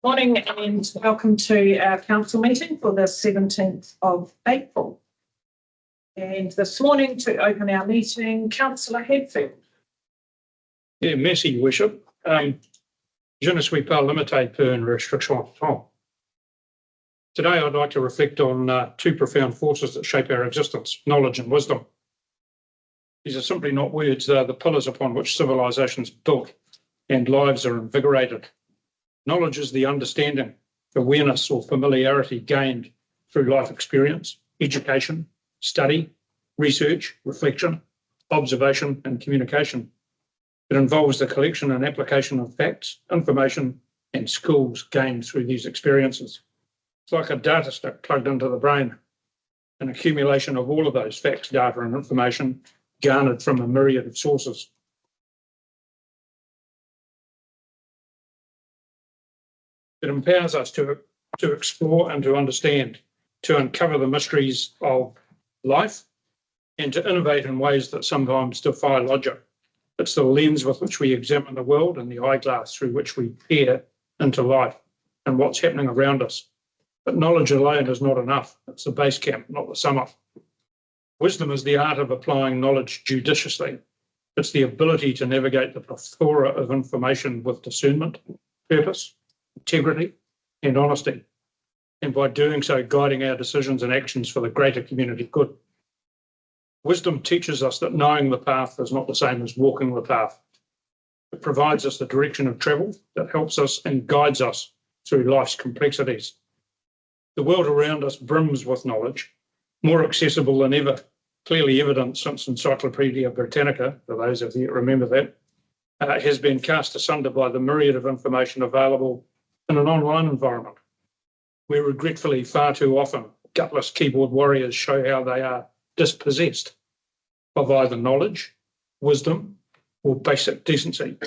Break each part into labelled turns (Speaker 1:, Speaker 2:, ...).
Speaker 1: Morning and welcome to our council meeting for the 17th of April. And this morning to open our meeting, Councillor Hadfield.
Speaker 2: Merci, Your Worship. Je ne suis pas limité par une restriction de temps. Today I'd like to reflect on two profound forces that shape our existence, knowledge and wisdom. These are simply not words, they are the pillars upon which civilization is built and lives are invigorated. Knowledge is the understanding, awareness or familiarity gained through life experience, education, study, research, reflection, observation and communication. It involves the collection and application of facts, information and skills gained through these experiences. It's like a data stick plugged into the brain, an accumulation of all of those facts, data and information garnered from a myriad of sources. It empowers us to explore and to understand, to uncover the mysteries of life and to innovate in ways that sometimes defy logic. It's the lens with which we examine the world and the eyeglass through which we peer into life and what's happening around us. But knowledge alone is not enough. It's the base camp, not the summit. Wisdom is the art of applying knowledge judiciously. It's the ability to navigate the plethora of information with discernment, purpose, integrity and honesty, and by doing so guiding our decisions and actions for the greater community good. Wisdom teaches us that knowing the path is not the same as walking the path. It provides us the direction of travel that helps us and guides us through life's complexities. The world around us brims with knowledge, more accessible than ever, clearly evident since Encyclopedia Britannica, for those of you that remember that, has been cast asunder by the myriad of information available in an online environment, where regretfully far too often gutless keyboard warriors show how they are dispossessed of either knowledge, wisdom, or basic decency,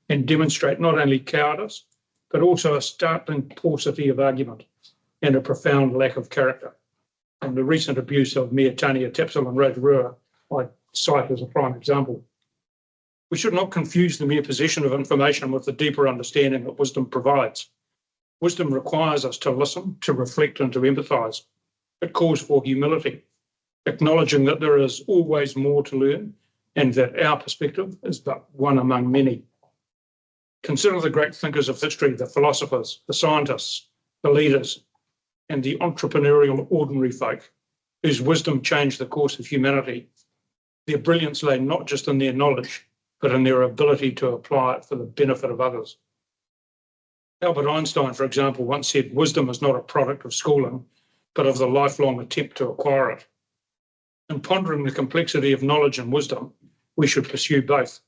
Speaker 2: and demonstrate not only cowardice, but also a startling paucity of argument and a profound lack of character. And the recent abuse of Mea Tania Tapsell and Rotorua I cite as a prime example. We should not confuse the mere possession of information with the deeper understanding that wisdom provides. Wisdom requires us to listen, to reflect and to empathise. It calls for humility, acknowledging that there is always more to learn and that our perspective is but one among many. Consider the great thinkers of history, the philosophers, the scientists, the leaders, and the entrepreneurial ordinary folk whose wisdom changed the course of humanity. Their brilliance lay not just in their knowledge, but in their ability to apply it for the benefit of others. Albert Einstein, for example, once said, wisdom is not a product of schooling, but of the lifelong attempt to acquire it. In pondering the complexity of knowledge and wisdom, we should pursue both.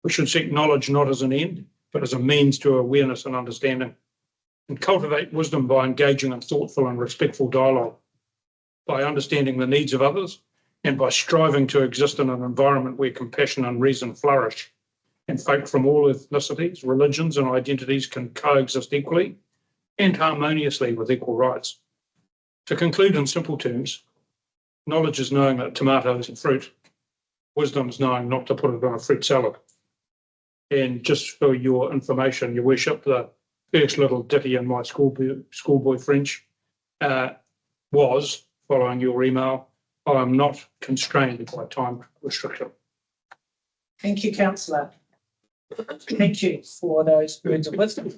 Speaker 2: We should seek knowledge not as an end, but as a means to awareness and understanding, and cultivate wisdom by engaging in thoughtful and respectful dialogue, by understanding the needs of others, and by striving to exist in an environment where compassion and reason flourish, and folk from all ethnicities, religions and identities can coexist equally and harmoniously with equal rights. To conclude in simple terms, knowledge is knowing that tomato is a fruit. Wisdom is knowing not to put it on a fruit salad. And just for your information, Your Worship, the first little ditty in my schoolboy French was, following your email, I am not constrained by time restriction.
Speaker 1: Thank you, Councillor. Thank you for those words of wisdom.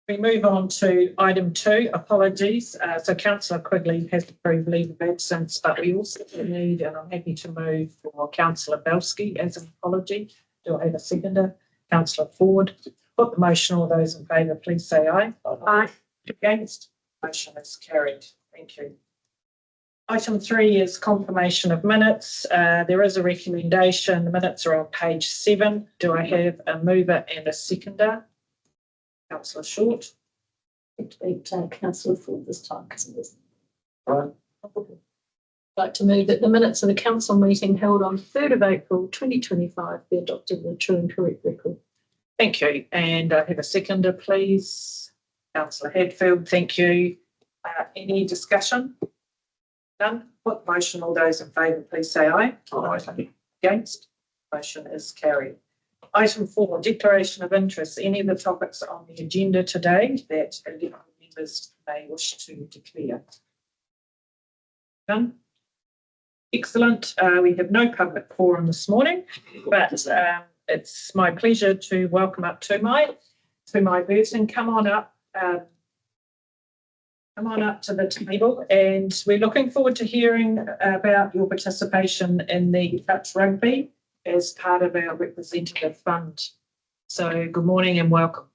Speaker 1: We move on to item 2, apologies. So Councillor Quigley has approved leave of absence, but we also need, and I'm happy to move for Councillor Belsky as an apology. Do I have a seconder? Councillor Ford. Put the motion. All those in favour, please say aye. Aye. Against? Motion is carried. Thank you. Item 3 is confirmation of minutes. There is a recommendation. The minutes are on page 7. Do I have a mover and a seconder? Councillor Short.
Speaker 3: Councillor Ford this time. Right. I'd like to move that the minutes of the council meeting held on 3rd of April 2025 be adopted in a true and correct record.
Speaker 1: Thank you. And I have a seconder, please. Councillor Hadfield, thank you. Any discussion? None. Put motion. All those in favour, please say aye.
Speaker 2: Aye.
Speaker 1: Against? Motion is carried. Item 4, declaration of interest. Any of the topics on the agenda today that members may wish to declare? Done. Excellent. We have no public forum this morning, but it's my pleasure to welcome up Tumai person. Come on up to the table, and we're looking forward to hearing about your participation in the touch rugby as part of our representative fund. So good morning and welcome.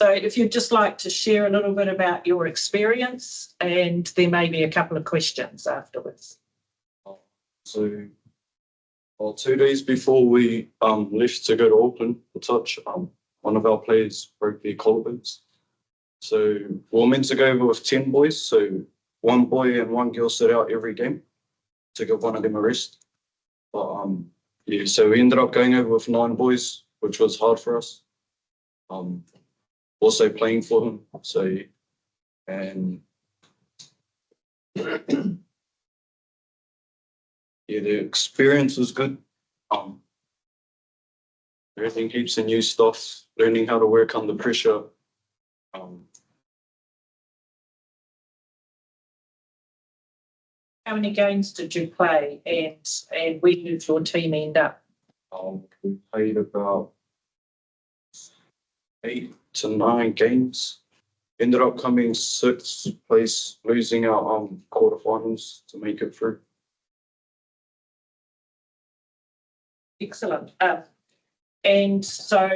Speaker 1: So if you'd just like to share a little bit about your experience, and there may be a couple of questions afterwards.
Speaker 4: So 2 days before we left to go to Auckland for touch, one of our players broke their collarbones. So we were meant to go over with 10 boys. So one boy and one girl stood out every game to give one of them a rest. But yeah, so we ended up going over with 9 boys, which was hard for us. Also playing for him. So, and yeah, the experience was good. Everything heaps of new stuff, learning how to work under pressure.
Speaker 1: How many games did you play, and where did your team end up?
Speaker 4: We played about 8 to 9 games. Ended up coming 6th place, losing our quarterfinals to make it through.
Speaker 1: Excellent. And so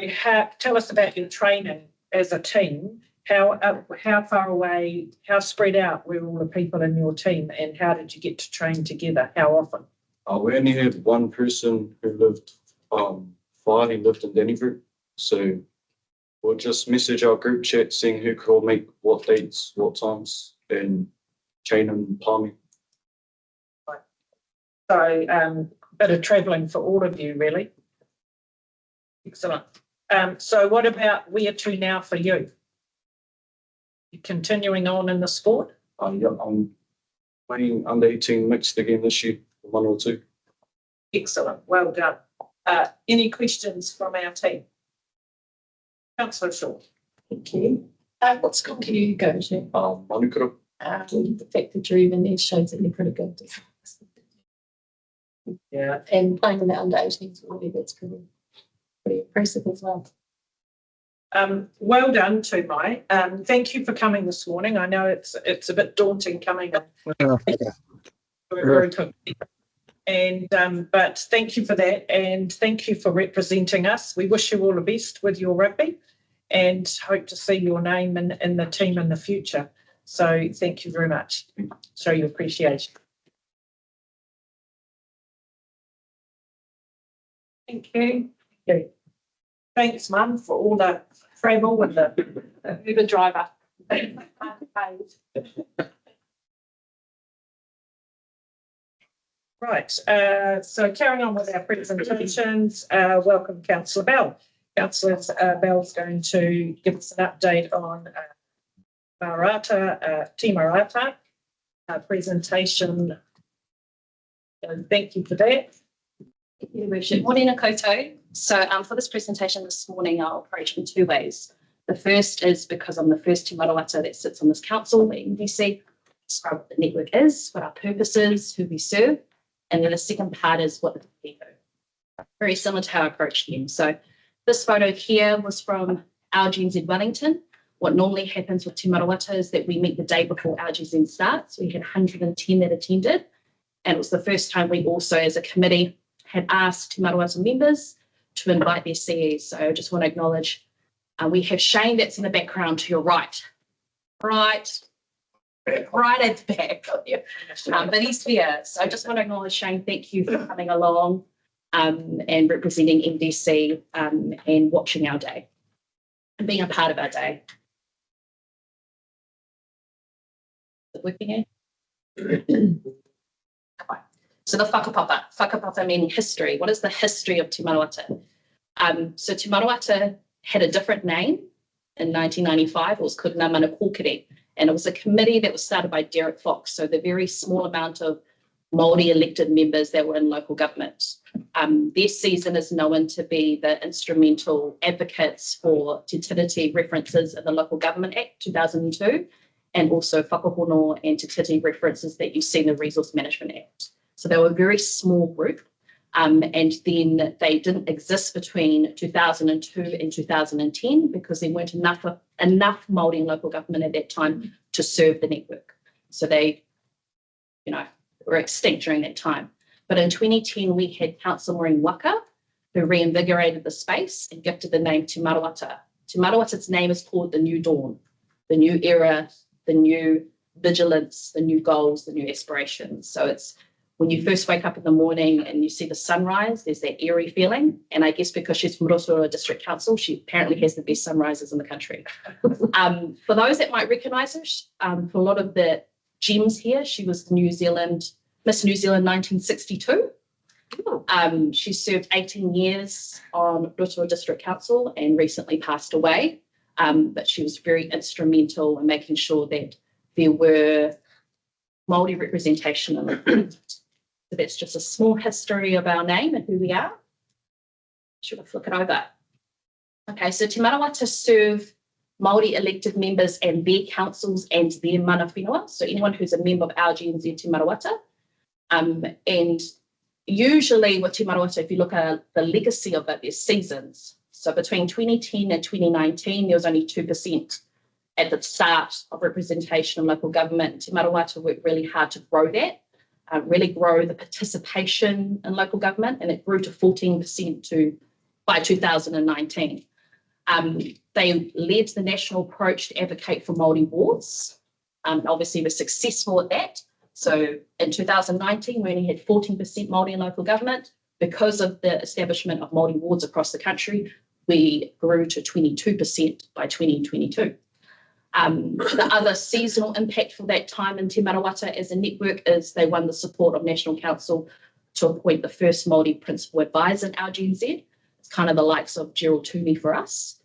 Speaker 1: tell us about your training as a team. How far away, how spread out were all the people in your team, and how did you get to train together? How often?
Speaker 4: We only had one person who lived far. He lived in Denver. So we'll just message our group chat saying who could all make what dates, what times, and chain and palming.
Speaker 1: Right. So bit of travelling for all of you, really. Excellent. So what about where to now for you? You're continuing on in the sport?
Speaker 4: Yeah, I'm playing under 18 mixed again this year for Manawatū.
Speaker 1: Excellent. Well done. Any questions from our team? Councillor Shaw.
Speaker 3: Thank you. What school do you go to?
Speaker 4: Manawatū.
Speaker 3: The fact that you're even there shows that you're pretty good.
Speaker 1: Yeah.
Speaker 3: And playing in the under 18s, really, that's pretty impressive as well.
Speaker 1: Well done, Tumai. Thank you for coming this morning. I know it's a bit daunting coming very quickly. And but thank you for that, and thank you for representing us. We wish you all the best with your rugby, and hope to see your name in the team in the future. So thank you very much. Show your appreciation. Thank you. Thanks, Mum, for all the travel with the Uber driver. Right, so carrying on with our presentations, welcome Councillor Bell. Councillor Bell's going to give us an update on Timarata presentation. Thank you for that.
Speaker 5: Thank you, Worship. Morena koutou. So for this presentation this morning, I'll approach in 2 ways. The first is because I'm the first Te Manawatū that sits on this council, the NDC, describe what the network is, what our purpose is, who we serve, and then the second part is what the people do. Very similar to how I approached them. So this photo here was from our GNZ Wellington. What normally happens with Te Manawatū is that we meet the day before our GNZ starts. We had 110 that attended, and it was the first time we also, as a committee, had asked Te Manawatū members to invite their CEs. So I just want to acknowledge we have Shane that's in the background to your right at the back. But he's here. So I just want to acknowledge Shane. Thank you for coming along and representing NDC and watching our day and being a part of our day. Is it working, So the whakapapa meaning history. What is the history of Te Manawatū? So Te Manawatū had a different name in 1995. It was called Ngā Mana Kōkiri, and it was a committee that was started by Derek Fox, so the very small amount of Māori elected members that were in local government. Their season is known to be the instrumental advocates for Te Tiriti references in the Local Government Act 2002, and also whakahono and Te Tiriti references that you see in the Resource Management Act. So they were a very small group. And then they didn't exist between 2002 and 2010 because there weren't enough Māori in local government at that time to serve the network. So they, were extinct during that time. But in 2010, we had Councillor Maureen Waka, who reinvigorated the space and gifted the name Te Manawatū. Te Manawatū's name is called the New Dawn, the new era, the new vigilance, the new goals, the new aspirations. So it's when you first wake up in the morning and you see the sunrise, there's that eerie feeling. And I guess because she's from Rotorua District Council, she apparently has the best sunrises in the country. For those that might recognise her, for a lot of the gems here, she was the Miss New Zealand 1962. She served 18 years on Rotorua District Council and recently passed away. But she was very instrumental in making sure that there were Māori representation in it. So that's just a small history of our name and who we are. Should I flick it over? Okay, so Te Manawatū serve Māori elected members and their councils and their mana whenua. So anyone who's a member of RGNZ Te Manawatū. And usually with Te Manawatū, if you look at the legacy of it, there's seasons. So between 2010 and 2019, there was only 2% at the start of representation in local government. Te Manawatū worked really hard to grow that, really grow the participation in local government, and it grew to 14% by 2019. They led the national approach to advocate for Māori wards. Obviously, were successful at that. So in 2019, we only had 14% Māori in local government. Because of the establishment of Māori wards across the country, we grew to 22% by 2022. The other seasonal impact for that time in Te Manawatū as a network is they won the support of National Council to appoint the first Māori principal advisor in RGNZ. It's kind of the likes of Gerald Toomey for us.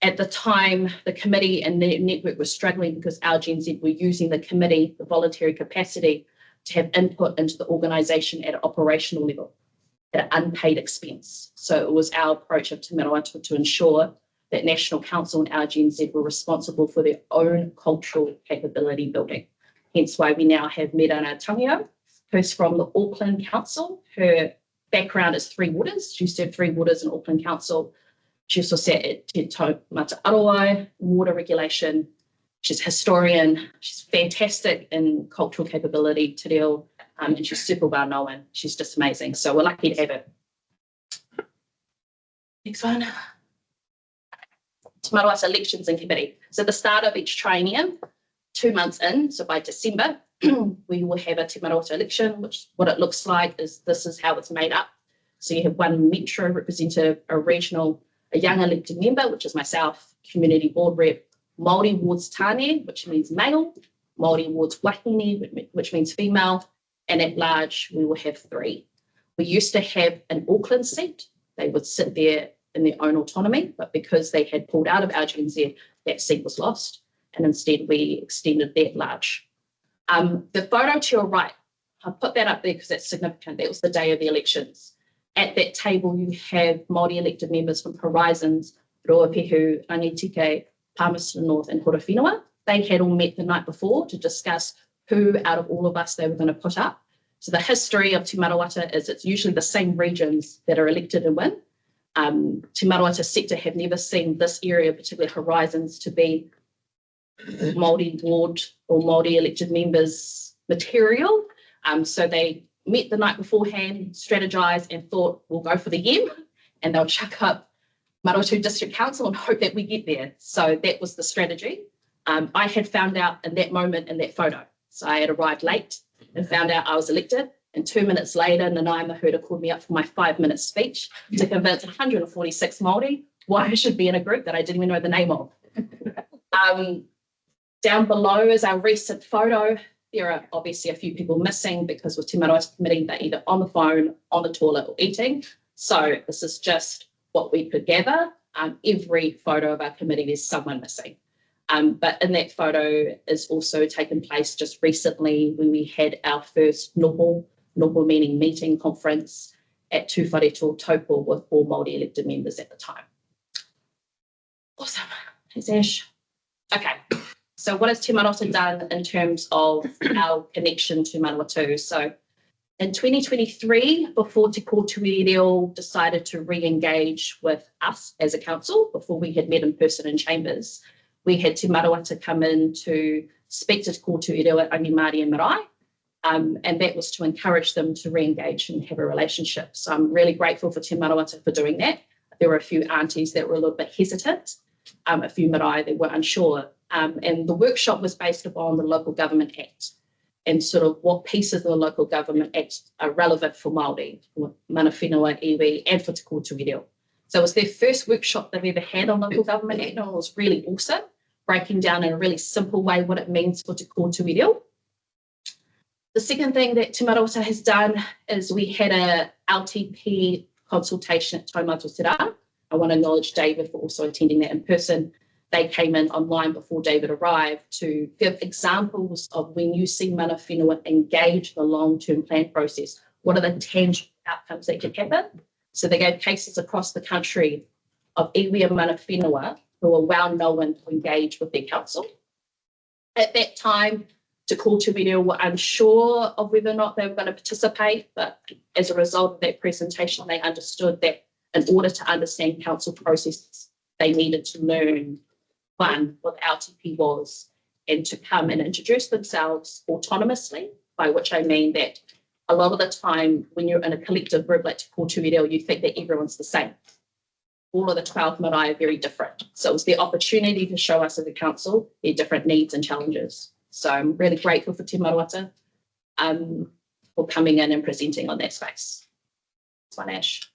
Speaker 5: At the time, the committee and the network were struggling because RGNZ were using the committee, the voluntary capacity, to have input into the organisation at an operational level, at an unpaid expense. So it was our approach of Te Manawatū to ensure that National Council and RGNZ were responsible for their own cultural capability building. Hence why we now have Merana Tangio, who's from the Auckland Council. Her background is Three Waters. She served Three Waters in Auckland Council. She also sat at Te Taumata Arawai, water regulation. She's a historian. She's fantastic in cultural capability, te reo, and she's super well known. She's just amazing. So we're lucky to have her. Next one. Te Manawatū elections and committee. So at the start of each triennium, 2 months in, so by December, we will have a Te Manawatū election, which what it looks like is this is how it's made up. So you have one metro representative, a regional, a young elected member, which is myself, community board rep, Māori wards tāne, which means male, Māori wards wahine, which means female, and at large, we will have 3. We used to have an Auckland seat. They would sit there in their own autonomy, but because they had pulled out of RGNZ, that seat was lost, and instead we extended that large. The photo to your right, I'll put that up there because that's significant. That was the day of the elections. At that table, you have Māori elected members from Horizons, Ruapehu, Rangitike, Palmerston North, and Horowhenua. They had all met the night before to discuss who out of all of us they were going to put up. So the history of Te Manawatū is it's usually the same regions that are elected and win. Te Manawatū sector have never seen this area, particularly Horizons, to be Māori ward or Māori elected members material. So they met the night beforehand, strategized and thought, we'll go for the yem, and they'll chuck up Manawatū District Council and hope that we get there. So that was the strategy. I had found out in that moment in that photo. So I had arrived late and found out I was elected. And 2 minutes later, Nanaia Mahuta called me up for my 5-minute speech to convince 146 Māori why I should be in a group that I didn't even know the name of. Down below is our recent photo. There are obviously a few people missing because with Te Manawatū Committee, they're either on the phone, on the toilet, or eating. So this is just what we could gather. Every photo of our committee, there's someone missing. But in that photo is also taken place just recently when we had our first noho meaning meeting conference at Tūwhareto Taupo with 4 Māori elected members at the time. Awesome. Thanks, Ash. Okay. So what has Te Marota done in terms of our connection to Manawatū? So in 2023, before Te Kōtui Reo decided to re-engage with us as a council, before we had met in person in chambers, we had Te Manawatū come in to speak to Te Kōtui Reo at Only Māori and Marae, and that was to encourage them to re-engage and have a relationship. So I'm really grateful for Te Manawatū for doing that. There were a few aunties that were a little bit hesitant, a few marae that were unsure, and the workshop was based upon the Local Government Act and sort of what pieces of the Local Government Act are relevant for Māori, for mana whenua, iwi, and for Te Kōtui Reo. So it was their first workshop they've ever had on Local Government Act, and it was really awesome, breaking down in a really simple way what it means for Te Kōtui Reo. The second thing that Te Marota has done is we had a LTP consultation at Taumata Tirā. I want to acknowledge David for also attending that in person. They came in online before David arrived to give examples of when you see mana whenua engage the long-term plan process, what are the tangible outcomes that can happen? So they gave cases across the country of iwi and mana whenua who are well known to engage with their council. At that time, Te Kōtui Reo were unsure of whether or not they were going to participate, but as a result of that presentation, they understood that in order to understand council processes, they needed to learn, one, what the LTP was, and to come and introduce themselves autonomously, by which I mean that a lot of the time when you're in a collective group like Te Kōtui Reo, you think that everyone's the same. All of the 12 marae are very different. So it was the opportunity to show us as a council their different needs and challenges. So I'm really grateful for Te Marota for coming in and presenting on that space. That's one, Ash.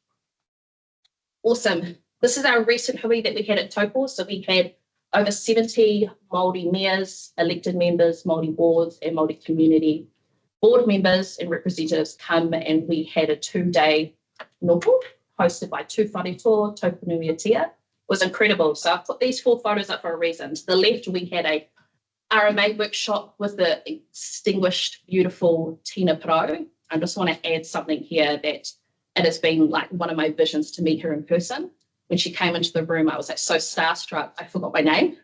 Speaker 5: Awesome. This is our recent hui that we had at Taupo. So we had over 70 Māori mayors, elected members, Māori boards and Māori community board members and representatives come, and we had a 2-day noho hosted by Tūwhareto, Taupo Nui Atia. It was incredible. So I've put these 4 photos up for a reason. To the left, we had a RMA workshop with the distinguished, beautiful Tina Pro. I just want to add something here that it has been like one of my visions to meet her in person. When she came into the room, I was like so starstruck, I forgot my name.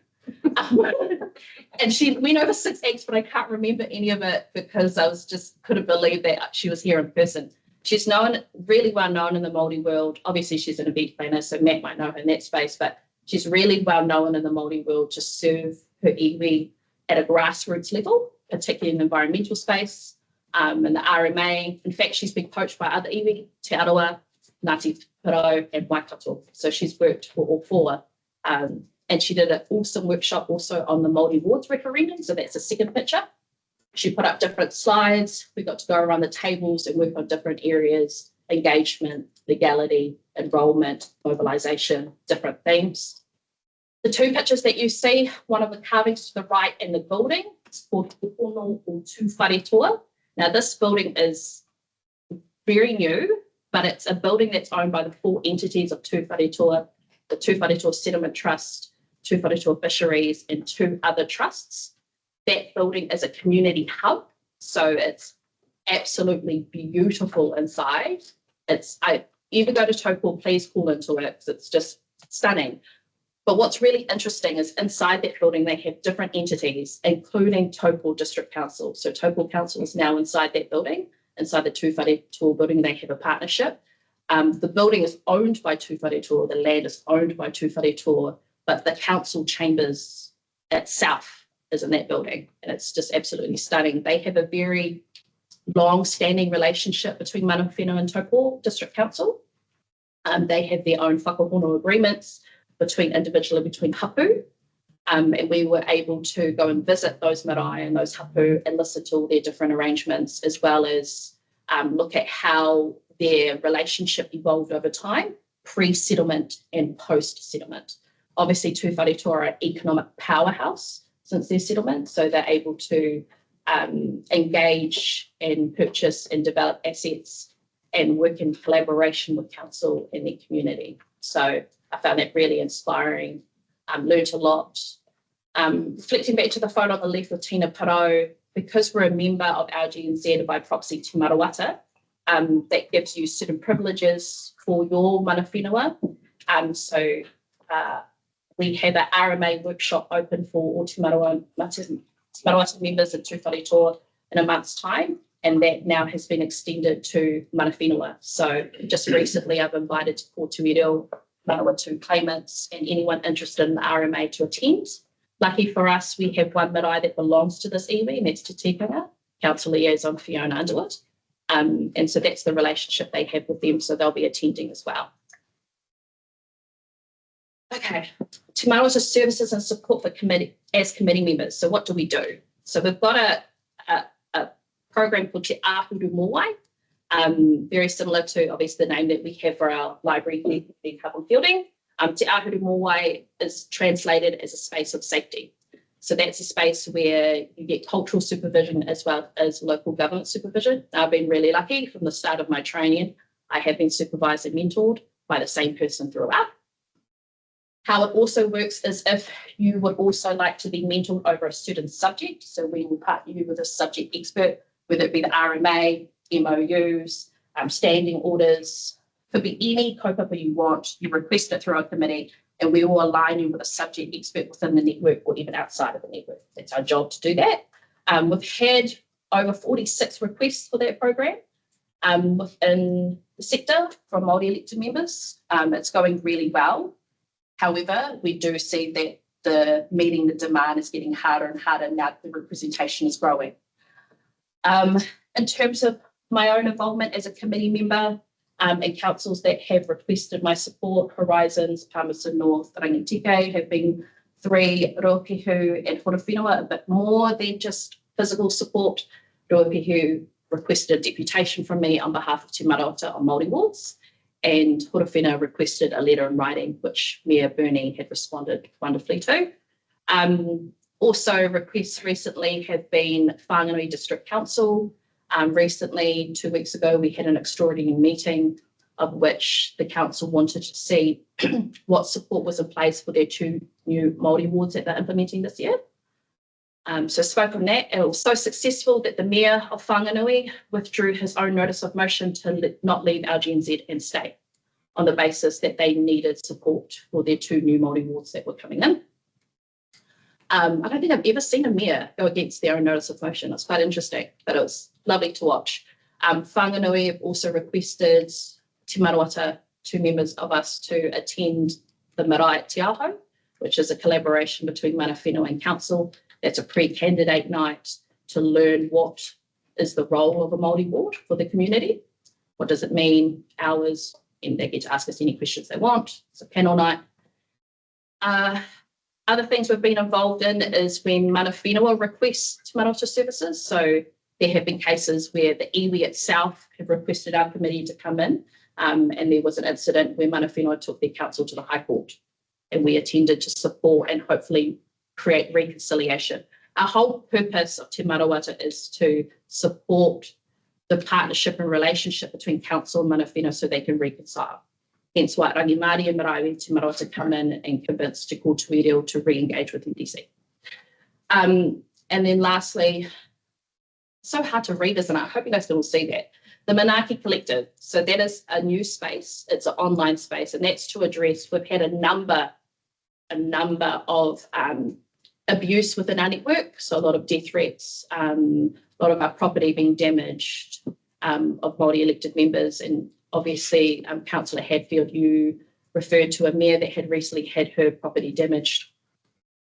Speaker 5: And she went over 6 acts, but I can't remember any of it because I was just couldn't believe that she was here in person. She's known, really well known in the Māori world. Obviously, she's an event planner, so Matt might know her in that space, but she's really well known in the Māori world to serve her iwi at a grassroots level, particularly in the environmental space, and the RMA. In fact, she's been coached by other iwi, Te Arawa, Ngāti Piro, and Waikato. So she's worked for all 4. And she did an awesome workshop also on the Māori wards referendum. So that's the second picture. She put up different slides. We got to go around the tables and work on different areas, engagement, legality, enrolment, mobilisation, different themes. The 2 pictures that you see, one of the carvings to the right and the building, is called Te Ono o Tūwhareto. Now, this building is very new, but it's a building that's owned by the 4 entities of Tūwhareto, the Tūwhareto Settlement Trust, Tūwhareto Fisheries, and 2 other trusts. That building is a community hub, so it's absolutely beautiful inside. If you ever go to Taupo, please call into it because it's just stunning. But what's really interesting is inside that building, they have different entities, including Taupo District Council. So Taupo Council is now inside that building. Inside the Tūwhareto building, they have a partnership. The building is owned by Tūwhareto, the land is owned by Tūwhareto, but the council chambers itself is in that building, and it's just absolutely stunning. They have a very long-standing relationship between mana whenua and Taupo District Council. They have their own whakahono agreements between hapu, and we were able to go and visit those marae and those hapu and listen to all their different arrangements, as well as look at how their relationship evolved over time, pre-settlement and post-settlement. Obviously, Tūwhareto are an economic powerhouse since their settlement, so they're able to engage and purchase and develop assets and work in collaboration with council and their community. So I found that really inspiring, learned a lot. Reflecting back to the photo on the left with Tina Piro, because we're a member of our GNZ by proxy Te Manawatū, that gives you certain privileges for your mana whenua. So we have an RMA workshop open for all Te Manawatū members in Tūwharetoa in a month's time, and that now has been extended to mana whenua. So just recently I've invited Ko Te Reo Manawatū claimants and anyone interested in the RMA to attend. Lucky for us, we have one marae that belongs to this iwi, and that's Te Tikanga, Council Liaison Fiona Underwood. And so that's the relationship they have with them, so they'll be attending as well. Okay, Te Manawatū services and support for committee members. So what do we do? So we've got a program called Te Āhuru Mōwai, very similar to obviously the name that we have for our library, the Hub and Fielding. Te Āhuru Mōwai is translated as a space of safety. So that's a space where you get cultural supervision as well as local government supervision. I've been really lucky from the start of my training. I have been supervised and mentored by the same person throughout. How it also works is if you would also like to be mentored over a certain subject, so we will partner you with a subject expert, whether it be the RMA, MOUs, standing orders, could be any kaupapa you want, you request it through our committee, and we will align you with a subject expert within the network or even outside of the network. That's our job to do that. We've had over 46 requests for that program within the sector from Māori elected members. It's going really well. However, we do see that meeting the demand is getting harder and harder now that the representation is growing. In terms of my own involvement as a committee member and councils that have requested my support, Horizons, Palmerston North, Rangitike have been 3, Ruapehu and Horowhenua, a bit more than just physical support. Ruapehu requested a deputation from me on behalf of Te Manawatū on Māori wards, and Horowhenua requested a letter in writing, which Mayor Burney had responded wonderfully to. Also, requests recently have been Whanganui District Council. Recently, 2 weeks ago, we had an extraordinary meeting of which the council wanted to see what support was in place for their 2 new Māori wards that they're implementing this year. So spoke on that, and it was so successful that the Mayor of Whanganui withdrew his own notice of motion to not leave LGNZ and stay on the basis that they needed support for their 2 new Māori wards that were coming in. I don't think I've ever seen a mayor go against their own notice of motion. It's quite interesting, but it was lovely to watch. Whanganui have also requested Te Manawatū, 2 members of us, to attend the Marae Te Aho, which is a collaboration between mana whenua and council. That's a pre-candidate night to learn what is the role of a Māori ward for the community. What does it mean? Hours, and they get to ask us any questions they want. It's a panel night. Other things we've been involved in is when mana whenua requests Te Manawatū services. So there have been cases where the iwi itself have requested our committee to come in, and there was an incident where mana whenua took their council to the High Court, and we attended to support and hopefully create reconciliation. Our whole purpose of Te Manawatū is to support the partnership and relationship between council and mana whenua so they can reconcile. Hence why Rangi Māori and Marae Te Manawatū come in and convince Te Ko Te Reo to re-engage with NDC. And then lastly, so hard to read, isn't it? I hope you guys can all see that. The Manaaki Collective. So that is a new space. It's an online space, and that's to address, we've had a number of abuse within our network. So a lot of death threats, a lot of our property being damaged of Māori elected members. And obviously, Councillor Hadfield, you referred to a mayor that had recently had her property damaged,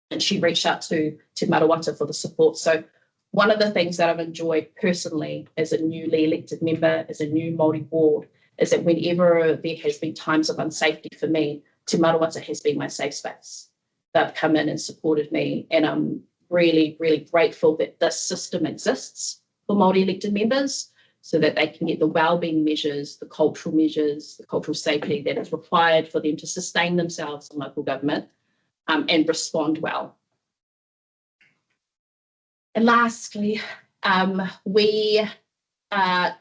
Speaker 5: and she reached out to Te Manawatū for the support. So one of the things that I've enjoyed personally as a newly elected member, as a new Māori ward, is that whenever there has been times of unsafety for me, Te Manawatū has been my safe space. They've come in and supported me, and I'm really, really grateful that this system exists for Māori elected members so that they can get the wellbeing measures, the cultural safety that is required for them to sustain themselves in local government and respond well. And lastly, we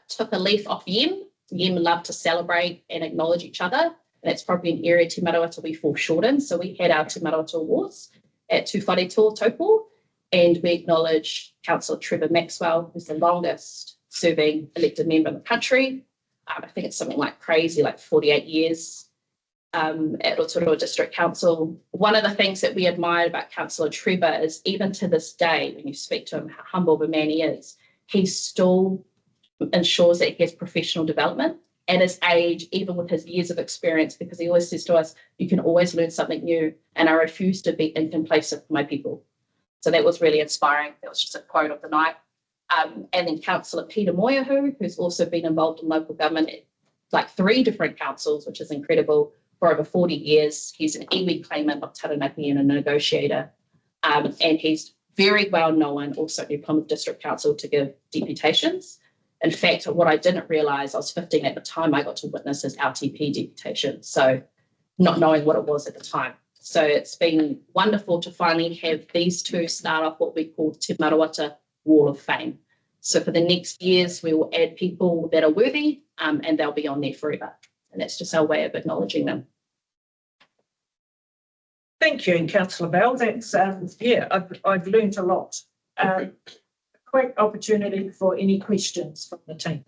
Speaker 5: took a leaf off Yem. Yem love to celebrate and acknowledge each other. That's probably an area Te Manawatū we fall short in. So we had our Te Manawatū Awards at Tūwharetoa Taupo, and we acknowledge Councillor Trevor Maxwell, who's the longest serving elected member in the country. I think it's something like crazy, like 48 years at Rotorua District Council. One of the things that we admired about Councillor Trevor is even to this day, when you speak to him, how humble of a man he is, he still ensures that he has professional development at his age, even with his years of experience, because he always says to us, you can always learn something new, and I refuse to be complacent for my people. So that was really inspiring. That was just a quote of the night. And then Councillor Peter Moyahoo, who's also been involved in local government at like 3 different councils, which is incredible, for over 40 years. He's an iwi claimant of Taranaki and a negotiator. And he's very well known also at New Plymouth District Council to give deputations. In fact, what I didn't realise, I was 15 at the time, I got to witness his LTP deputation. So not knowing what it was at the time. So it's been wonderful to finally have these two start off what we call Te Manawatū Wall of Fame. So for the next years, we will add people that are worthy and they'll be on there forever. And that's just our way of acknowledging them.
Speaker 1: Thank you, Councillor Bell. That's, I've learned a lot. Quick opportunity for any questions from the team.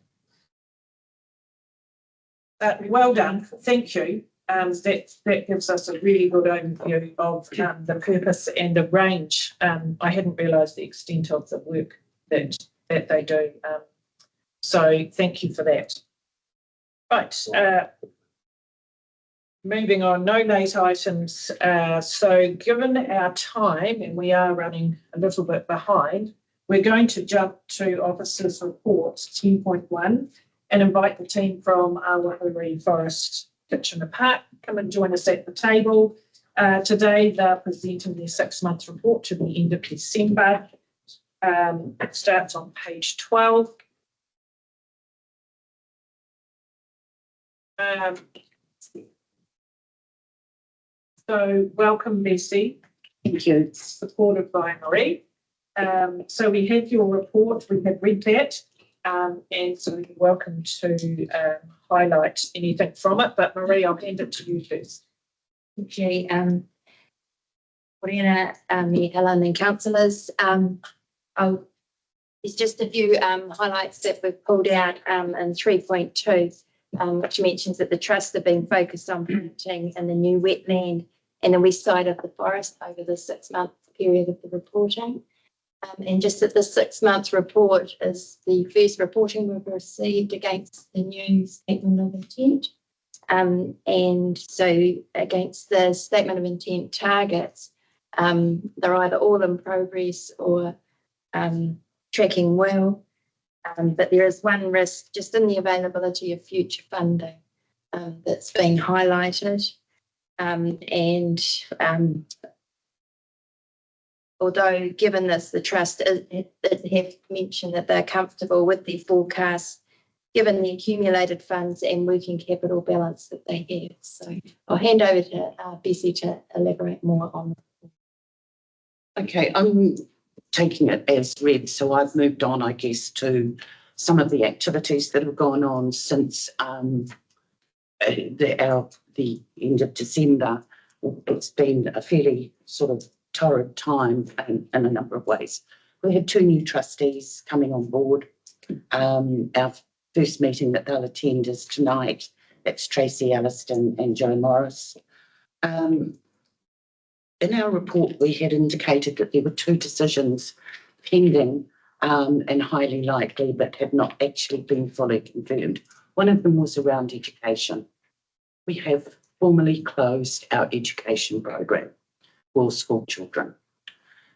Speaker 1: Well done, thank you. That gives us a really good overview of the purpose and the range. I hadn't realised the extent of the work that they do. So thank you for that. Right, moving on, no late items. So given our time, and we are running a little bit behind, we're going to jump to Officers' Reports 10.1 and invite the team from Awahuri Forest Kitchener Park come and join us at the table. Today they're presenting their 6-month report to the end of December. It starts on page 12. So welcome, Bessie.
Speaker 6: Thank you.
Speaker 1: Supported by Marie. So we have your report, we have read that, and so you're welcome to highlight anything from it, but Marie, I'll hand it to you first.
Speaker 6: Okay, Morena, Helen and councillors, there's just a few highlights that we've pulled out in 3.2, which mentions that the trusts have been focused on planting in the new wetland and the west side of the forest over the 6-month period of the reporting. And just that the 6-month report is the first reporting we've received against the new statement of intent. And so against the statement of intent targets, they're either all in progress or tracking well. But there is one risk just in the availability of future funding that's been highlighted. Although given this, the trust have mentioned that they're comfortable with their forecast, given the accumulated funds and working capital balance that they have. So I'll hand over to Bessie to elaborate more on that.
Speaker 7: Okay, I'm taking it as read, so I've moved on, I guess, to some of the activities that have gone on since the end of December. It's been a fairly sort of torrid time in a number of ways. We had 2 new trustees coming on board. Our first meeting that they'll attend is tonight. That's Tracy Alliston and Joe Morris. In our report, we had indicated that there were 2 decisions pending and highly likely, but had not actually been fully confirmed. One of them was around education. We have formally closed our education program for school children.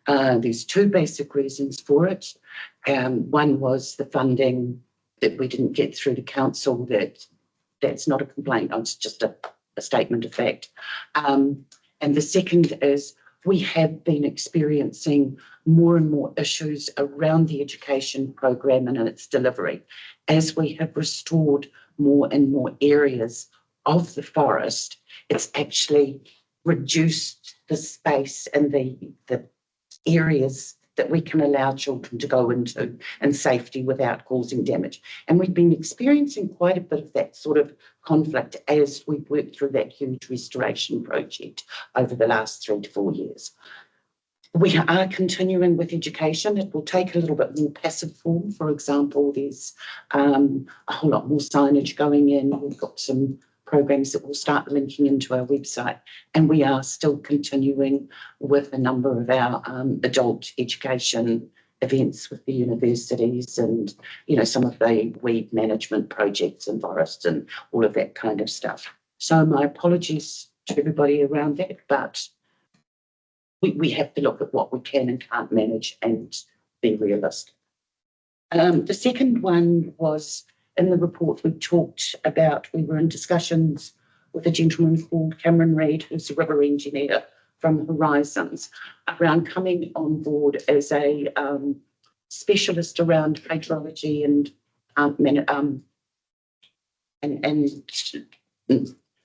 Speaker 7: There's 2 basic reasons for it. One was the funding that we didn't get through to council. That's not a complaint, it's just a statement of fact. And the second is we have been experiencing more and more issues around the education program and its delivery. As we have restored more and more areas of the forest, it's actually reduced the space and the areas that we can allow children to go into in safety without causing damage. And we've been experiencing quite a bit of that sort of conflict as we've worked through that huge restoration project over the last 3 to 4 years. We are continuing with education. It will take a little bit more passive form. For example, there's a whole lot more signage going in. We've got some programs that will start linking into our website, and we are still continuing with a number of our adult education events with the universities and, you know, some of the weed management projects in forests and all of that kind of stuff. So my apologies to everybody around that, but we have to look at what we can and can't manage and be realistic. The second one was in the report we talked about, we were in discussions with a gentleman called Cameron Reid, who's a river engineer from Horizons, around coming on board as a specialist around hydrology and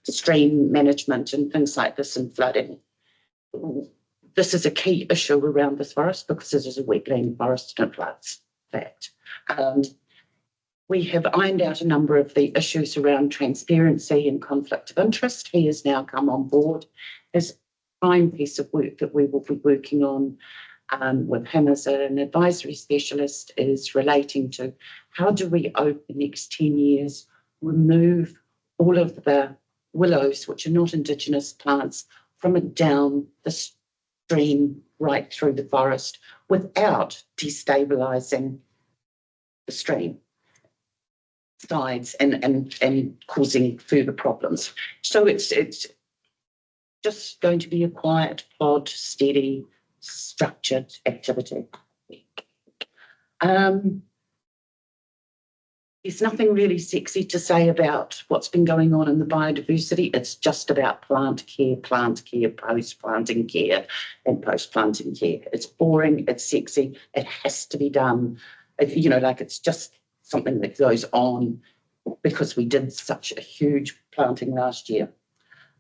Speaker 7: stream management and things like this and flooding. This is a key issue around this forest because it is a wetland forest and it floods. Fact. We have ironed out a number of the issues around transparency and conflict of interest. He has now come on board. His prime piece of work that we will be working on with him as an advisory specialist is relating to how do we, over the next 10 years, remove all of the willows, which are not Indigenous plants, from it down the stream right through the forest without destabilising the stream sides and causing further problems. So it's just going to be a quiet, plod, steady, structured activity. There's nothing really sexy to say about what's been going on in the biodiversity. It's just about plant care, post-planting care, and post-planting care. It's boring, it's sexy, it has to be done. You know, like it's just something that goes on because we did such a huge planting last year.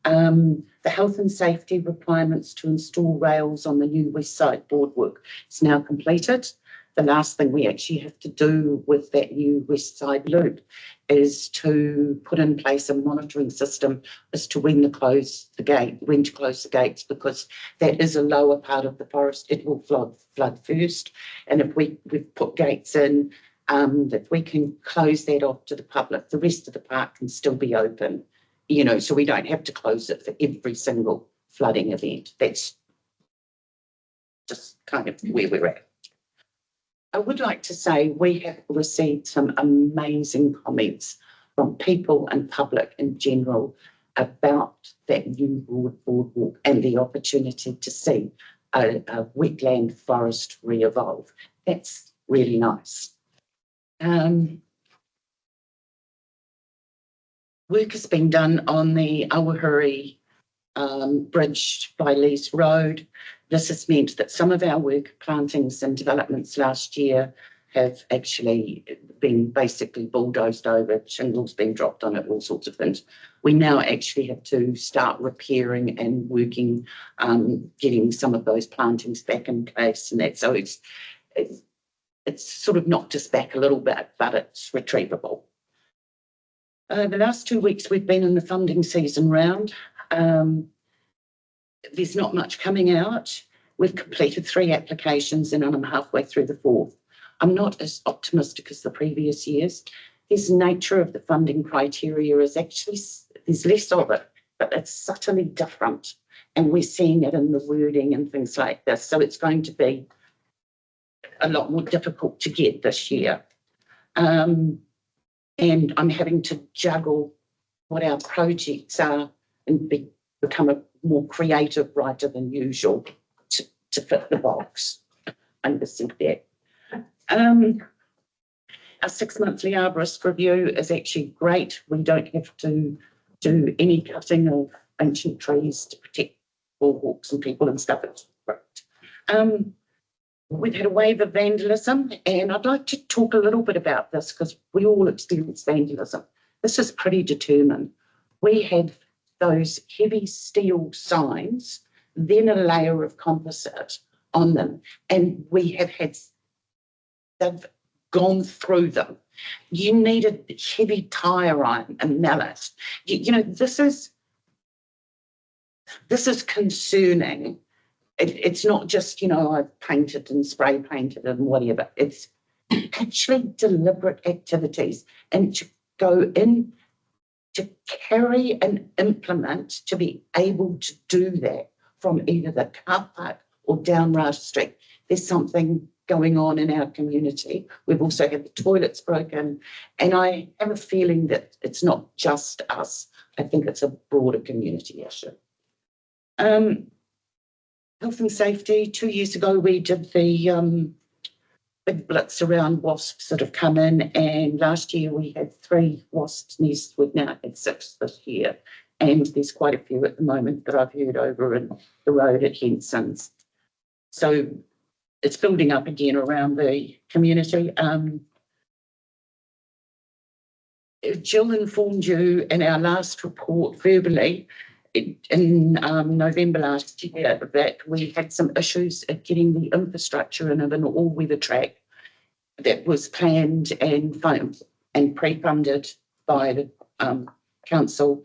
Speaker 7: The health and safety requirements to install rails on the new West Side boardwalk is now completed. The last thing we actually have to do with that new West Side loop is to put in place a monitoring system as to when to close the gates, because that is a lower part of the forest. It will flood first. And if we've put gates in, that we can close that off to the public, the rest of the park can still be open, you know, so we don't have to close it for every single flooding event. That's just kind of where we're at. I would like to say we have received some amazing comments from people and public in general about that new boardwalk and the opportunity to see a wetland forest re-evolve. That's really nice. Work has been done on the Awahuri bridge by Lees Road. This has meant that some of our work plantings and developments last year have actually been basically bulldozed over, shingles being dropped on it, all sorts of things. We now actually have to start repairing and working, getting some of those plantings back in place and that. So it's sort of knocked us back a little bit, but it's retrievable. The last 2 weeks we've been in the funding season round. There's not much coming out. We've completed 3 applications and I'm halfway through the 4th. I'm not as optimistic as the previous years. This nature of the funding criteria is actually, there's less of it, but it's subtly different. And we're seeing it in the wording and things like this. So it's going to be a lot more difficult to get this year. And I'm having to juggle what our projects are and become a more creative writer than usual to fit the box. I understand that. Our 6 monthly arborist review is actually great. We don't have to do any cutting of ancient trees to protect boardwalks and people and stuff. It's great. We've had a wave of vandalism, and I'd like to talk a little bit about this because we all experience vandalism. This is pretty determined. We had those heavy steel signs, then a layer of composite on them, and we have had, they've gone through them. You needed heavy tire iron and mallet. You know, this is concerning it's not just, you know, I've painted and spray painted and whatever. It's actually deliberate activities, and to go in to carry and implement to be able to do that from either the car park or down Rata Street. There's something going on in our community. We've also had the toilets broken, and I have a feeling that it's not just us. I think it's a broader community issue. Health and safety, 2 years ago, we did the big blitz around wasps that have come in, and last year we had 3 wasps nests. We've now had 6 this year, and there's quite a few at the moment that I've heard over in the road at Henson's. So it's building up again around the community. Jill informed you in our last report verbally in November last year that we had some issues at getting the infrastructure in of an all-weather track that was planned and pre-funded by the council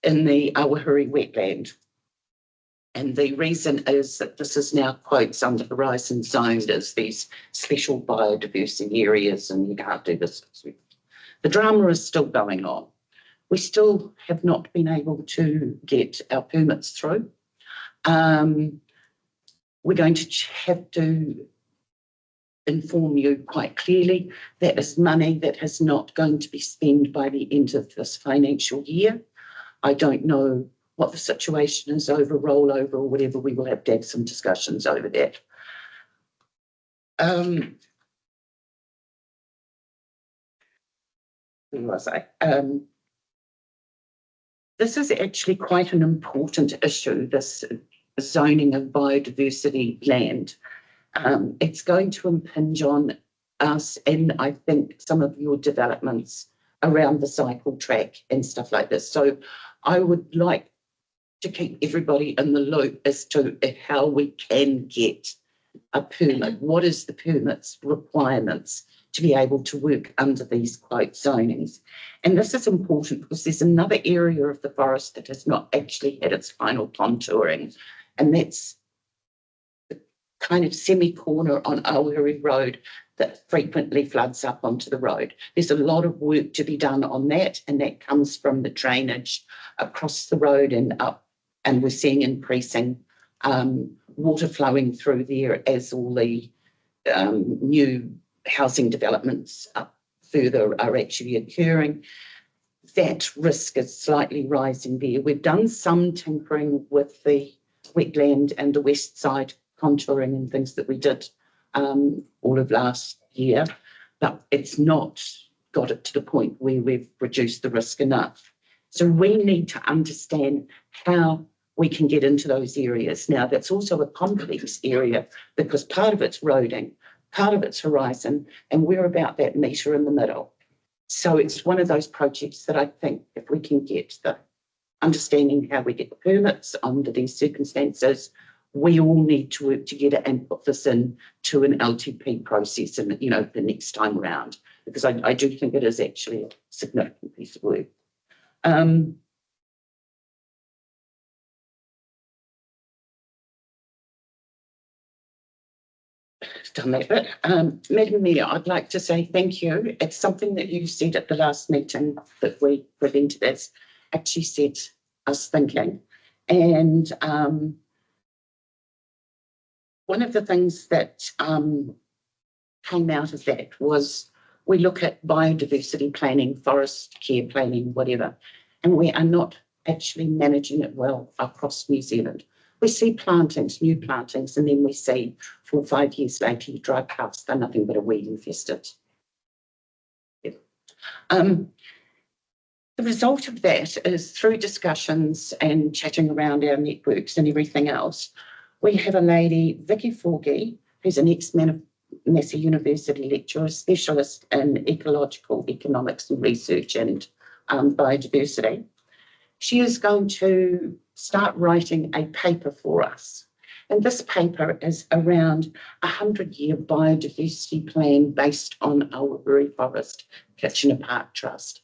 Speaker 7: in the Awahuri wetland. And the reason is that this is now, quotes, under horizon zoned as these special biodiversity areas, and you can't do this. The drama is still going on. We still have not been able to get our permits through. We're going to have to inform you quite clearly that is money that is not going to be spent by the end of this financial year. I don't know what the situation is over rollover or whatever. We will have to have some discussions over that. Where was I? This is actually quite an important issue, this zoning of biodiversity land. It's going to impinge on us and I think some of your developments around the cycle track and stuff like this. So I would like to keep everybody in the loop as to how we can get a permit. What is the permit's requirements to be able to work under these quote zonings? And this is important because there's another area of the forest that has not actually had its final contouring, and that's the kind of semi-corner on Awahuri Road that frequently floods up onto the road. There's a lot of work to be done on that, and that comes from the drainage across the road and up, and we're seeing increasing water flowing through there as all the new housing developments up further are actually occurring. That risk is slightly rising there. We've done some tinkering with the wetland and the west side contouring and things that we did all of last year, but it's not got it to the point where we've reduced the risk enough. So we need to understand how we can get into those areas. Now, that's also a complex area because part of it's roading, part of it's horizon, and we're about that metre in the middle. So it's one of those projects that I think if we can get the understanding how we get the permits under these circumstances, we all need to work together and put this in to an LTP process and, you know, the next time around, because I do think it is actually a significant piece of work. Done that bit. Madam Mayor, I'd like to say thank you. It's something that you said at the last meeting that we presented as actually set us thinking. And one of the things that came out of that was we look at biodiversity planning, forest care planning, whatever, and we are not actually managing it well across New Zealand. We see plantings, new plantings, and then we see 4 or 5 years later, you drive past, they're nothing but a weed infested. Yeah. The result of that is through discussions and chatting around our networks and everything else, we have a lady, Vicky Forgey, who's an ex-Massey University lecturer, specialist in ecological economics and research and biodiversity. She is going to start writing a paper for us. And this paper is around a 100-year biodiversity plan based on Awahuri Forest, Kitchener Park Trust.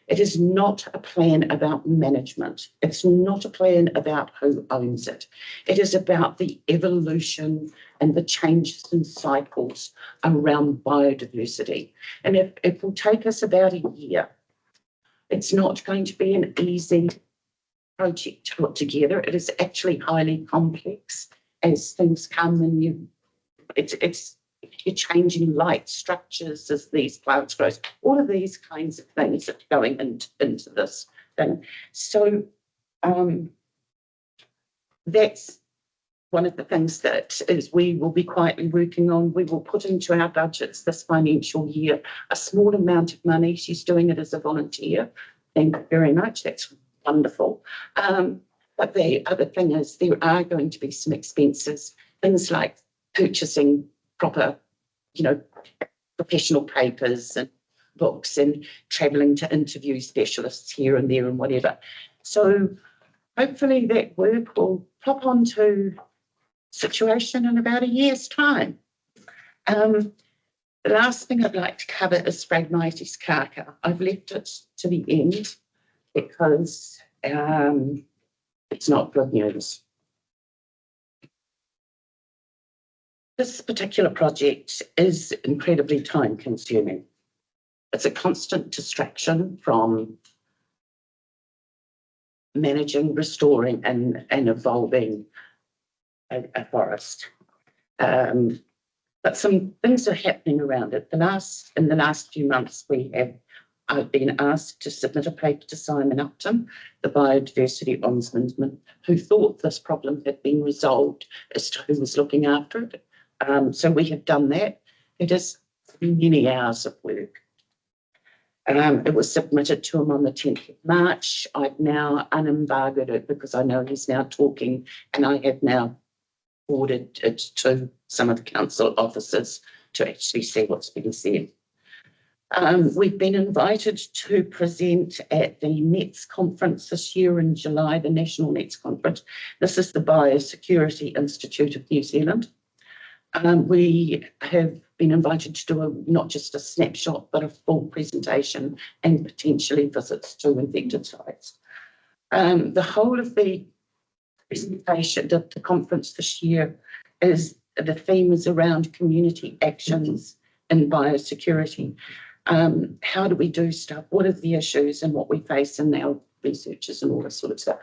Speaker 7: It is not a plan about management. It's not a plan about who owns it. It is about the evolution and the changes in cycles around biodiversity. And it will take us about a year. It's not going to be an easy project to put together. It is actually highly complex as things come and you're changing light structures as these plants grow. All of these kinds of things that are going into this thing. So that's one of the things that is we will be quietly working on. We will put into our budgets this financial year a small amount of money. She's doing it as a volunteer. Thank you very much. That's wonderful. But the other thing is there are going to be some expenses, things like purchasing proper, professional papers and books and travelling to interview specialists here and there and whatever. So hopefully that work will pop onto situation in about a year's time. The last thing I'd like to cover is Phragmites carca. I've left it to the end because it's not good news. This particular project is incredibly time consuming. It's a constant distraction from managing, restoring and evolving a forest. But some things are happening around it. In the last few months, I've been asked to submit a paper to Simon Upton, the biodiversity ombudsman, who thought this problem had been resolved as to who was looking after it. So we have done that. It is many hours of work. It was submitted to him on the 10th of March. I've now unembargoed it because I know he's now talking, and I have now forwarded it to some of the council officers to actually see what's been said. We've been invited to present at the NETS conference this year in July, the National NETS conference. This is the Biosecurity Institute of New Zealand. We have been invited to do not just a snapshot, but a full presentation and potentially visits to infected sites. The whole of the presentation, the conference this year, the theme is around community actions in biosecurity. How do we do stuff? What are the issues and what we face in our researchers and all this sort of stuff?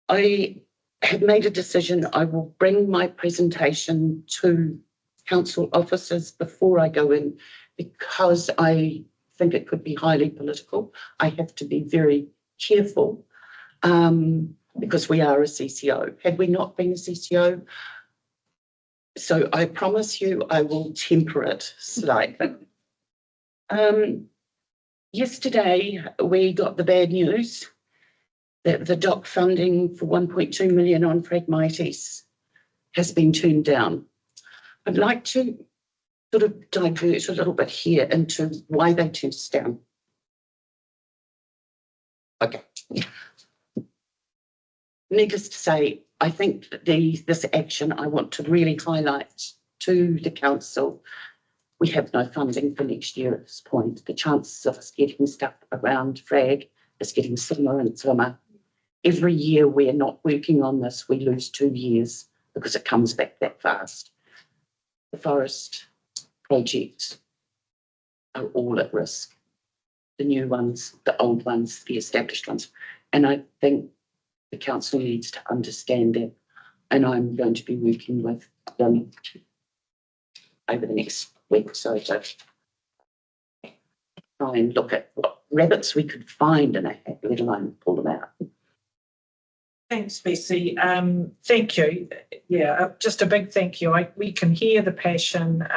Speaker 7: I have made a decision. I will bring my presentation to council officers before I go in because I think it could be highly political. I have to be very careful because we are a CCO. Had we not been a CCO, so I promise you I will temper it slightly. Yesterday we got the bad news that the DOC funding for 1.2 million on Phragmites has been turned down. I'd like to sort of divert a little bit here into why they turned us down. Okay. Needless to say, I think that this action I want to really highlight to the council. We have no funding for next year at this point. The chances of us getting stuff around Frag is getting slimmer and slimmer. Every year we're not working on this, we lose 2 years because it comes back that fast. The forest projects are all at risk. The new ones, the old ones, the established ones. And I think the council needs to understand that. And I'm going to be working with them over the next week or so to try and look at what rabbits we could find in a hat, let alone pull them out.
Speaker 1: Thanks, Bessie. Thank you. Yeah, just a big thank you. We can hear the passion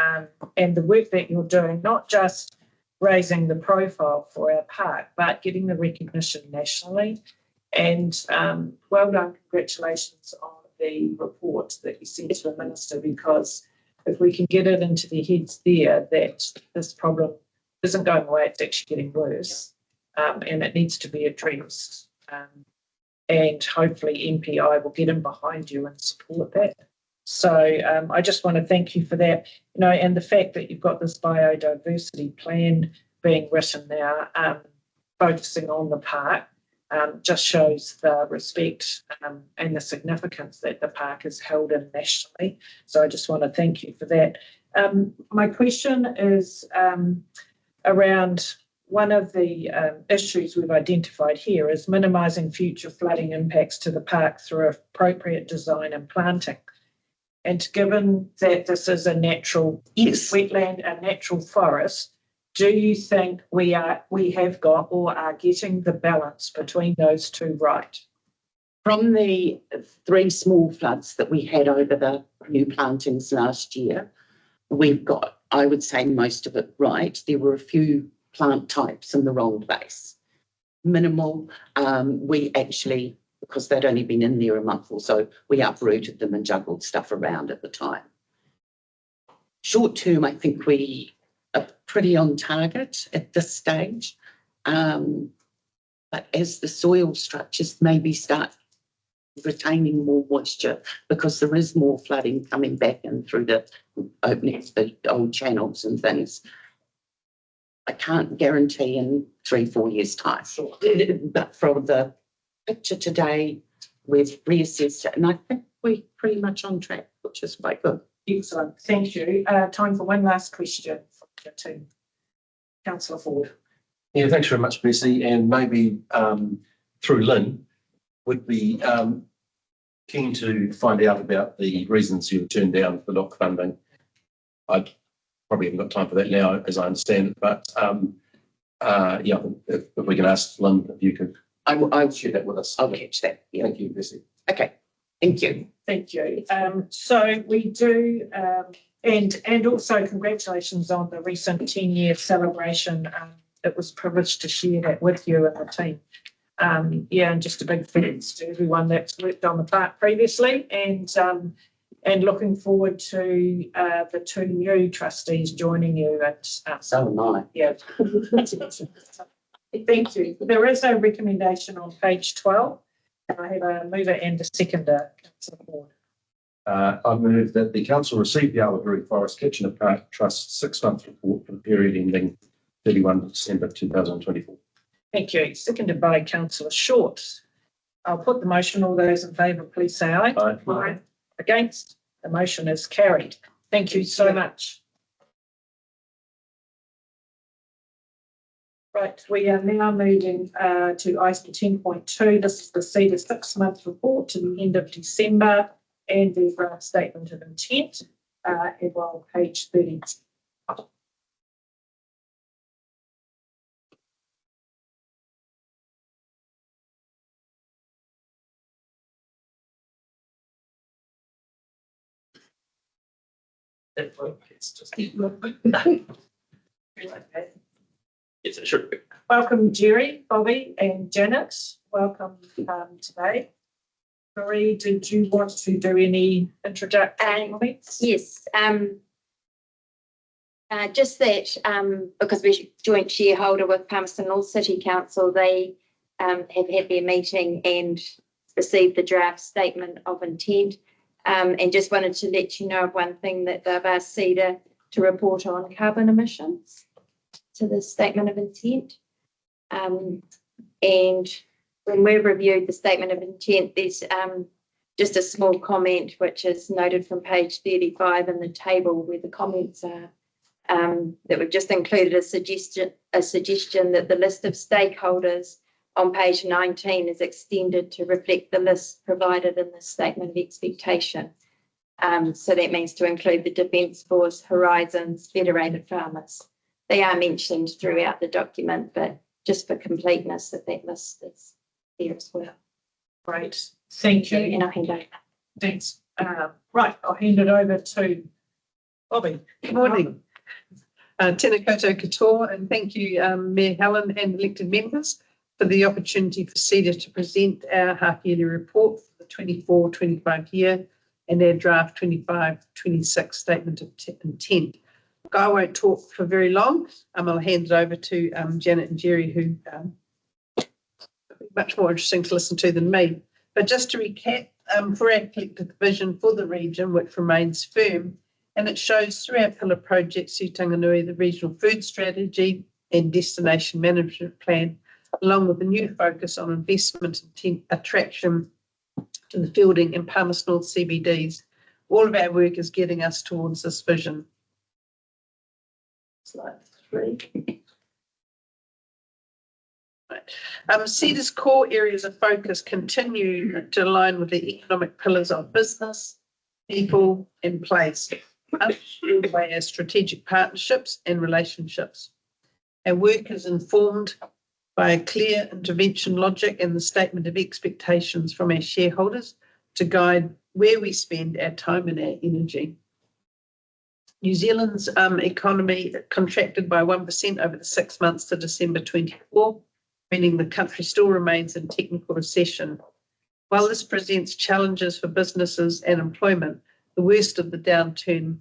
Speaker 1: and the work that you're doing, not just raising the profile for our park, but getting the recognition nationally. And well done, congratulations on the report that you sent to the Minister, because if we can get it into their heads there that this problem isn't going away, it's actually getting worse, and it needs to be addressed. And hopefully MPI will get in behind you and support that. So I just want to thank you for that, and the fact that you've got this biodiversity plan being written now. focusing on the park just shows the respect and the significance that the park is held in nationally. So I just want to thank you for that. My question is around one of the issues we've identified here is minimising future flooding impacts to the park through appropriate design and planting. And given that this is a natural wetland, a natural forest, do you think we have got or are getting the balance between those two right?
Speaker 7: From the 3 small floods that we had over the new plantings last year, we've got, I would say, most of it right. There were a few plant types in the wrong place. Minimal, we actually, because they'd only been in there a month or so, we uprooted them and juggled stuff around at the time. Short term, I think we are pretty on target at this stage. But as the soil structures maybe start retaining more moisture, because there is more flooding coming back in through the opening of the old channels and things, I can't guarantee in 3-4 years' time.
Speaker 1: Sure.
Speaker 7: But from the picture today, we've reassessed it, and I think we're pretty much on track, which is quite good.
Speaker 1: Excellent, thank you. Time for one last question from your team. Councillor Ford.
Speaker 8: Yeah, thanks very much, Bessie. And maybe through Lynn, would be keen to find out about the reasons you turned down the lock funding. I probably haven't got time for that now, as I understand it, but yeah, if we can ask Lynn, if you could
Speaker 7: I'll
Speaker 8: share that with us.
Speaker 7: I'll catch that. Yeah.
Speaker 8: Thank you, Bessie.
Speaker 7: Okay. Thank you.
Speaker 1: Thank you. So we do, and also congratulations on the recent 10-year celebration. It was privileged to share that with you and the team. Yeah, and just a big thanks to everyone that's worked on the park previously, and looking forward to the 2 new trustees joining you. And
Speaker 7: So am I.
Speaker 1: yeah. Thank you. There is a recommendation on page 12. And I have a mover and a seconder. Councillor Ford.
Speaker 8: I move that the council receive the Awahuri Forest Kitchener Park Trust 6-month report for the period ending 31 December 2024.
Speaker 1: Thank you. Seconded by Councillor Short. I'll put the motion. All those in favour, please say aye.
Speaker 8: Aye.
Speaker 1: Aye. Against? The motion is carried. Thank you so much. Right, we are now moving to item 10.2. This is the CEDA 6-month report to the end of December and the draft statement of intent, and on page 30.
Speaker 8: It's just
Speaker 1: Yes, it should be. Welcome, Jerry, Bobby, and Janet. Welcome today. Marie, did you want to do any introductory comments?
Speaker 6: Yes. Just that because we're joint shareholder with Palmerston North City Council, they have had their meeting and received the draft statement of intent. And just wanted to let you know of one thing, that they've asked CEDA to report on carbon emissions to the statement of intent. And when we've reviewed the statement of intent, there's just a small comment which is noted from page 35 in the table where the comments are, that we've just included a suggestion that the list of stakeholders on page 19 is extended to reflect the list provided in the statement of expectation. So that means to include the Defence Force, Horizons, Federated Farmers. They are mentioned throughout the document, but just for completeness, that list is there as well.
Speaker 1: Great, thank you.
Speaker 6: And I'll hand over.
Speaker 1: Thanks. Right, I'll hand it over to Bobby.
Speaker 9: Good morning. Tēnā koutou katoa, and thank you, Mayor Helen and elected members, for the opportunity for CEDA to present our half-yearly report for the 24-25 year and our draft 25-26 statement of intent. I won't talk for very long. I'll hand it over to Janet and Jerry, who are much more interesting to listen to than me. But just to recap, for our collective vision for the region, which remains firm, and it shows through our pillar projects, Tanganui, the Regional Food Strategy and Destination Management Plan, along with a new focus on investment and attraction to the Fielding and Palmerston North CBDs. All of our work is getting us towards this vision. Slide 3. CEDA's core areas of focus continue to align with the economic pillars of business, people, and place, understood by our strategic partnerships and relationships. Our work is informed by a clear intervention logic and the statement of expectations from our shareholders to guide where we spend our time and our energy. New Zealand's economy contracted by 1% over the 6 months to December 24, meaning the country still remains in technical recession. While this presents challenges for businesses and employment, the worst of the downturn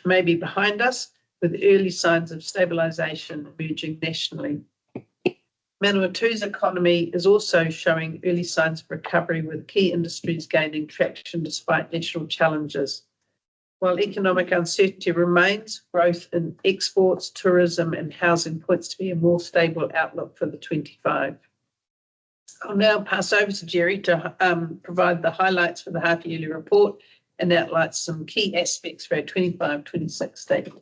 Speaker 9: may be behind us, with early signs of stabilisation emerging nationally. Manawatū's economy is also showing early signs of recovery, with key industries gaining traction despite national challenges. While economic uncertainty remains, growth in exports, tourism and housing points to be a more stable outlook for the 25. I'll now pass over to Jerry to provide the highlights for the half-yearly report and outline some key aspects for our 25-26 statement.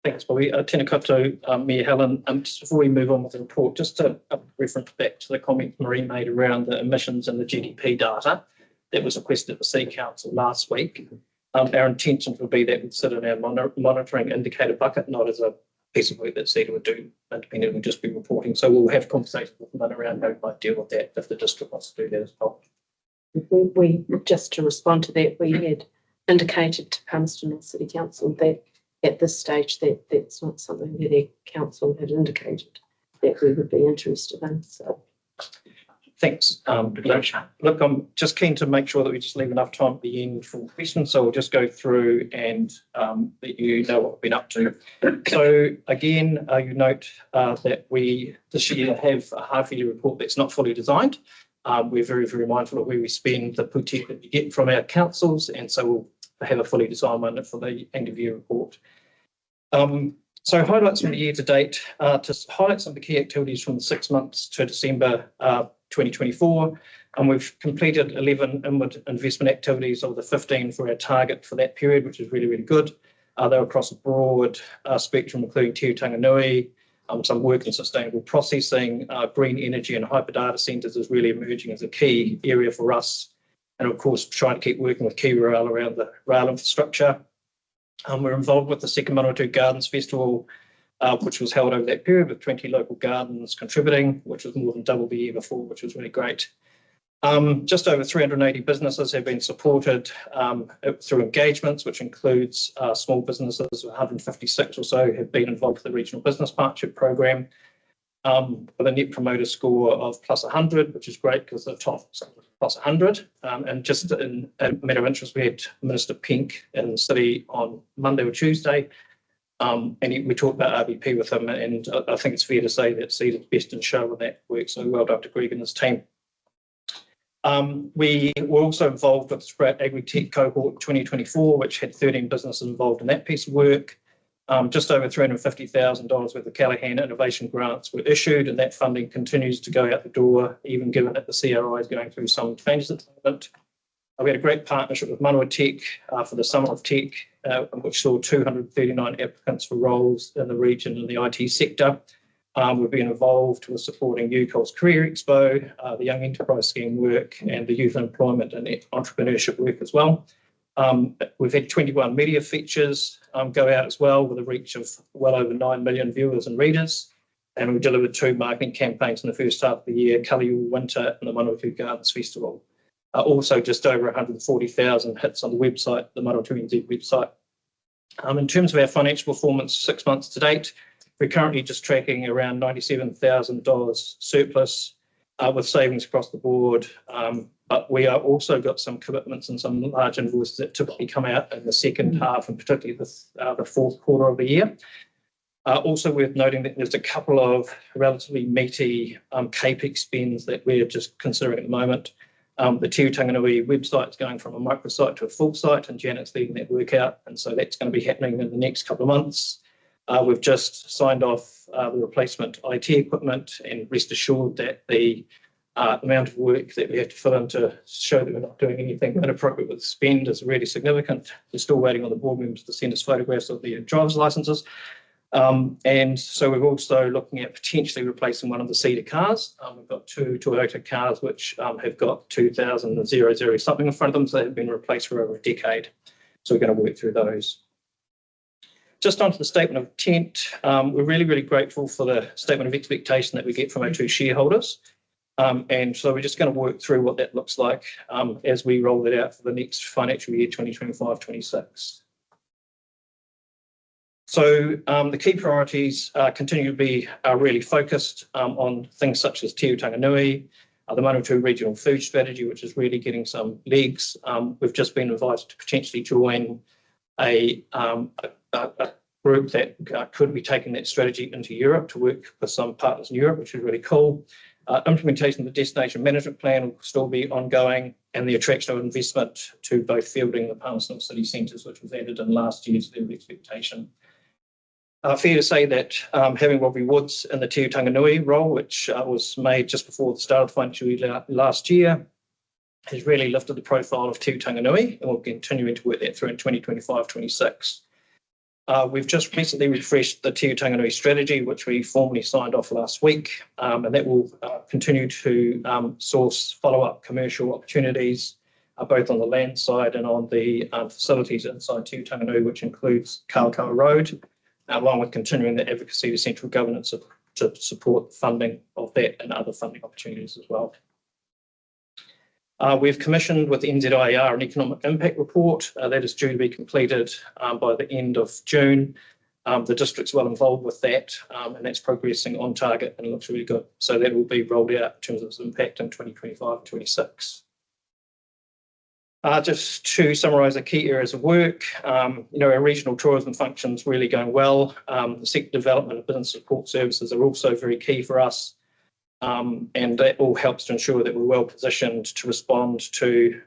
Speaker 10: Thanks, Bobby. Tēnā koutou, Mayor Helen. Just before we move on with the report, just to reference back to the comment Marie made around the emissions and the GDP data that was requested at the Sea Council last week. Our intention would be that would sit in our monitoring indicator bucket, not as a piece of work that CEDA would do independently, we'll just be reporting. So we'll have conversations with them around how we might deal with that if the district wants to do that as well.
Speaker 3: We just to respond to that, we had indicated to Palmerston North City Council that at this stage that's not something that our council had indicated that we would be interested in. So
Speaker 10: thanks. Look, I'm just keen to make sure that we just leave enough time at the end for questions. So we'll just go through and let you know what we've been up to. So again, you note that we this year have a half-yearly report that's not fully designed. We're very, very mindful of where we spend the puti that we get from our councils, and so we'll have a fully designed one for the end-of-year report. So highlights from the year to date, to highlight some of the key activities from the 6 months to December 2024, and we've completed 11 inward investment activities of the 15 for our target for that period, which is really, really good. They're across a broad spectrum, including Te Tanganui, some work in sustainable processing, green energy and hyper data centres is really emerging as a key area for us. And of course, trying to keep working with KiwiRail around the rail infrastructure. We're involved with the second Manawatū Gardens Festival, which was held over that period with 20 local gardens contributing, which was more than double the year before, which was really great. Just over 380 businesses have been supported through engagements, which includes small businesses. 156 or so have been involved with the Regional Business Partnership Program, with a net promoter score of plus 100, which is great because the top plus 100. And just in a matter of interest, we had Minister Pink in the city on Monday or Tuesday, and we talked about RBP with him, and I think it's fair to say that CEDA's best in show in that work, so well done to Greg and his team. We were also involved with the Sprout Agri-Tech Cohort 2024, which had 13 businesses involved in that piece of work. Just over $350,000 worth of Callaghan Innovation Grants were issued, and that funding continues to go out the door, even given that the CRI is going through some changes at the moment. We had a great partnership with Manawatū for the Summer of Tech, which saw 239 applicants for roles in the region in the IT sector. We've been involved with supporting UCOL's Career Expo, the Young Enterprise Scheme work, and the Youth Employment and Entrepreneurship work as well. We've had 21 media features go out as well, with a reach of well over 9 million viewers and readers. And we delivered 2 marketing campaigns in the first half of the year, Colour Your Winter and the Manawatū Gardens Festival. Also just over 140,000 hits on the website, the Manawatū NZ website. In terms of our financial performance 6 months to date, we're currently just tracking around $97,000 surplus with savings across the board. But we are also got some commitments and some large invoices that typically come out in the second half, and particularly the fourth quarter of the year. Also worth noting that there's a couple of relatively meaty CAPEX spends that we're just considering at the moment. The Te Tanganui website is going from a microsite to a full site, and Janet's leading that work out, and so that's going to be happening in the next couple of months. We've just signed off the replacement IT equipment, and rest assured that the amount of work that we have to fill in to show that we're not doing anything inappropriate with spend is really significant. We're still waiting on the board members to send us photographs of their driver's licenses. And so we're also looking at potentially replacing one of the Cedar cars. We've got two Toyota cars which have got 2000 something in front of them, so they've been replaced for over a decade. So we're going to work through those. Just onto the statement of intent, we're really, really grateful for the statement of expectation that we get from our two shareholders. And so we're just going to work through what that looks like as we roll it out for the next financial year, 2025-26. So the key priorities continue to be really focused on things such as Te Tanganui, the Manawatū Regional Food Strategy, which is really getting some legs. We've just been invited to potentially join a group that could be taking that strategy into Europe to work with some partners in Europe, which is really cool. Implementation of the destination management plan will still be ongoing, and the attraction of investment to both fielding the Palmerston City Centres, which was added in last year's level expectation. Fair to say that having Robbie Woods in the Te Tanganui role, which was made just before the start of the financial year last year, has really lifted the profile of Te Tanganui, and we'll be continuing to work that through in 2025-26. We've just recently refreshed the Te Tanganui strategy, which we formally signed off last week, and that will continue to source follow-up commercial opportunities, both on the land side and on the facilities inside Te Tanganui, which includes Kalakaua Road, along with continuing the advocacy to central government to support funding of that and other funding opportunities as well. We've commissioned with NZIER an economic impact report that is due to be completed by the end of June. The district's well involved with that, and that's progressing on target and looks really good. So that will be rolled out in terms of its impact in 2025-26. Just to summarise the key areas of work, our regional tourism function's really going well. The sector development and business support services are also very key for us. And that all helps to ensure that we're well positioned to respond to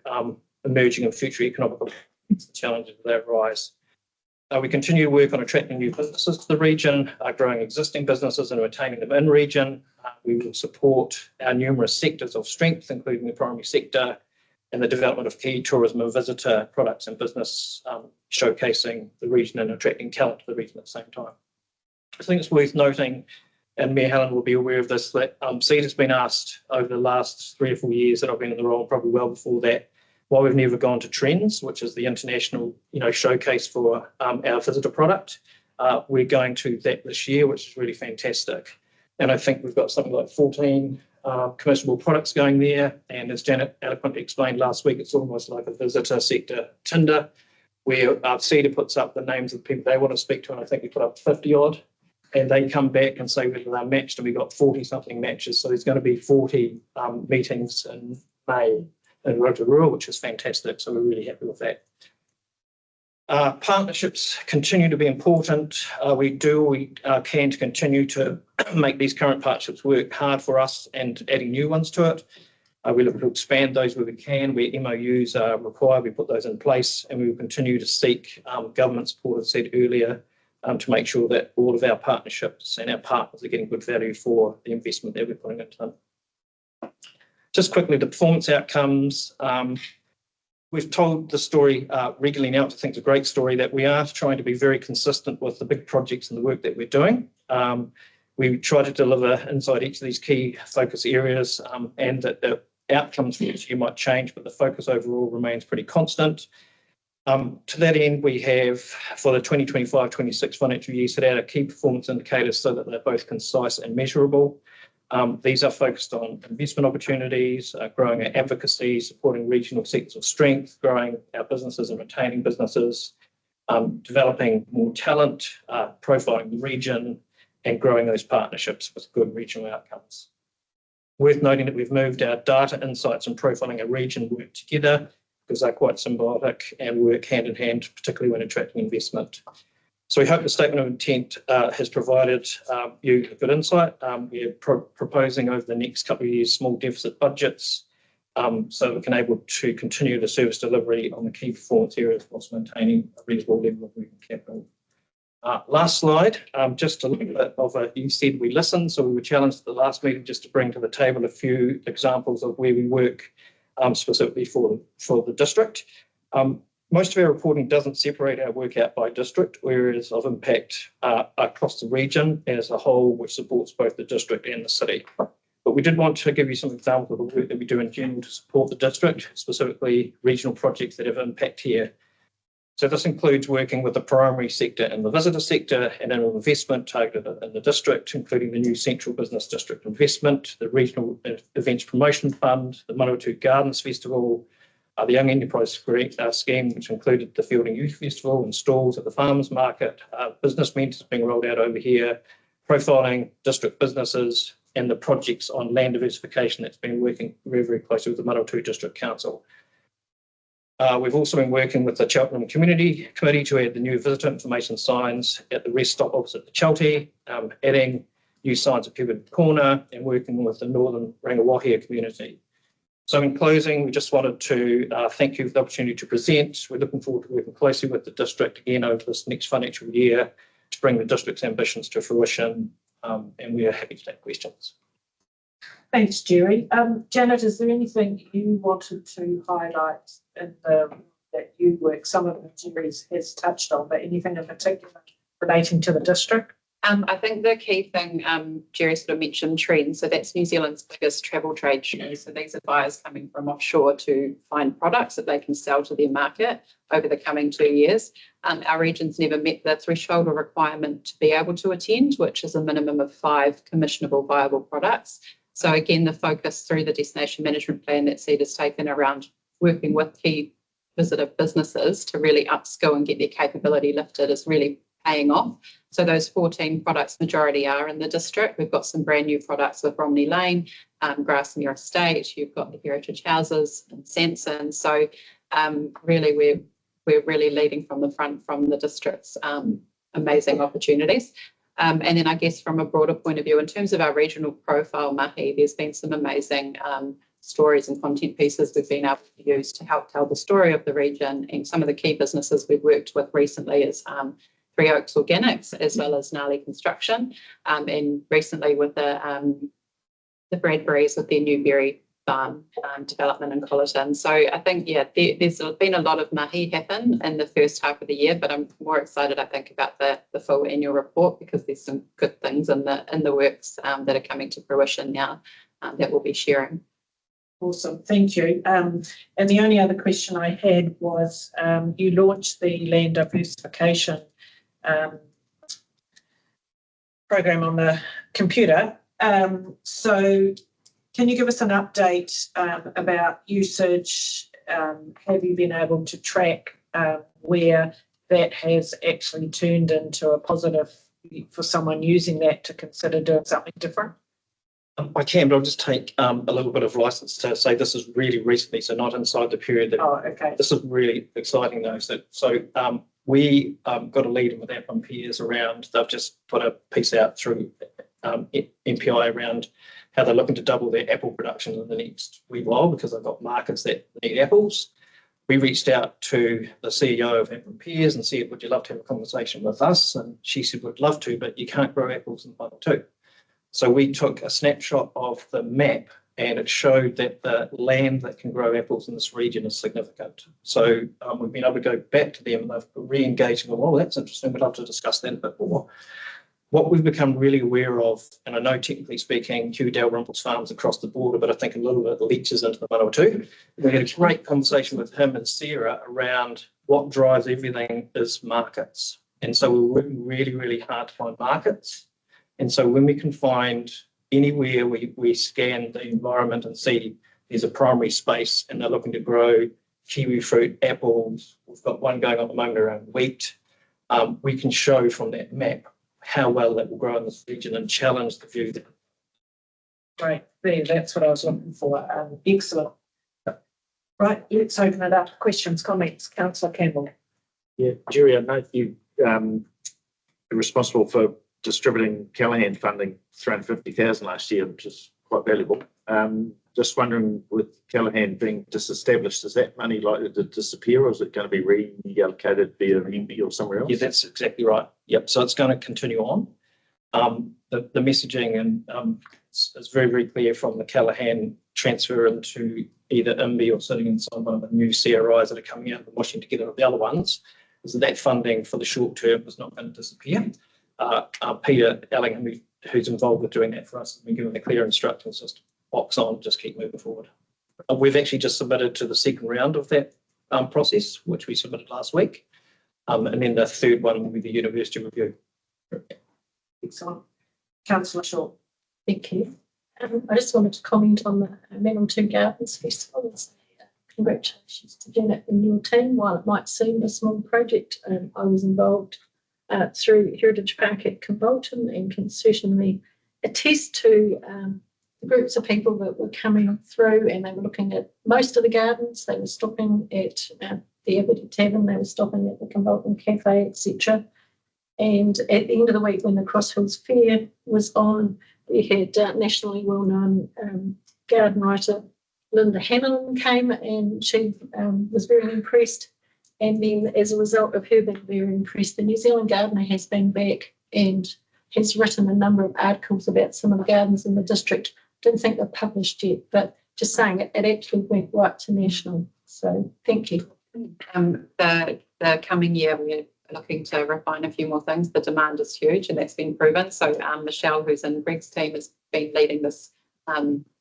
Speaker 10: emerging and future economic challenges that arise. We continue to work on attracting new businesses to the region, growing existing businesses and retaining them in region. We will support our numerous sectors of strength, including the primary sector, and the development of key tourism and visitor products and business, showcasing the region and attracting talent to the region at the same time. I think it's worth noting, and Mayor Helen will be aware of this, that CEDA has been asked over the last 3 or 4 years that I've been in the role, probably well before that, why we've never gone to Trends, which is the international showcase for our visitor product. We're going to that this year, which is really fantastic. And I think we've got something like 14 commercial products going there. And as Janet eloquently explained last week, it's almost like a visitor sector Tinder, where CEDA puts up the names of the people they want to speak to, and I think we put up 50 odd. And they come back and say whether they're matched, and we got 40-something matches. So there's going to be 40 meetings in May in Rotorua, which is fantastic. So we're really happy with that. Partnerships continue to be important. We can to continue to make these current partnerships work hard for us and adding new ones to it. We look to expand those where we can, where MOUs are required, we put those in place, and we will continue to seek government support, as I said earlier, to make sure that all of our partnerships and our partners are getting good value for the investment that we're putting into them. Just quickly, the performance outcomes. We've told the story regularly now, which I think is a great story, that we are trying to be very consistent with the big projects and the work that we're doing. We try to deliver inside each of these key focus areas, and that the outcomes for each year might change, but the focus overall remains pretty constant. To that end, we have, for the 2025-26 financial year, set out our key performance indicators so that they're both concise and measurable. These are focused on investment opportunities, growing our advocacy, supporting regional sectors of strength, growing our businesses and retaining businesses, developing more talent, profiling the region, and growing those partnerships with good regional outcomes. Worth noting that we've moved our data insights and profiling a region work together, because they're quite symbiotic and work hand in hand, particularly when attracting investment. So we hope the statement of intent has provided you a good insight. We're proposing over the next couple of years small deficit budgets, so we can able to continue the service delivery on the key performance areas whilst maintaining a reasonable level of working capital. Last slide, just a little bit of you said we listened, so we were challenged at the last meeting just to bring to the table a few examples of where we work specifically for the district. Most of our reporting doesn't separate our work out by district, areas of impact across the region as a whole, which supports both the district and the city. But we did want to give you some examples of the work that we do in general to support the district, specifically regional projects that have impact here. So this includes working with the primary sector and the visitor sector and an investment targeted in the district, including the new Central Business District investment, the Regional Events Promotion Fund, the Manawatū Gardens Festival, the Young Enterprise Scheme, which included the Fielding Youth Festival and stalls at the Farmers Market, business mentors being rolled out over here, profiling district businesses, and the projects on land diversification that's been working very, very closely with the Manawatū District Council. We've also been working with the Cheltenham Community Committee to add the new visitor information signs at the rest stop opposite the Chelty, adding new signs at Puberty Corner, and working with the Northern Rangawahia community. So in closing, we just wanted to thank you for the opportunity to present. We're looking forward to working closely with the district again over this next financial year to bring the district's ambitions to fruition, and we are happy to take questions.
Speaker 1: Thanks, Jerry. Janet, is there anything you wanted to highlight in that you work? Some of it Jerry has touched on, but anything in particular relating to the district?
Speaker 11: I think the key thing, Jerry sort of mentioned trends. So that's New Zealand's biggest travel trade show. So these are buyers coming from offshore to find products that they can sell to their market over the coming 2 years. Our region's never met the threshold or requirement to be able to attend, which is a minimum of 5 commissionable viable products. So again, the focus through the destination management plan that CEDA's taken around working with key visitor businesses to really upskill and get their capability lifted is really paying off. So those 14 products, majority are in the district. We've got some brand new products with Romney Lane, Grasmere Estate. You've got the Heritage Houses and Sanson. So really, we're really leading from the front from the district's amazing opportunities. And then I guess from a broader point of view, in terms of our regional profile, Mahi, there's been some amazing stories and content pieces we've been able to use to help tell the story of the region. And some of the key businesses we've worked with recently is Three Oaks Organics, as well as Gnarly Construction, and recently with the Bradburys with their Newberry Farm development in Colleton. So I think, yeah, there's been a lot of mahi happen in the first half of the year, but I'm more excited, I think, about the full annual report because there's some good things in the works that are coming to fruition now that we'll be sharing.
Speaker 1: Awesome, thank you. And the only other question I had was you launched the land diversification program on the computer. So can you give us an update about usage? Have you been able to track where that has actually turned into a positive for someone using that to consider doing something different?
Speaker 10: I can, but I'll just take a little bit of license to say this is really recently, so not inside the period.
Speaker 1: Okay. This
Speaker 10: is really exciting though. So we got a lead in with App and Peers around, they've just put a piece out through MPI around how they're looking to double their apple production in the next wee while because they've got markets that need apples. We reached out to the CEO of App and Peers and said, would you love to have a conversation with us? And she said, we'd love to, but you can't grow apples in Manawatū. So we took a snapshot of the map and it showed that the land that can grow apples in this region is significant. So we've been able to go back to them and they've re-engaged and go, well, that's interesting. We'd love to discuss that a bit more. What we've become really aware of, and I know technically speaking, Hugh Dalrymple's farms across the border, but I think a little bit leaches into the Manawatū. We had a great conversation with him and Sarah around what drives everything is markets. And so we're working really, really hard to find markets. And so when we can find anywhere we scan the environment and see there's a primary space and they're looking to grow kiwi fruit, apples, we've got one going on at the moment around wheat, we can show from that map how well that will grow in this region and challenge the view.
Speaker 1: Great, there, that's what I was looking for. Excellent. Right, let's open it up. Questions, comments, Councillor Campbell.
Speaker 12: Yeah, Jerry, I know you are responsible for distributing Callaghan funding, 350,000 last year, which is quite valuable. just wondering, with Callaghan being disestablished, is that money likely to disappear, or is it going to be reallocated via MB or somewhere else?
Speaker 10: Yeah, that's exactly right. Yep. So it's going to continue on. The messaging and is very, very clear from the Callaghan transfer into either MB or sitting inside one of the new CRIs that are coming out and washing together with the other ones, is that funding for the short term is not going to disappear. Peter Ellingham, who's involved with doing that for us, has been given the clear instructions, just box on, just keep moving forward. We've actually just submitted to the second round of that process, which we submitted last week. And then the third one will be the university review.
Speaker 1: Excellent. Councillor Shaw.
Speaker 3: Thank you. I just wanted to comment on the Manawatū Gardens Festival and say congratulations to Janet and your team. While it might seem a small project, I was involved through Heritage Park at Kimbolton and can certainly attest to the groups of people that were coming through, and they were looking at most of the gardens. They were stopping at the Abbey Tavern, they were stopping at the Kimbolton Cafe, etc. And at the end of the week, when the Cross Hills Fair was on, we had nationally well-known garden writer Linda Hanlon came, and she was very impressed. And then as a result of her being very impressed, the New Zealand Gardener has been back and has written a number of articles about some of the gardens in the district. Didn't think they're published yet, but just saying it actually went right to national. So thank you.
Speaker 11: The coming year, we're looking to refine a few more things. The demand is huge, and that's been proven. So Michelle, who's in Greg's team, has been leading this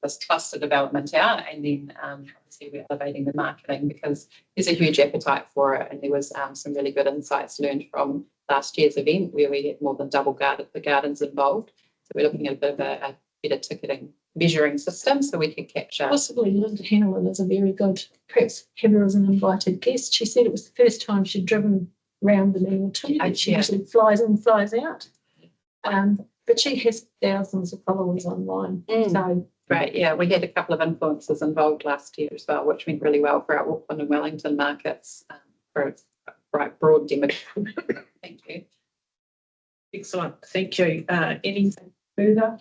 Speaker 11: this cluster development out, and then obviously we're elevating the marketing because there's a huge appetite for it, and there was some really good insights learned from last year's event where we had more than double the gardens involved. So we're looking at a bit of a better ticketing measuring system so we can capture.
Speaker 3: Possibly Linda Hanlon is a very good, perhaps have her as an invited guest. She said it was the first time she'd driven around the Manawatū, that she usually flies in, flies out. But she has thousands of followers online. So
Speaker 11: right, yeah, we had a couple of influencers involved last year as well, which went really well for our Auckland and Wellington markets for a right broad demographic. Thank you.
Speaker 1: Excellent. Thank you. Anything further?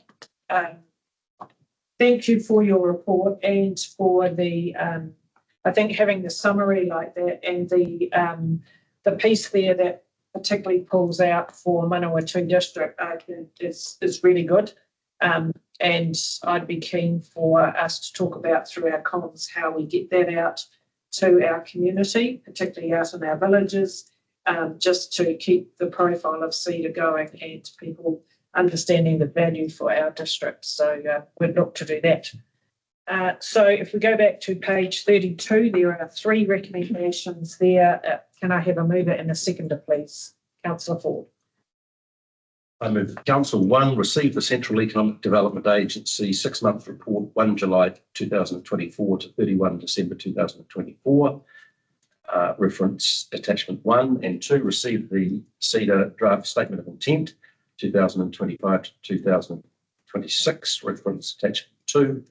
Speaker 1: Thank you for your report and for the, I think having the summary like that and the piece there that particularly pulls out for Manawatū district is really good. And I'd be keen for us to talk about through our comms how we get that out to our community, particularly out in our villages, just to keep the profile of CEDA going and people understanding the value for our district. So we'd look to do that. So if we go back to page 32, there are 3 recommendations there. Can I have a mover and a seconder, please? Councillor Ford.
Speaker 8: I move that Council 1 receive the Central Economic Development Agency 6-month report 1 July 2024 to 31 December 2024. Reference attachment 1 and 2 receive the CEDA draft statement of intent 2025 to 2026. Reference attachment 2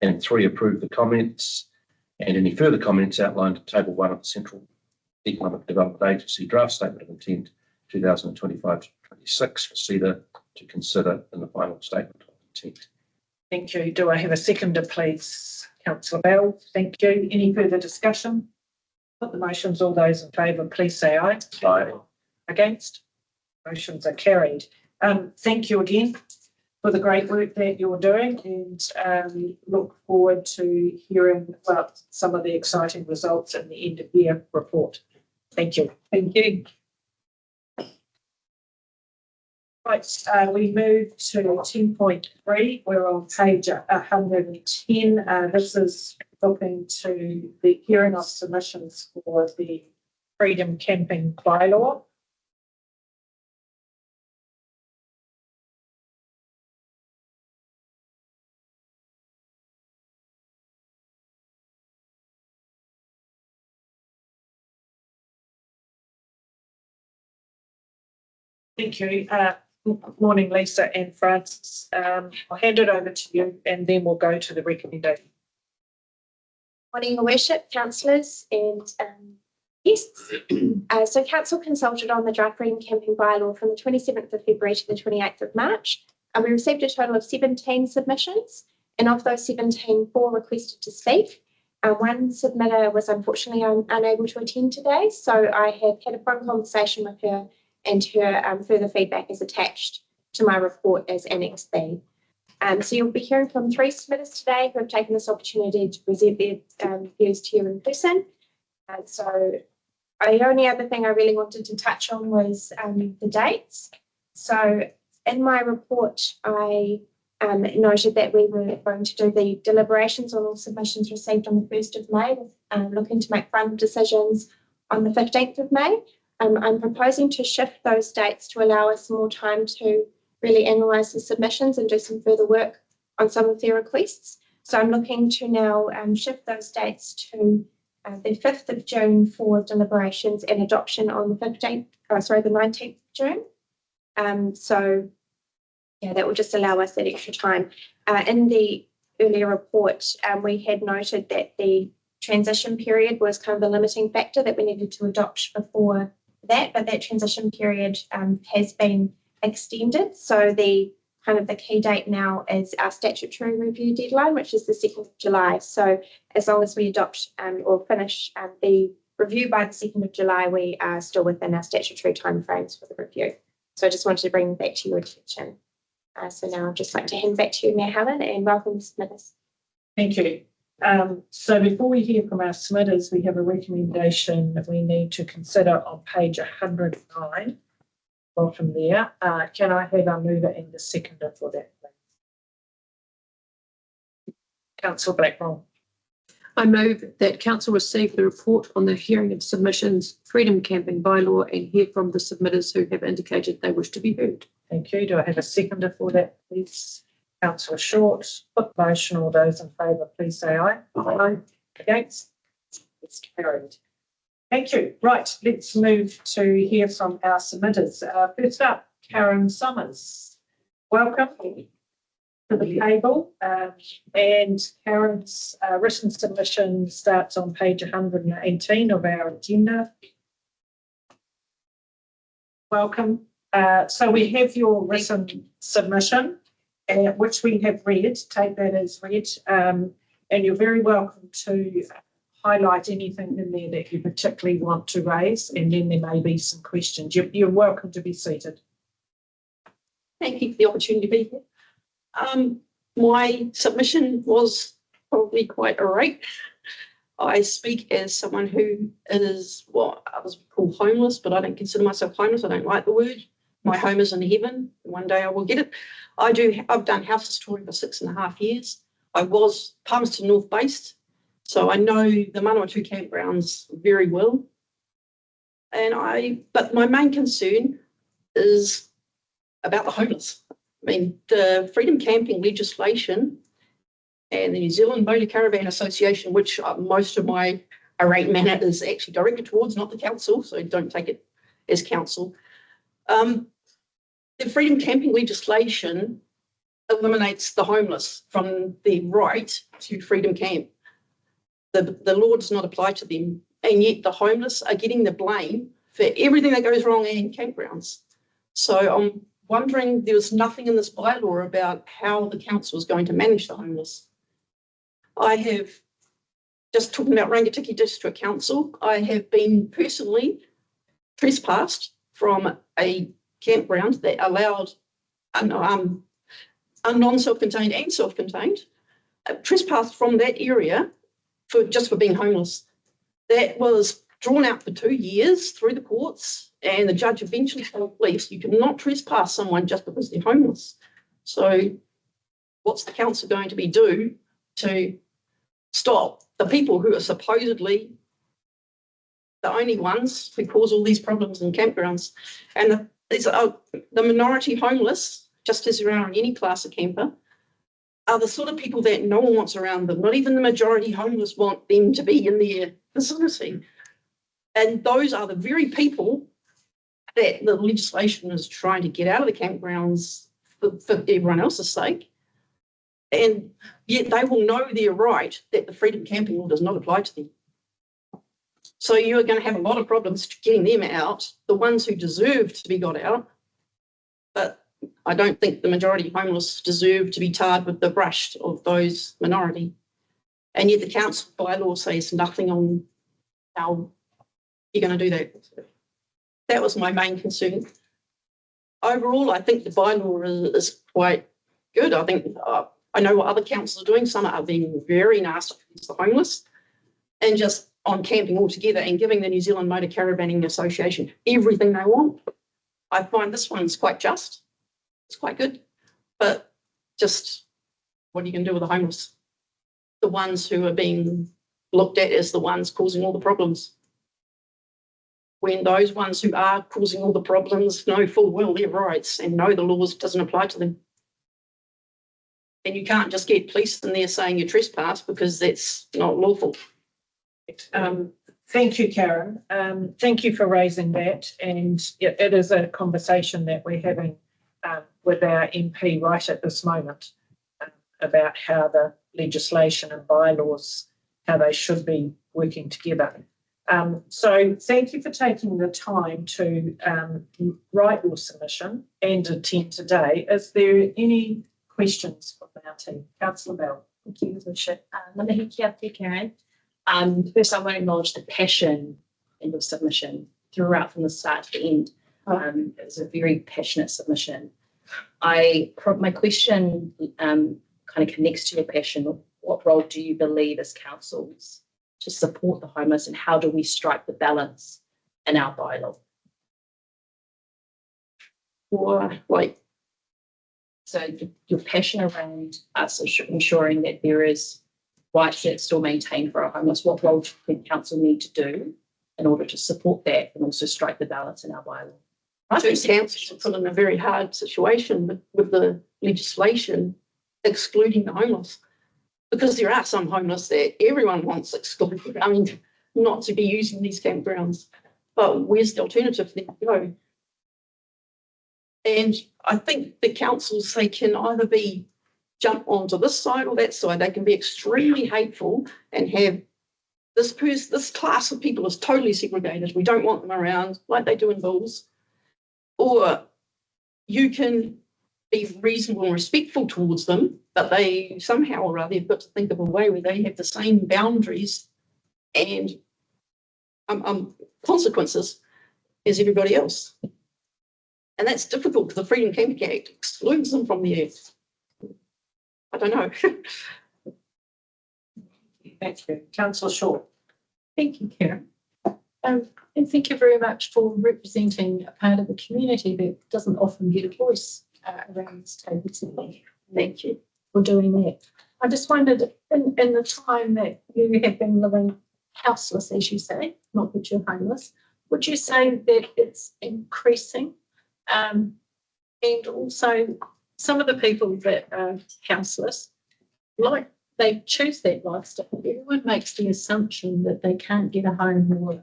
Speaker 8: and 3 approve the comments and any further comments outlined in table 1 of the Central Economic Development Agency draft statement of intent 2025 to 26 for CEDA to consider in the final statement of intent.
Speaker 1: Thank you. Do I have a seconder, please? Councillor Bell. Thank you. Any further discussion? Put the motions. All those in favour, please say aye.
Speaker 8: Aye.
Speaker 1: Against? Motions are carried. Thank you again for the great work that you're doing, and look forward to hearing about some of the exciting results in the end of year report. Thank you.
Speaker 9: Thank you.
Speaker 1: Right, we move to 10.3. We're on page 110. This is looking to the hearing of submissions for the Freedom Camping bylaw. Thank you. Morning, Lisa and Francis. I'll hand it over to you and then we'll go to the recommendation.
Speaker 6: Morning, Your Worship, councillors and guests. So council consulted on the draft Freedom Camping bylaw from the 27th of February to the 28th of March. We received a total of 17 submissions, And of those 17, 4 requested to speak. One submitter was unfortunately unable to attend today, so I have had a phone conversation with her, and her further feedback is attached to my report as Annex B. So you'll be hearing from 3 submitters today who have taken this opportunity to present their views to you in person. So the only other thing I really wanted to touch on was the dates. So in my report, I noted that we were going to do the deliberations on all submissions received on the 1st of May, looking to make final decisions on the 15th of May. I'm proposing to shift those dates to allow us more time to really analyse the submissions and do some further work on some of their requests. So I'm looking to now shift those dates to the 5th of June for deliberations and adoption on the 19th of June. So yeah, that will just allow us that extra time. In the earlier report, we had noted that the transition period was kind of the limiting factor that we needed to adopt before that, but that transition period has been extended. So the key date now is our statutory review deadline, which is the 2nd of July. So as long as we adopt or finish the review by the 2nd of July, we are still within our statutory timeframes for the review. So I just wanted to bring that to your attention. So now I'd just like to hand back to you, Mayor Helen, and welcome the submitters.
Speaker 1: Thank you. So before we hear from our submitters, we have a recommendation that we need to consider on page 109. Bottom there. Can I have a mover and a seconder for that, please? Councillor Blackwell.
Speaker 3: I move that council receive the report on the hearing of submissions, freedom camping bylaw, and hear from the submitters who have indicated they wish to be heard.
Speaker 1: Thank you. Do I have a seconder for that, please? Councillor Short. Put the motion. All those in favour, please say aye. Aye. Against? It's carried. Thank you. Right, let's move to hear from our submitters. First up, Karen Summers. Welcome to the table. And Karen's written submission starts on page 118 of our agenda. Welcome. So we have your written submission, which we have read. Take that as read. And you're very welcome to highlight anything in there that you particularly want to raise, and then there may be some questions. You're welcome to be seated.
Speaker 13: Thank you for the opportunity to be here. My submission was probably quite irate. I speak as someone who is what others would call homeless, but I don't consider myself homeless. I don't like the word. My home is in heaven. One day I will get it. I've done house touring for 6.5 years. I was Palmerston North based, so I know the Manawatū campgrounds very well. But my main concern is about the homeless. I mean, the freedom camping legislation and the New Zealand Motor Caravan Association, which most of my irate manner is actually directed towards, not the council, so don't take it as council. The freedom camping legislation eliminates the homeless from the right to freedom camp. The law does not apply to them, and yet the homeless are getting the blame for everything that goes wrong in campgrounds. So I'm wondering, there was nothing in this bylaw about how the council is going to manage the homeless. I have, just talking about Rangitikei District Council, I have been personally trespassed from a campground that allowed a non-self-contained and self-contained, trespassed from that area for being homeless. That was drawn out for 2 years through the courts, and the judge eventually told police you cannot trespass someone just because they're homeless. So what's the council going to do to stop the people who are supposedly the only ones who cause all these problems in campgrounds? And the minority homeless, just as around any class of camper, are the sort of people that no one wants around them. Not even the majority homeless want them to be in their vicinity. And those are the very people that the legislation is trying to get out of the campgrounds for everyone else's sake. And yet they will know they're right that the freedom camping law does not apply to them. So you're going to have a lot of problems getting them out, the ones who deserve to be got out. But I don't think the majority homeless deserve to be tarred with the brush of those minority. And yet the council bylaw says nothing on how you're going to do that. That was my main concern. Overall, I think the bylaw is quite good. I think I know what other councils are doing. Some are being very nasty against the homeless and just on camping altogether and giving the New Zealand Motor Caravanning Association everything they want. I find this one's quite just. It's quite good. But just what are you going to do with the homeless? The ones who are being looked at as the ones causing all the problems. When those ones who are causing all the problems know full well their rights and know the laws doesn't apply to them. And you can't just get police in there saying you trespass because that's not lawful.
Speaker 1: Thank you, Karen. Thank you for raising that. And it is a conversation that we're having with our MP right at this moment about how the legislation and bylaws, how they should be working together. So thank you for taking the time to write your submission and attend today. Is there any questions from our team? Councillor Bell.
Speaker 5: Thank you, Bishop. Karen. First, I want to acknowledge the passion in your submission throughout from the start to the end. It was a very passionate submission. My question kind of connects to your passion. What role do you believe as councils to support the homeless, and how do we strike the balance in our bylaw? So your passion around us ensuring that there is rights that's still maintained for our homeless, what role do you think council need to do in order to support that and also strike the balance in our bylaw?
Speaker 13: I think council are put in a very hard situation with the legislation excluding the homeless, because there are some homeless that everyone wants excluded. I mean, not to be using these campgrounds, but where's the alternative for them to go? And I think the councils, they can either jump onto this side or that side. They can be extremely hateful and have this class of people is totally segregated. We don't want them around like they do in Bulls. Or you can be reasonable and respectful towards them, but they somehow or other have got to think of a way where they have the same boundaries and consequences as everybody else. And that's difficult because the Freedom Camping Act excludes them from the earth. I don't know.
Speaker 1: Thank you. Councillor Shaw.
Speaker 3: Thank you, Karen. And thank you very much for representing a part of the community that doesn't often get a voice around this table today. Thank you for doing that. I just wondered, in the time that you have been living houseless, as you say, not that you're homeless, would you say that it's increasing? And also, some of the people that are houseless, like they choose that lifestyle. Everyone makes the assumption that they can't get a home or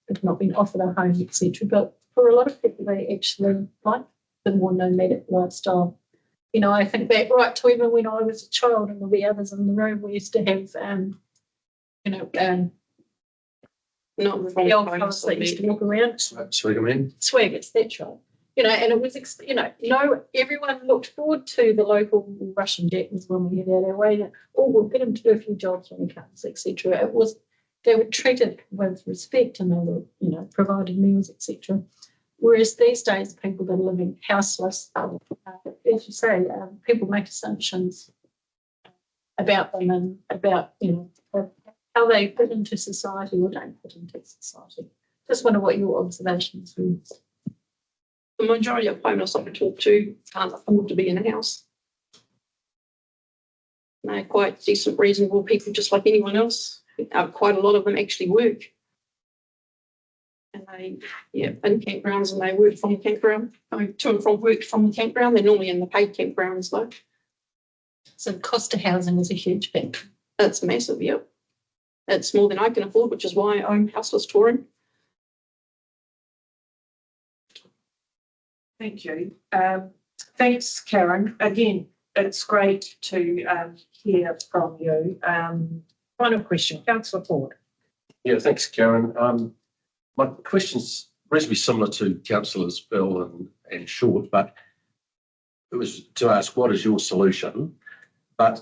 Speaker 3: have not been offered a home, etc. But for a lot of people, they actually like the more nomadic lifestyle. You know, I think back right to even when I was a child and there'll be others in the room, we used to have,
Speaker 13: Not
Speaker 3: the old fellas that used to walk around. Swaggers, that's right. You know, and it was, everyone looked forward to the local Russian Jackers when we had our way. Oh, we'll get him to do a few jobs when he comes, etc. It was, they were treated with respect and they were, provided meals, etc. Whereas these days, people that are living houseless, as you say, people make assumptions about them and about, how they fit into society or don't fit into society. Just wonder what your observations were.
Speaker 13: The majority of homeless I talk to can't afford to be in a house. They're quite decent, reasonable people, just like anyone else. Quite a lot of them actually work. And they, in campgrounds, and they work from the campground, going to and from work from the campground. They're normally in the paid campgrounds though.
Speaker 3: So the cost of housing is a huge factor.
Speaker 13: That's massive, yep. It's more than I can afford, which is why I'm houseless touring.
Speaker 1: Thank you. Thanks, Karen. Again, it's great to hear from you. Final question, Councillor Ford.
Speaker 8: Yeah, thanks, Karen. My question's reasonably similar to Councillors Bell and Short, but it was to ask, what is your solution? And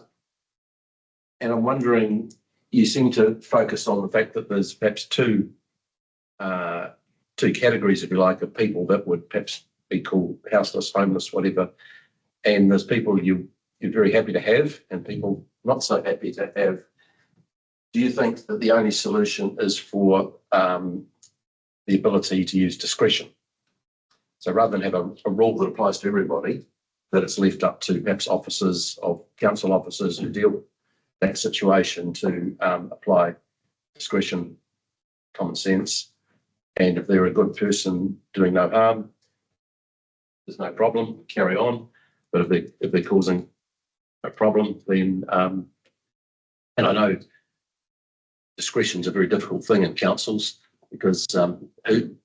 Speaker 8: I'm wondering, you seem to focus on the fact that there's perhaps two categories, if you like, of people that would perhaps be called houseless, homeless, whatever. And there's people you're very happy to have and people not so happy to have. Do you think that the only solution is for the ability to use discretion? So rather than have a rule that applies to everybody, that it's left up to perhaps council officers who deal with that situation to apply discretion, common sense. And if they're a good person doing no harm, there's no problem, carry on. But if they're causing a problem, then, and I know discretion is a very difficult thing in councils because who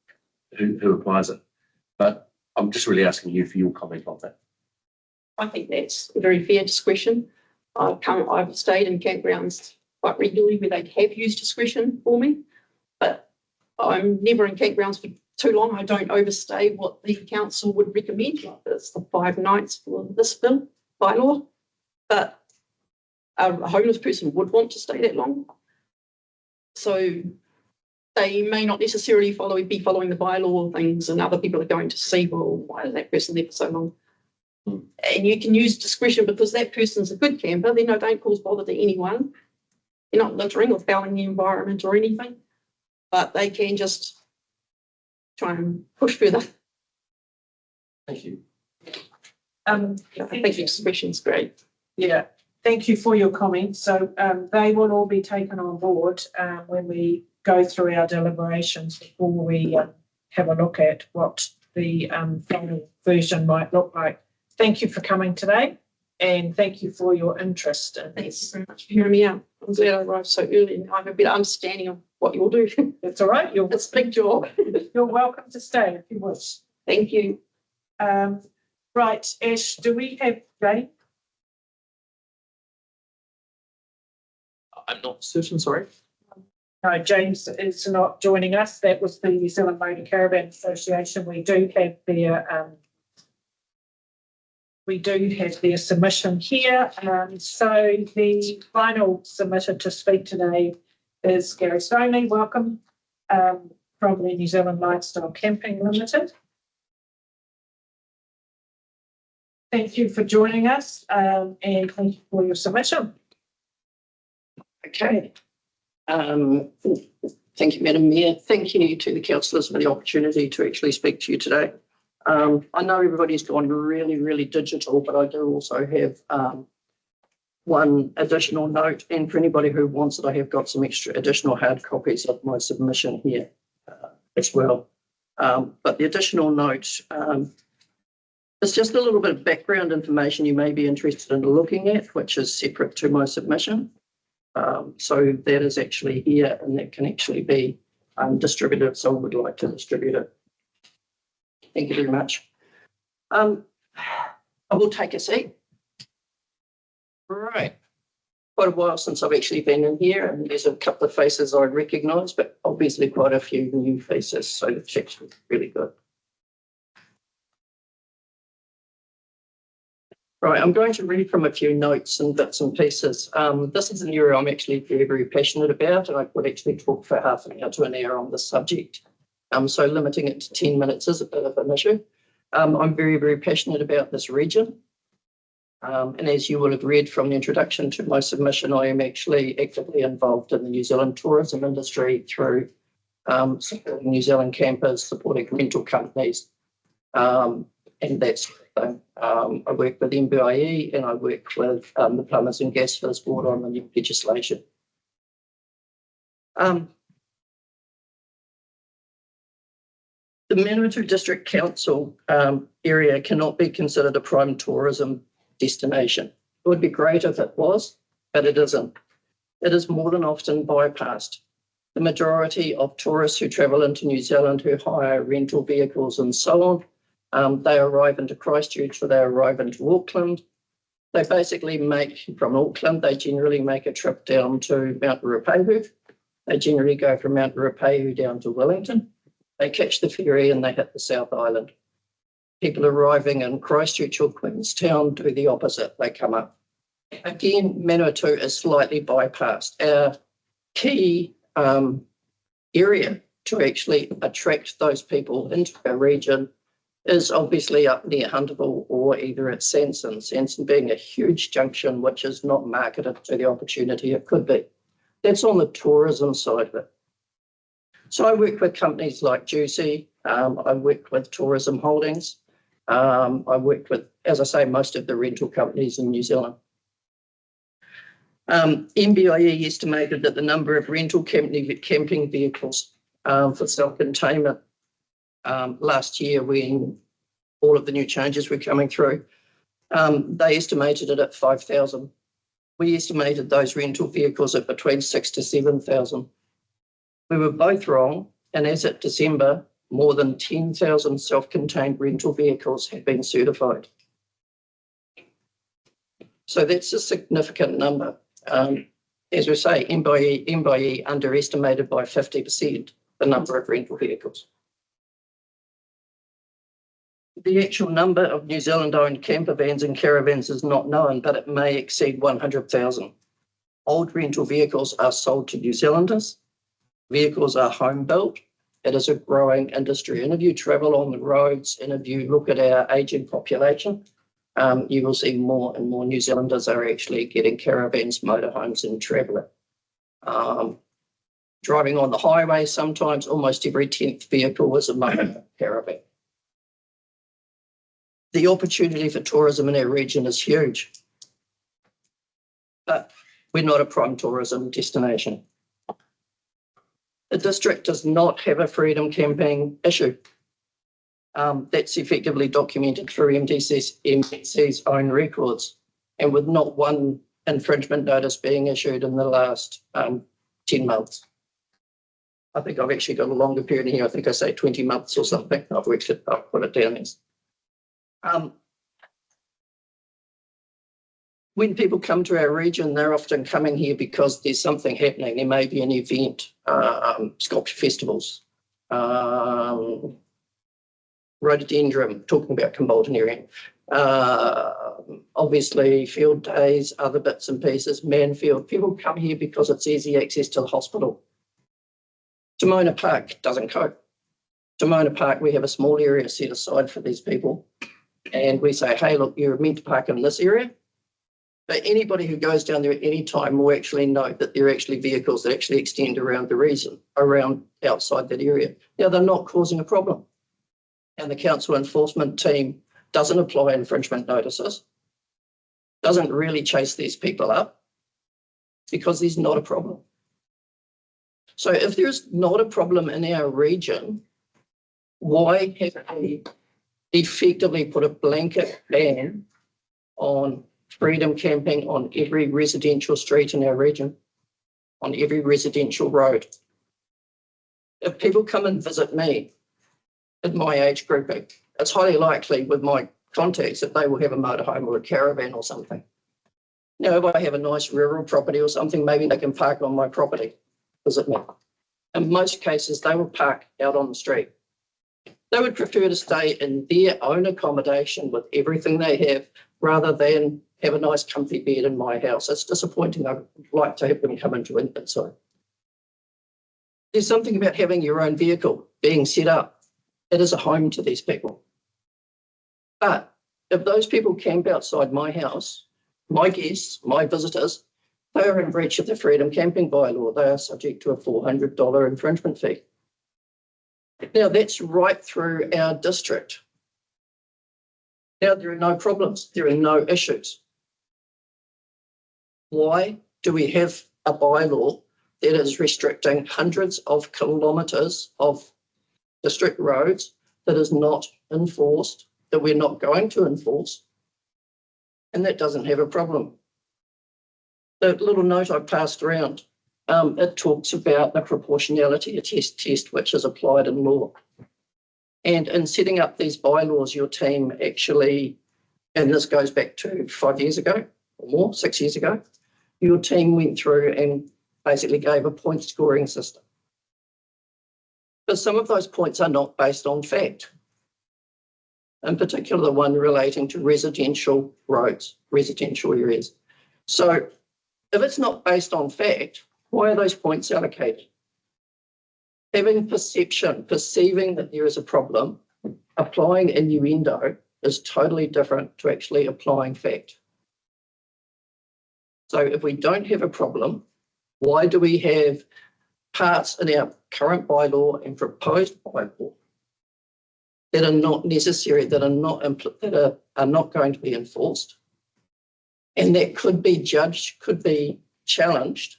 Speaker 8: applies it? But I'm just really asking you for your comment on that.
Speaker 13: I think that's a very fair discretion. I've stayed in campgrounds quite regularly where they have used discretion for me, but I'm never in campgrounds for too long. I don't overstay what the council would recommend, like it's the 5 nights for this bill bylaw. But a homeless person would want to stay that long. So they may not necessarily be following the bylaw things, and other people are going to see, well, why is that person there for so long? And you can use discretion because that person's a good camper. They don't cause bother to anyone. They're not littering or fouling the environment or anything, but they can just try and push further.
Speaker 8: Thank you.
Speaker 13: I think discretion's great.
Speaker 1: Yeah, thank you for your comments. So they will all be taken on board when we go through our deliberations before we have a look at what the final version might look like. Thank you for coming today and thank you for your interest.
Speaker 13: Thanks very much for hearing me out. I'm glad I arrived so early and I have a better understanding of what you'll do.
Speaker 1: That's all right.
Speaker 13: It's a big job.
Speaker 1: You're welcome to stay if you wish.
Speaker 13: Thank you.
Speaker 1: Right, Ash, do we have Jane?
Speaker 10: I'm not certain, sorry.
Speaker 1: No, James is not joining us. That was the New Zealand Motor Caravan Association. We do have their submission here. So the final submitter to speak today is Gary Stoney. Welcome from the New Zealand Lifestyle Camping Limited. Thank you for joining us and thank you for your submission.
Speaker 9: Okay. Thank you, Madam Mayor. Thank you to the councillors for the opportunity to actually speak to you today. I know everybody's gone really, really digital, but I do also have one additional note. And for anybody who wants it, I have got some extra additional hard copies of my submission here as well. But the additional note is just a little bit of background information you may be interested in looking at, which is separate to my submission. So that is actually here and that can actually be distributed if someone would like to distribute it. Thank you very much. I will take a seat. Right. Quite a while since I've actually been in here and there's a couple of faces I recognise, but obviously quite a few new faces, so it's actually really good. Right, I'm going to read from a few notes and bits and pieces. This is an area I'm actually very, very passionate about, and I could actually talk for half an hour to an hour on this subject. So limiting it to 10 minutes is a bit of an issue. I'm very, very passionate about this region. And as you will have read from the introduction to my submission, I am actually actively involved in the New Zealand tourism industry through supporting New Zealand campers, supporting rental companies, and that sort of thing. I work with MBIE and I work with the Plumbers and Gas Fitters Board on the new legislation. The Manawatū District Council area cannot be considered a prime tourism destination. It would be great if it was, but it isn't. It is more than often bypassed. The majority of tourists who travel into New Zealand who hire rental vehicles and so on, they arrive into Christchurch or they arrive into Auckland. They basically make, from Auckland, they generally make a trip down to Mount Ruapehu. They generally go from Mount Ruapehu down to Wellington. They catch the ferry and they hit the South Island.
Speaker 14: people arriving in Christchurch or Queenstown do the opposite. They come up. Again, Manawatū is slightly bypassed. Our key area to actually attract those people into our region is obviously up near Hunterville or either at Sanson. Sanson being a huge junction which is not marketed to the opportunity it could be. That's on the tourism side of it. So I work with companies like Juicy. I work with Tourism Holdings. I worked with, as I say, most of the rental companies in New Zealand. MBIE estimated that the number of rental camping vehicles for self-containment last year, when all of the new changes were coming through, they estimated it at 5,000. We estimated those rental vehicles at between 6,000 to 7,000. We were both wrong, and as at December, more than 10,000 self-contained rental vehicles had been certified. So that's a significant number. As we say, MBIE underestimated by 50% the number of rental vehicles. The actual number of New Zealand-owned camper vans and caravans is not known, but it may exceed 100,000. Old rental vehicles are sold to New Zealanders. Vehicles are home built. It is a growing industry. And if you travel on the roads and if you look at our ageing population, you will see more and more New Zealanders are actually getting caravans, motorhomes and travelling. Driving on the highway, sometimes almost every 10th vehicle is a motor caravan. The opportunity for tourism in our region is huge, but we're not a prime tourism destination. The district does not have a freedom camping issue. That's effectively documented through MDC's own records, and with not one infringement notice being issued in the last 10 months. I think I've actually got a longer period here. I think I say 20 months or something. I'll put it down there. When people come to our region, they're often coming here because there's something happening. There may be an event, sculpture festivals, rhododendron, talking about Cambolton area, obviously field days, other bits and pieces, Manfield. People come here because it's easy access to the hospital. Timona Park doesn't cope. Timona Park, we have a small area set aside for these people. And we say, hey, look, you're meant to park in this area. But anybody who goes down there at any time will actually know that there are actually vehicles that actually extend around the region, around outside that area. Now, they're not causing a problem. And the council enforcement team doesn't apply infringement notices, doesn't really chase these people up because there's not a problem. So if there's not a problem in our region, why have we effectively put a blanket ban on freedom camping on every residential street in our region, on every residential road? If people come and visit me at my age grouping, it's highly likely with my contacts that they will have a motorhome or a caravan or something. Now, if I have a nice rural property or something, maybe they can park on my property, visit me. In most cases, they will park out on the street. They would prefer to stay in their own accommodation with everything they have rather than have a nice comfy bed in my house. It's disappointing. I'd like to have them come into it inside. There's something about having your own vehicle being set up. It is a home to these people. But if those people camp outside my house, my guests, my visitors, they are in breach of the freedom camping bylaw. They are subject to a $400 infringement fee. Now, that's right through our district. Now, there are no problems. There are no issues. Why do we have a bylaw that is restricting hundreds of kilometres of district roads that is not enforced, that we're not going to enforce, and that doesn't have a problem? The little note I passed around, it talks about the proportionality test which is applied in law. And in setting up these bylaws, your team actually, and this goes back to 5 years ago or more, 6 years ago, your team went through and basically gave a point scoring system. But some of those points are not based on fact. in particular the one relating to residential roads, residential areas. So if it's not based on fact, why are those points allocated? Having perceiving that there is a problem, applying innuendo is totally different to actually applying fact. So if we don't have a problem, why do we have parts in our current bylaw and proposed bylaw that are not necessary, that are not going to be enforced, and that could be judged, could be challenged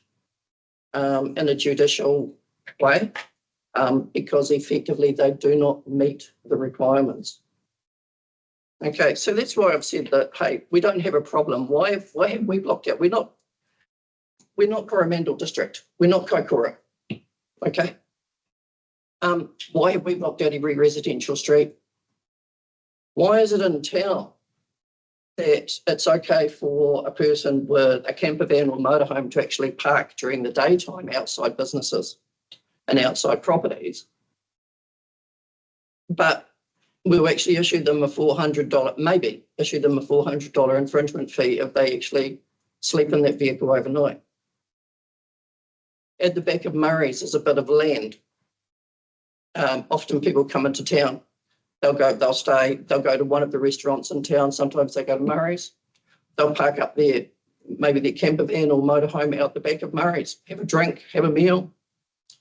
Speaker 14: in a judicial way, because effectively they do not meet the requirements. Okay, so that's why I've said that, hey, we don't have a problem. Why have we blocked out? We're not Coromandel District. We're not Kaikoura. Okay. Why have we blocked out every residential street? Why is it in town that it's okay for a person with a camper van or motorhome to actually park during the daytime outside businesses and outside properties? But we'll actually issue them a $400, maybe issue them a $400 infringement fee if they actually sleep in that vehicle overnight. At the back of Murray's is a bit of land. Often people come into town, they'll go to one of the restaurants in town. Sometimes they go to Murray's. They'll park up there, maybe their camper van or motorhome out the back of Murray's, have a drink, have a meal,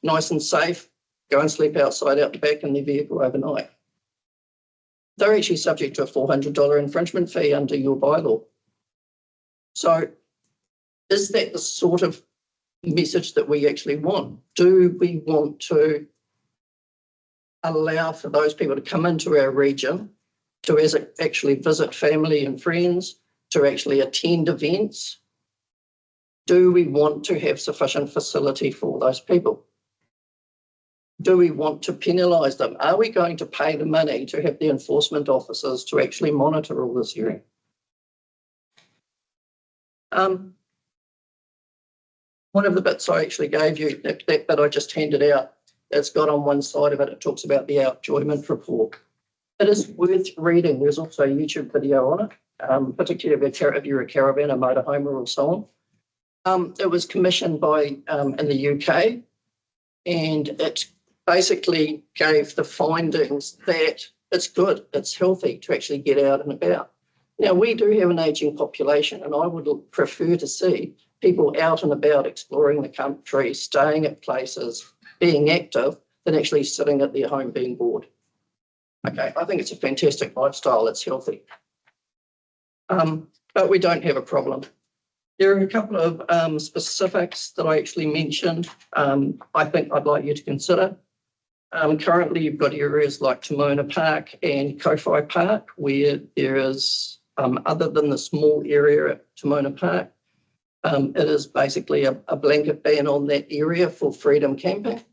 Speaker 14: nice and safe, go and sleep outside out the back in their vehicle overnight. They're actually subject to a $400 infringement fee under your bylaw. So is that the sort of message that we actually want? Do we want to allow for those people to come into our region, to actually visit family and friends, to actually attend events? Do we want to have sufficient facility for those people? Do we want to penalise them? Are we going to pay the money to have the enforcement officers to actually monitor all this area? One of the bits I actually gave you, that bit I just handed out, it's got on one side of it, it talks about the enjoyment report. It is worth reading. There's also a YouTube video on it, particularly if you're a caravan, a motorhomer or so on. It was commissioned by in the UK, and it basically gave the findings that it's good, it's healthy to actually get out and about. Now, we do have an ageing population, and I would prefer to see people out and about exploring the country, staying at places, being active, than actually sitting at their home being bored. Okay, I think it's a fantastic lifestyle, it's healthy. But we don't have a problem. There are a couple of specifics that I actually mentioned I think I'd like you to consider. Currently, you've got areas like Timona Park and Kowhai Park where there is, other than the small area at Timona Park, it is basically a blanket ban on that area for freedom camping.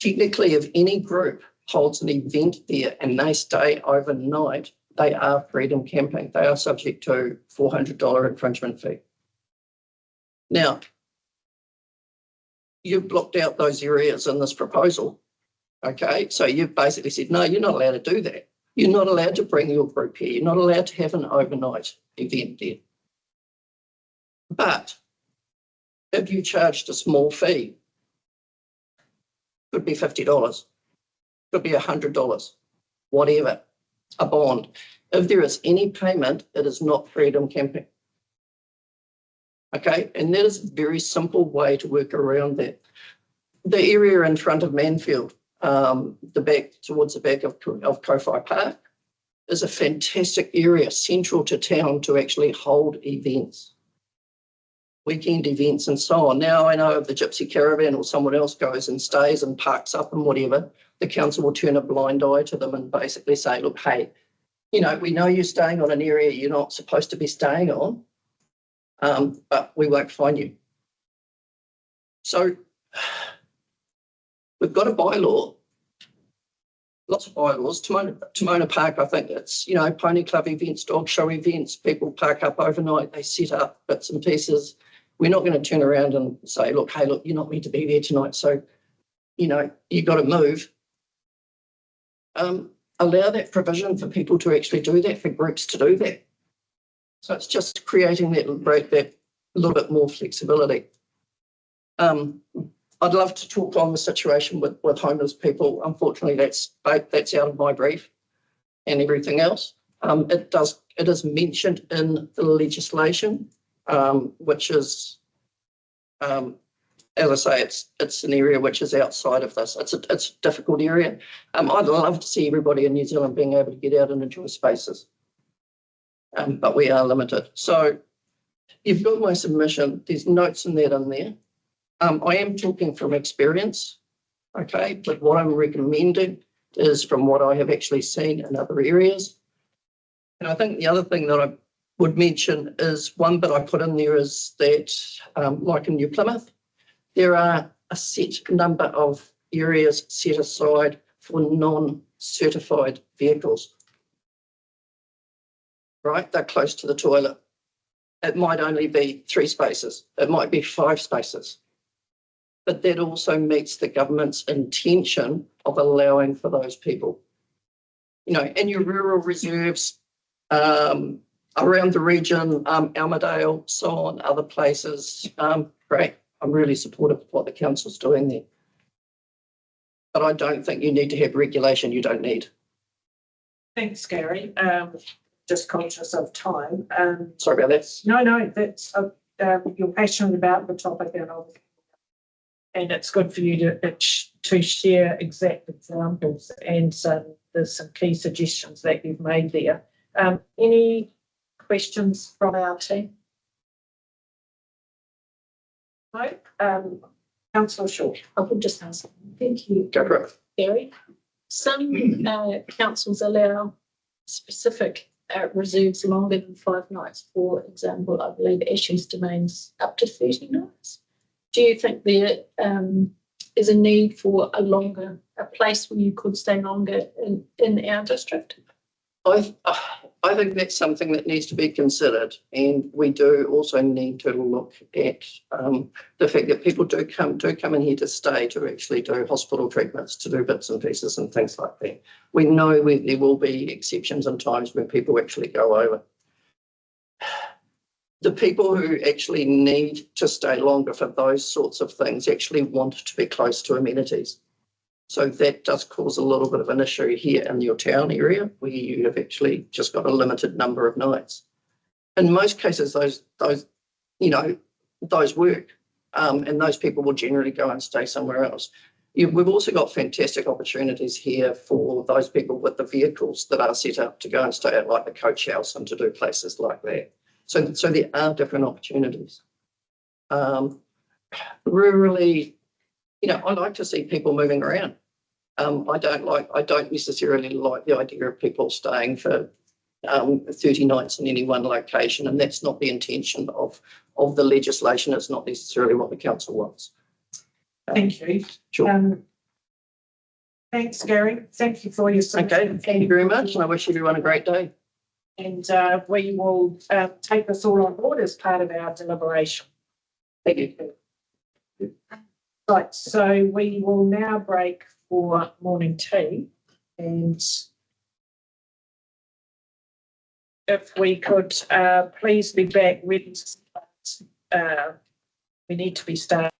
Speaker 14: Technically, if any group holds an event there and they stay overnight, they are freedom camping. They are subject to $400 infringement fee. Now, you've blocked out those areas in this proposal. Okay, so you've basically said, no, you're not allowed to do that. You're not allowed to bring your group here. You're not allowed to have an overnight event there. But if you charged a small fee, could be $50, could be $100, whatever, a bond. If there is any payment, it is not freedom camping. Okay, and that is a very simple way to work around that. The area in front of Manfield, the back towards the back of Kowhai Park, is a fantastic area, central to town, to actually hold events, weekend events and so on. Now I know if the Gypsy Caravan or someone else goes and stays and parks up and whatever, the council will turn a blind eye to them and basically say, look, hey, you know, we know you're staying on an area you're not supposed to be staying on, but we won't fine you. So we've got a bylaw, lots of bylaws. Timona Park, I think it's, you know, pony club events, dog show events, people park up overnight, they set up bits and pieces. We're not going to turn around and say, look, hey, look, you're not meant to be there tonight, so, you know, you've got to move. allow that provision for people to actually do that, for groups to do that. So it's just creating that little bit more flexibility. I'd love to talk on the situation with homeless people. Unfortunately, that's out of my brief and everything else. It is mentioned in the legislation, which is, as I say, it's an area which is outside of this. It's a difficult area. I'd love to see everybody in New Zealand being able to get out and enjoy spaces, but we are limited. So you've got my submission. There's notes in there. I am talking from experience, okay, but what I'm recommending is from what I have actually seen in other areas. And I think the other thing that I would mention is one bit I put in there is that, like in New Plymouth, there are a set number of areas set aside for non-certified vehicles. Right, they're close to the toilet. It might only be 3 spaces. It might be 5 spaces. But that also meets the government's intention of allowing for those people. You know, in your rural reserves, around the region, Almadale, so on, other places, great. I'm really supportive of what the council's doing there. But I don't think you need to have regulation you don't need.
Speaker 1: Thanks, Gary. Just conscious of time.
Speaker 14: Sorry about that.
Speaker 1: No, that's you're passionate about the topic, and it's good for you to share exact examples, and there's some key suggestions that you've made there. Any questions from our team? No. Councillor Shaw.
Speaker 3: I will just ask. Thank you,
Speaker 14: Go for it.
Speaker 3: Gary. Some councils allow specific reserves longer than 5 nights. For example, I believe Ashes Domain's up to 30 nights. Do you think there is a need for a place where you could stay longer in our district?
Speaker 14: I think that's something that needs to be considered, and we do also need to look at the fact that people do come in here to stay, to actually do hospital treatments, to do bits and pieces and things like that. We know there will be exceptions and times when people actually go over. The people who actually need to stay longer for those sorts of things actually want to be close to amenities. So that does cause a little bit of an issue here in your town area, where you have actually just got a limited number of nights. In most cases, those work, and those people will generally go and stay somewhere else. We've also got fantastic opportunities here for those people with the vehicles that are set up to go and stay at, like the coach house, and to do places like that. So there are different opportunities. Rurally, I like to see people moving around. I don't necessarily like the idea of people staying for 30 nights in any one location, and that's not the intention of the legislation. It's not necessarily what the council wants.
Speaker 1: Thank you.
Speaker 14: Sure.
Speaker 1: Thanks, Gary. Thank you for your submission.
Speaker 14: Okay, thank you very much, and I wish everyone a great day.
Speaker 1: And we will take this all on board as part of our deliberation.
Speaker 14: Thank you.
Speaker 1: Right, so we will now break for morning tea, and if we could please be back ready to start. We need to be starting.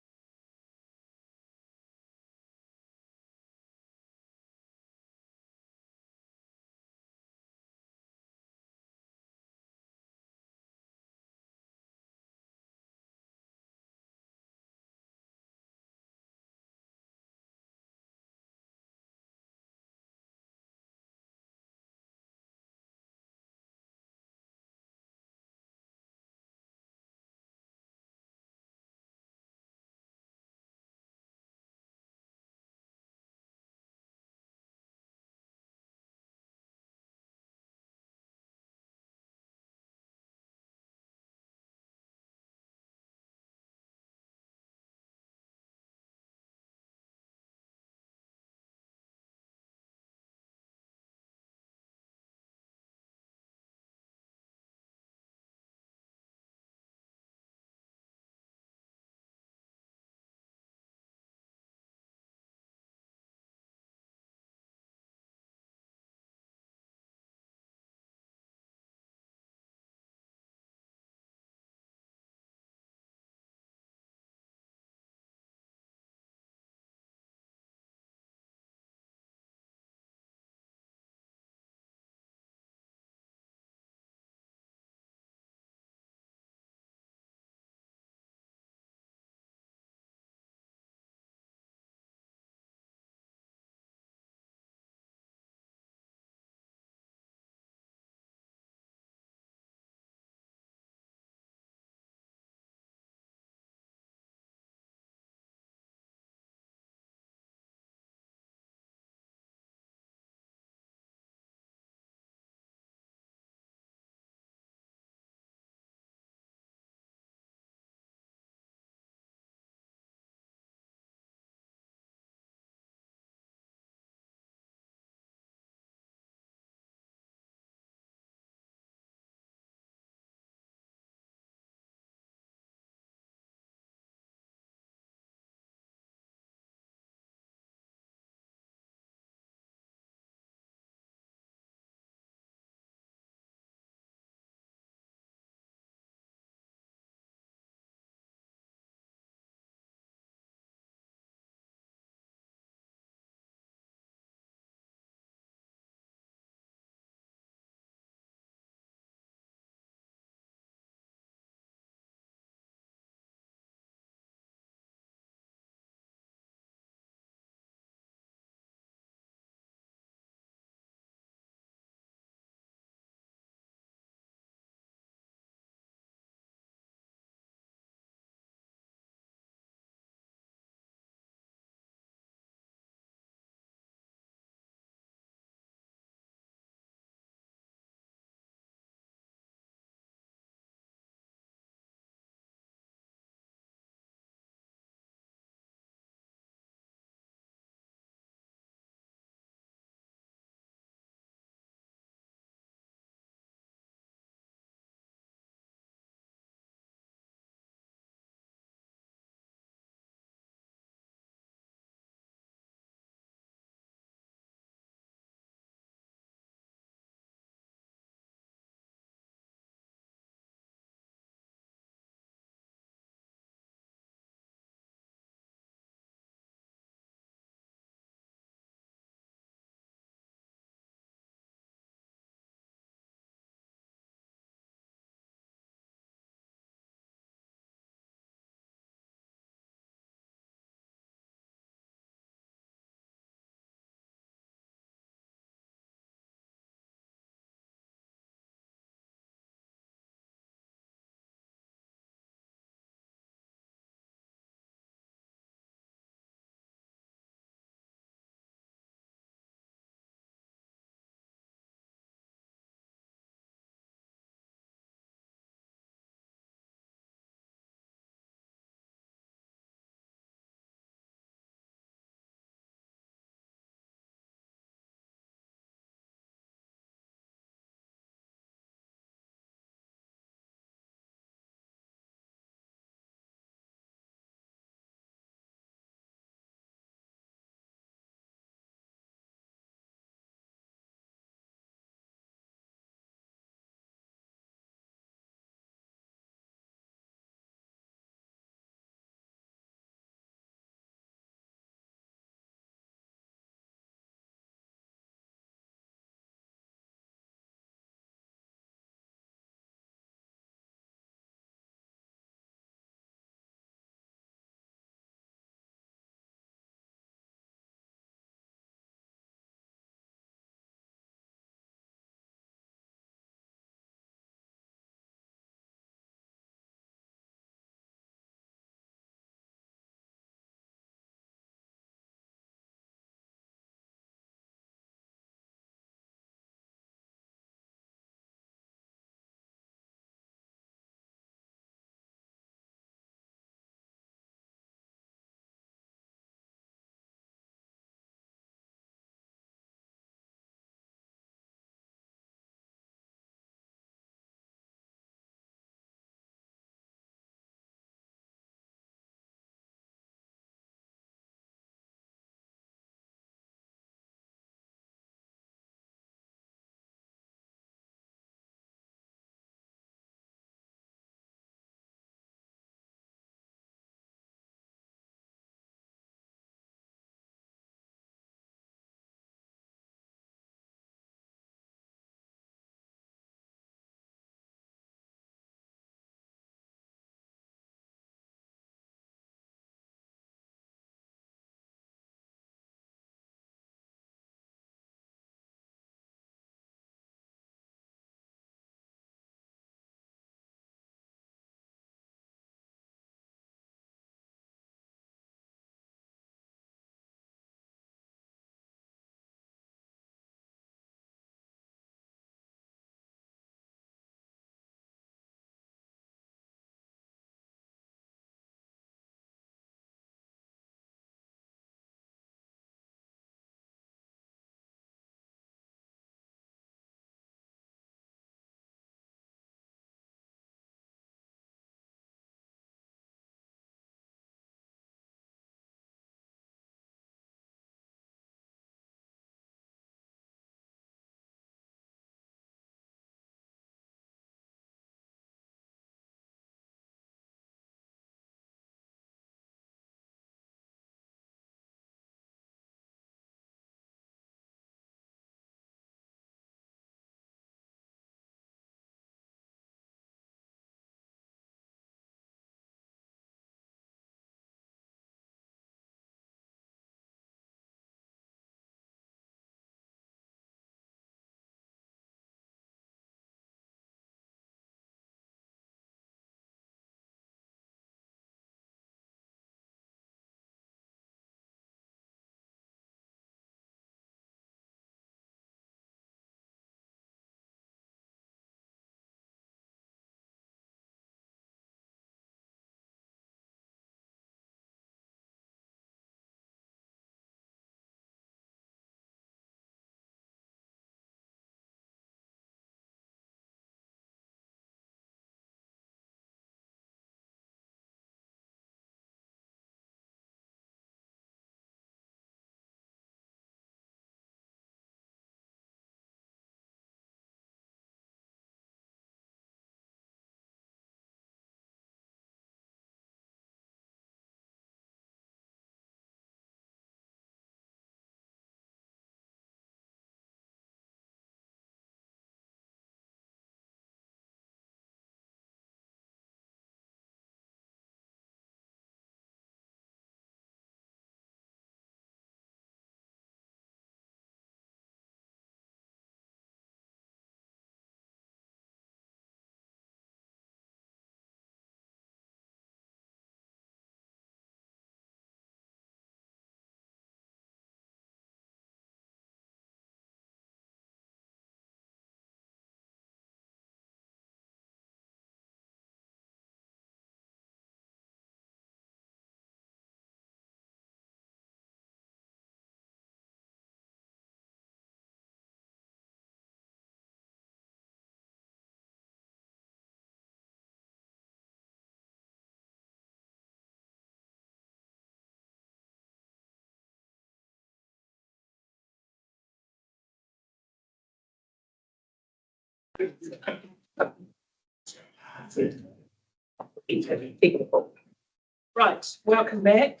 Speaker 1: Right, welcome back.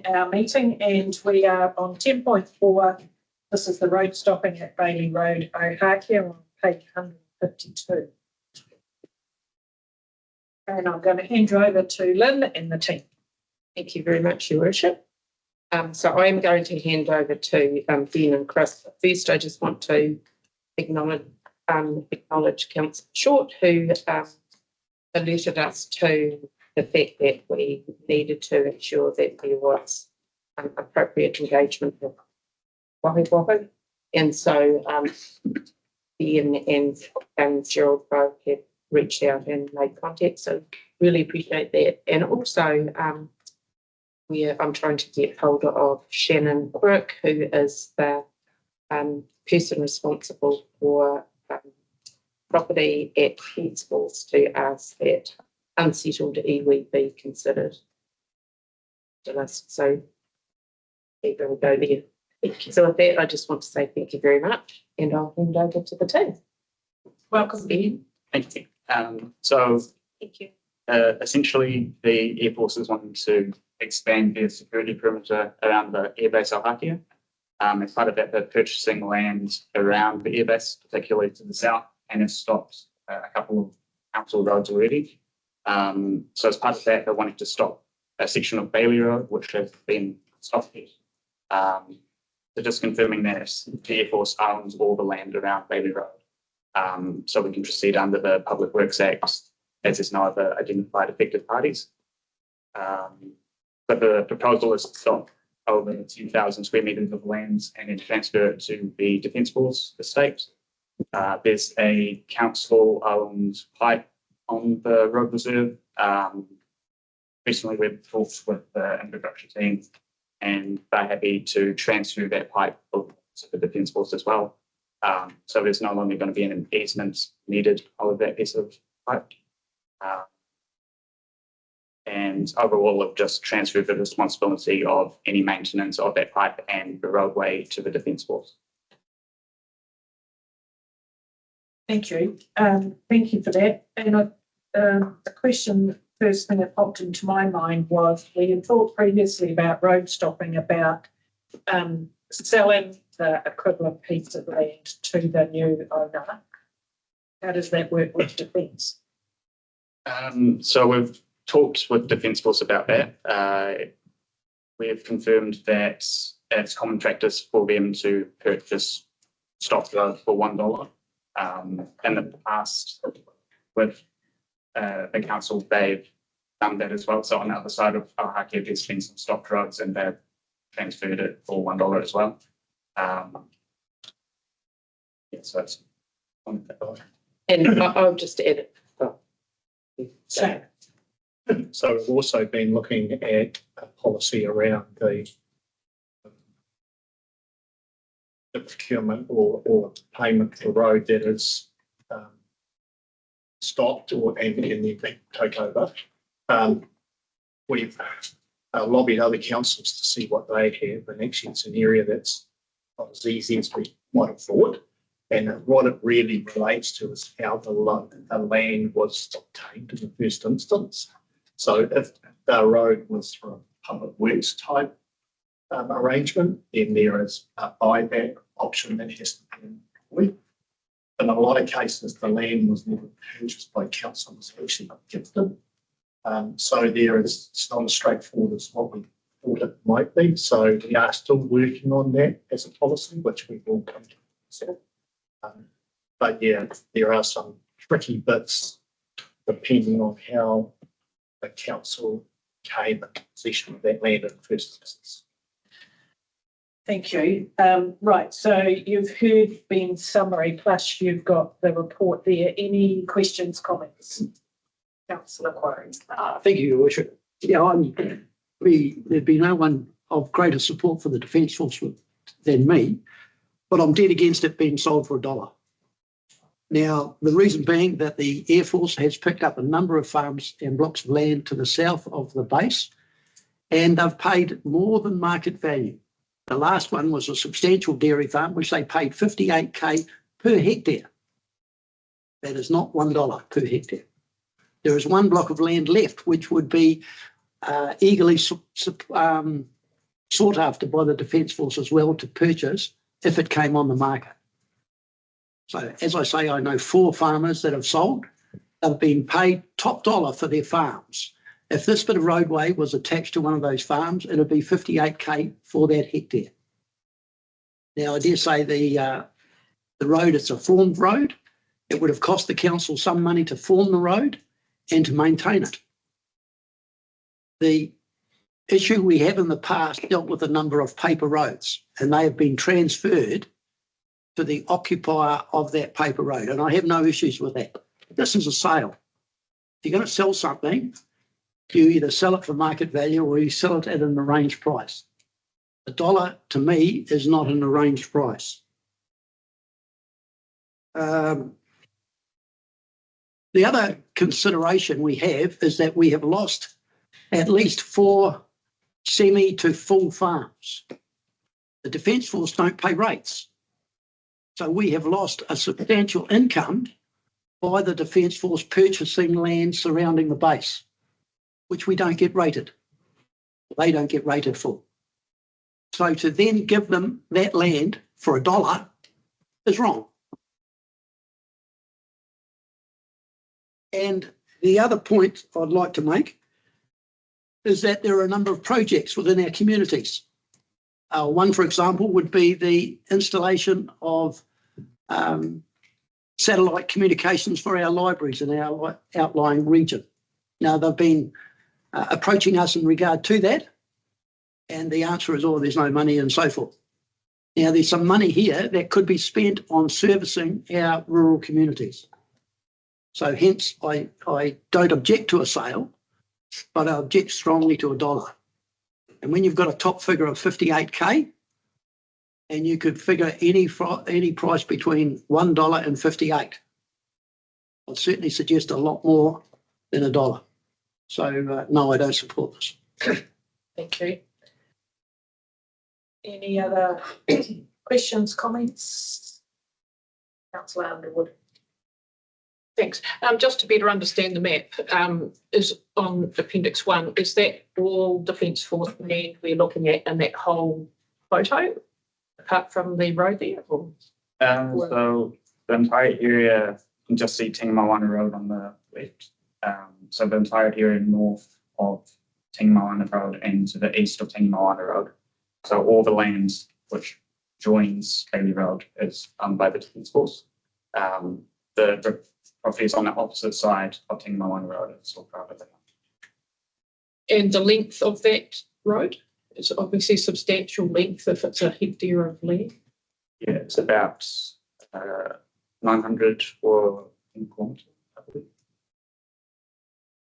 Speaker 1: Our meeting, and we are on 10.4. This is the road stopping at Bailey Road, Ohakia, on page 152. And I'm going to hand you over to Lynn and the team.
Speaker 15: Thank you very much, Your Worship. So I am going to hand over to Ben and Chris. First, I just want to acknowledge Councillor Short, who alerted us to the fact that we needed to ensure that there was appropriate engagement with Wahi. And so Ben and Gerald both have reached out and made contact. So really appreciate that. And also I'm trying to get hold of Shannon Crook, who is the person responsible for property at Headsforce, to ask that unsettled iwi be considered. So either will go there. Thank you. So with that, I just want to say thank you very much, and I'll hand over to the team.
Speaker 1: Welcome, Ben.
Speaker 16: Thank you. So
Speaker 15: Thank you.
Speaker 16: essentially, the Air Force is wanting to expand their security perimeter around the airbase Ohakia. As part of that, they're purchasing land around the airbase, particularly to the south, and have stopped a couple of council roads already. So as part of that, they're wanting to stop a section of Bailey Road, which has been stopped. So just confirming that the Air Force owns all the land around Bailey Road. So we can proceed under the Public Works Act, as there's no other identified affected parties. But the proposal is to stop over 10,000 square metres of land and then transfer it to the Defence Force estate. There's a council-owned pipe on the road reserve. Recently, we've talked with the infrastructure team, and they're happy to transfer that pipe to the Defence Force as well. So there's no longer going to be an easement needed over that piece of pipe. And overall, we've just transferred the responsibility of any maintenance of that pipe and the roadway to the Defence Force.
Speaker 1: Thank you. Thank you for that. And the question, first thing that popped into my mind was, we had thought previously about road stopping, about selling the equivalent piece of land to the new owner. How does that work with Defence?
Speaker 16: So we've talked with Defence Force about that. We have confirmed that it's common practice for them to purchase stock road for $1. In the past, with the council, they've done that as well. So on the other side of Ohakia, there's been some stock roads, and they've transferred it for $1 as well. Yeah, so it's on that.
Speaker 15: And I'll just add it.
Speaker 2: So we've also been looking at a policy around the procurement or payment for road that is stopped and in the event takeover. We've lobbied other councils to see what they have, and actually it's an area that's not as easy as we might have thought. And what it really relates to is how the land was obtained in the first instance. So if the road was for a public works type arrangement, then there is a buyback option that has to be employed. In a lot of cases, the land was never purchased by council, it was actually gifted. So it's not as straightforward as what we thought it might be. So we are still working on that as a policy, which we will come to consider. But yeah, there are some tricky bits depending on how the council came in possession of that land in the first instance.
Speaker 1: Thank you. Right, so you've heard Ben's summary, plus you've got the report there. Any questions, comments? Councillor Quarry.
Speaker 17: Thank you, Your Worship. Yeah, there'd be no one of greater support for the Defence Force than me, but I'm dead against it being sold for $1. Now, the reason being that the Air Force has picked up a number of farms and blocks of land to the south of the base, and they've paid more than market value. The last one was a substantial dairy farm, which they paid 58K per hectare. That is not $1 per hectare. There is one block of land left, which would be eagerly sought after by the Defence Force as well to purchase if it came on the market. So, as I say, I know 4 farmers that have sold. They've been paid top dollar for their farms. If this bit of roadway was attached to one of those farms, it would be 58K for that hectare. Now, I dare say the road, it's a formed road. It would have cost the council some money to form the road and to maintain it. The issue we have in the past dealt with a number of paper roads, and they have been transferred to the occupier of that paper road, and I have no issues with that. This is a sale. If you're going to sell something, you either sell it for market value or you sell it at an arranged price. $1 to me is not an arranged price. The other consideration we have is that we have lost at least 4 semi to full farms. The Defence Force don't pay rates. So we have lost a substantial income by the Defence Force purchasing land surrounding the base, which we don't get rated. They don't get rated for. So to then give them that land for $1 is wrong. And the other point I'd like to make is that there are a number of projects within our communities. One, for example, would be the installation of satellite communications for our libraries in our outlying region. Now, they've been approaching us in regard to that, and the answer is, oh, there's no money and so forth. Now, there's some money here that could be spent on servicing our rural communities. So hence, I don't object to a sale, but I object strongly to $1. And when you've got a top figure of 58K, and you could figure any price between $1 and 58, I'd certainly suggest a lot more than $1. So no, I don't support this.
Speaker 1: Thank you. Any other questions, comments? Councillor Underwood.
Speaker 9: Thanks. Just to better understand the map, is on Appendix 1, is that all Defence Force land we're looking at in that whole photo, apart from the road there? Or?
Speaker 16: So the entire area, you can just see Tingamoana Road on the left. So the entire area north of Tingamoana Road and to the east of Tingamoana Road. So all the land which joins Bailey Road is owned by the Defence Force. The properties on the opposite side of Tingamoana Road is all private land.
Speaker 9: And the length of that road is obviously substantial length if it's a hectare of land.
Speaker 16: Yeah, it's about 900 or a kilometre, I believe.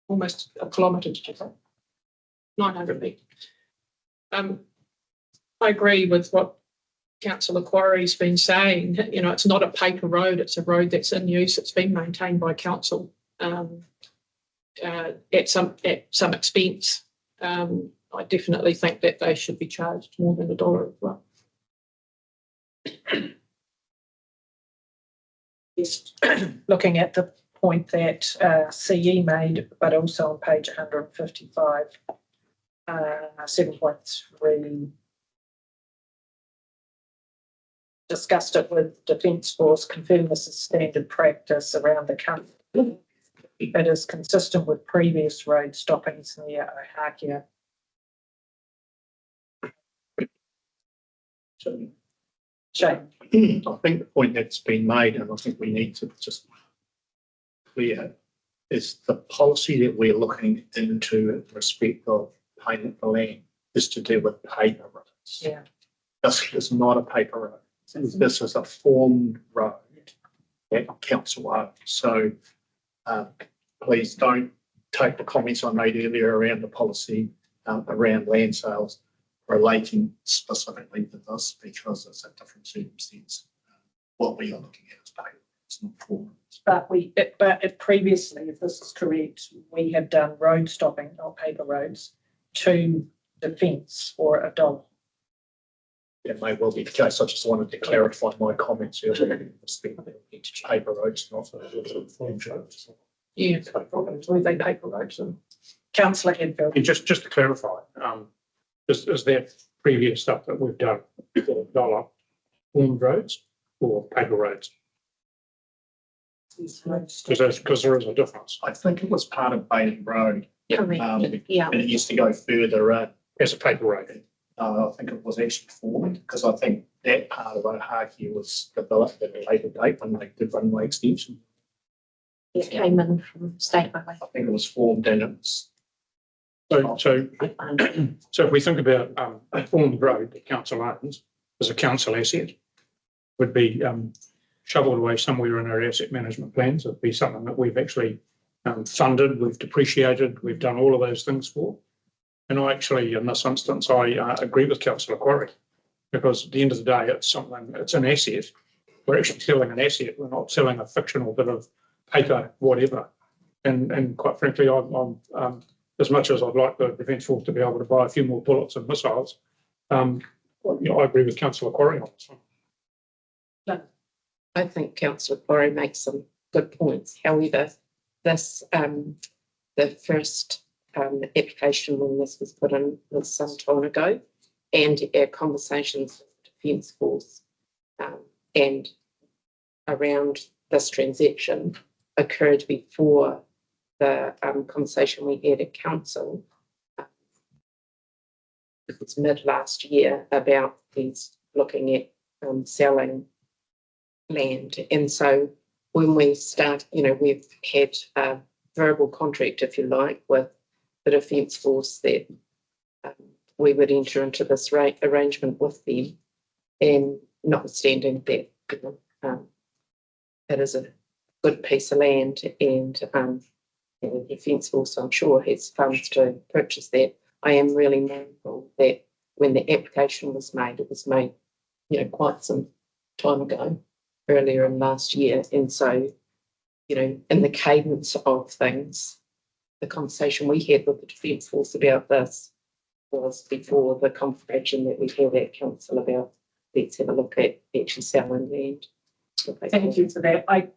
Speaker 9: Almost a kilometre, did you say? 900 metres. I agree with what Councillor Quarry's been saying. You know, it's not a paper road, it's a road that's in use, it's been maintained by council at some expense. I definitely think that they should be charged more than $1 as well.
Speaker 1: Yes, looking at the point that CE made, but also on page 155, 7.3, discussed it with Defence Force, confirmed this is standard practice around the country. It is consistent with previous road stoppings near Ohakia. Shane.
Speaker 17: I think the point that's been made, and I think we need to just clear, is the policy that we're looking into in respect of payment for land is to do with paper roads.
Speaker 1: Yeah.
Speaker 17: This is not a paper road. This is a formed road that council owns. So please don't take the comments I made earlier around the policy around land sales relating specifically to this, because it's a different circumstance. What we are looking at is paper, it's not formed.
Speaker 1: But previously, if this is correct, we have done road stopping, not paper roads, to Defence for $1.
Speaker 18: That may well be the case. I just wanted to clarify my comments earlier. Paper roads, not form roads.
Speaker 9: Yeah, they paper roads and.
Speaker 1: Councillor Henfield.
Speaker 2: And just to clarify, is that previous stuff that we've done for dollar formed roads or paper roads? Because there is a difference.
Speaker 18: I think it was part of Baden Road.
Speaker 15: Correct, yeah.
Speaker 18: And it used to go further,
Speaker 2: as a paper road.
Speaker 18: I think it was actually formed, because I think that part of Ohakia was developed at a later date when they did runway extension.
Speaker 15: It came in from State Highway.
Speaker 18: I think it was formed and it's.
Speaker 2: So if we think about a formed road that council owns as a council asset, would be shoveled away somewhere in our asset management plans. It'd be something that we've actually funded, we've depreciated, we've done all of those things for. And I actually, in this instance, I agree with Councillor Quarry, because at the end of the day, it's an asset. We're actually selling an asset. We're not selling a fictional bit of paper, whatever. And quite frankly, I'm as much as I'd like the Defence Force to be able to buy a few more bullets and missiles, I agree with Councillor Quarry on this one.
Speaker 15: I think Councillor Quarry makes some good points. However, this, the first application when this was put in was some time ago, and our conversations with the Defence Force and around this transaction occurred before the conversation we had at council. It was mid last year about these looking at selling land. And so when we start, we've had a verbal contract, if you like, with the Defence Force that we would enter into this arrangement with them, and notwithstanding that it is a good piece of land, and the Defence Force, I'm sure, has funds to purchase that. I am really mindful that when the application was made, it was made, quite some time ago, earlier in last year. And so, in the cadence of things, the conversation we had with the Defence Force about this was before the conversation that we had at council about let's have a look at actually selling land.
Speaker 1: Thank you for that. I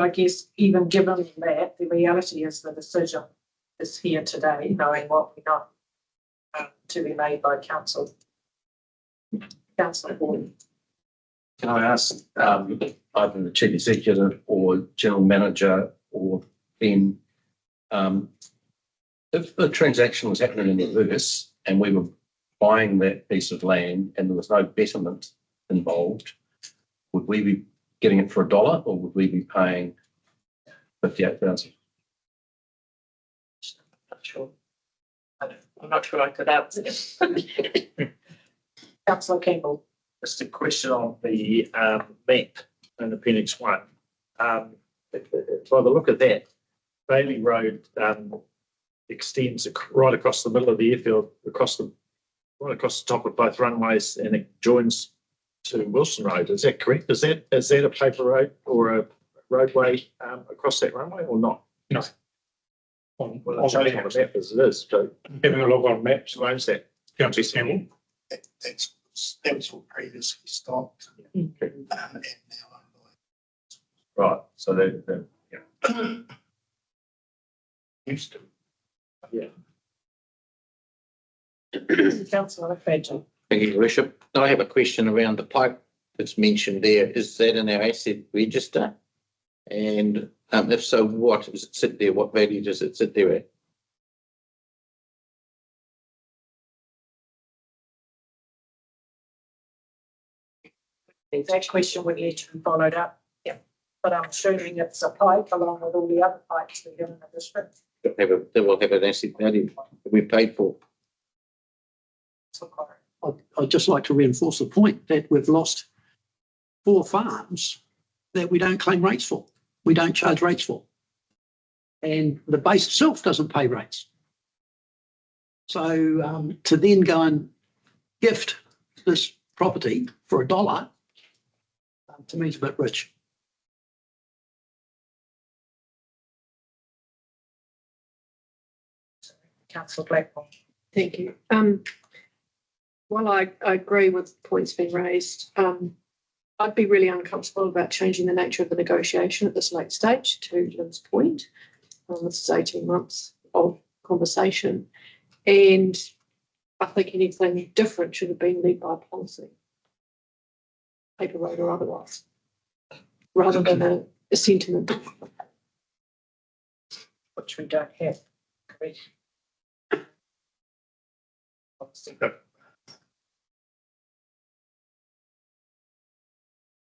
Speaker 1: guess even given that, the reality is the decision is here today, knowing what we know to be made by council. Councillor Boyd.
Speaker 8: Can I ask either the chief executive or general manager or Ben, if the transaction was happening in reverse and we were buying that piece of land and there was no betterment involved, would we be getting it for $1 or would we be paying 58,000?
Speaker 15: Not sure. I'm not sure I could answer it.
Speaker 1: Councillor Campbell.
Speaker 12: Just a question on the map in Appendix 1. By the look of that, Bailey Road extends right across the middle of the airfield, right across the top of both runways, and it joins to Wilson Road. Is that correct? Is that a paper road or a roadway across that runway or not?
Speaker 2: No.
Speaker 12: Well, it shows on the map as it is. So
Speaker 2: having a look on maps,
Speaker 12: who owns that?
Speaker 2: Councillor Campbell.
Speaker 17: That was what previously stopped. And now
Speaker 12: Right. So they're used to. Yeah.
Speaker 1: Councillor Fadgen.
Speaker 19: Thank you, Your Worship. I have a question around the pipe that's mentioned there. Is that in our asset register? And if so, what does it sit there? What value does it sit there at?
Speaker 1: That question would need to be followed up. Yeah. But I'm assuming it's a pipe along with all the other pipes we have in the district.
Speaker 19: They will have an asset value that we paid for.
Speaker 17: I'd just like to reinforce the point that we've lost 4 farms that we don't claim rates for. We don't charge rates for. And the base itself doesn't pay rates. So to then go and gift this property for $1, to me, is a bit rich.
Speaker 1: Councillor Blackmore.
Speaker 9: Thank you.
Speaker 3: While I agree with points being raised, I'd be really uncomfortable about changing the nature of the negotiation at this late stage, to Lynn's point. This is 18 months of conversation. And I think anything different should have been led by policy, paper road or otherwise, rather than a sentiment.
Speaker 1: Which we don't have. Correct.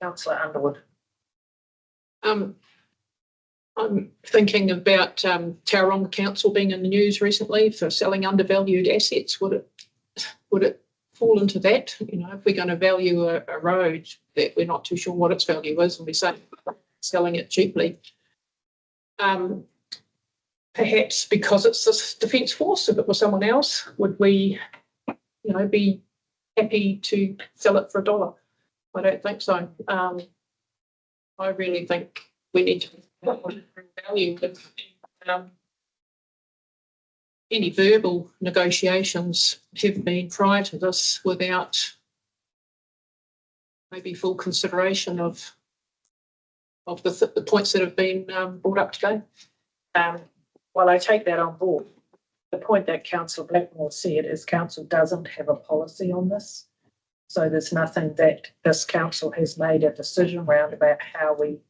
Speaker 1: Councillor Underwood.
Speaker 9: I'm thinking about Tauranga Council being in the news recently for selling undervalued assets. Would it fall into that? You know, if we're going to value a road that we're not too sure what its value is, and we say selling it cheaply, perhaps because it's this Defence Force, if it was someone else, would we, you know, be happy to sell it for $1? I don't think so. I really think we need to value any verbal negotiations have been prior to this without maybe full consideration of the points that have been brought up today.
Speaker 1: Well, I take that on board. The point that Councillor Blackmore said is council doesn't have a policy on this. So there's nothing that this council has made a decision around about how we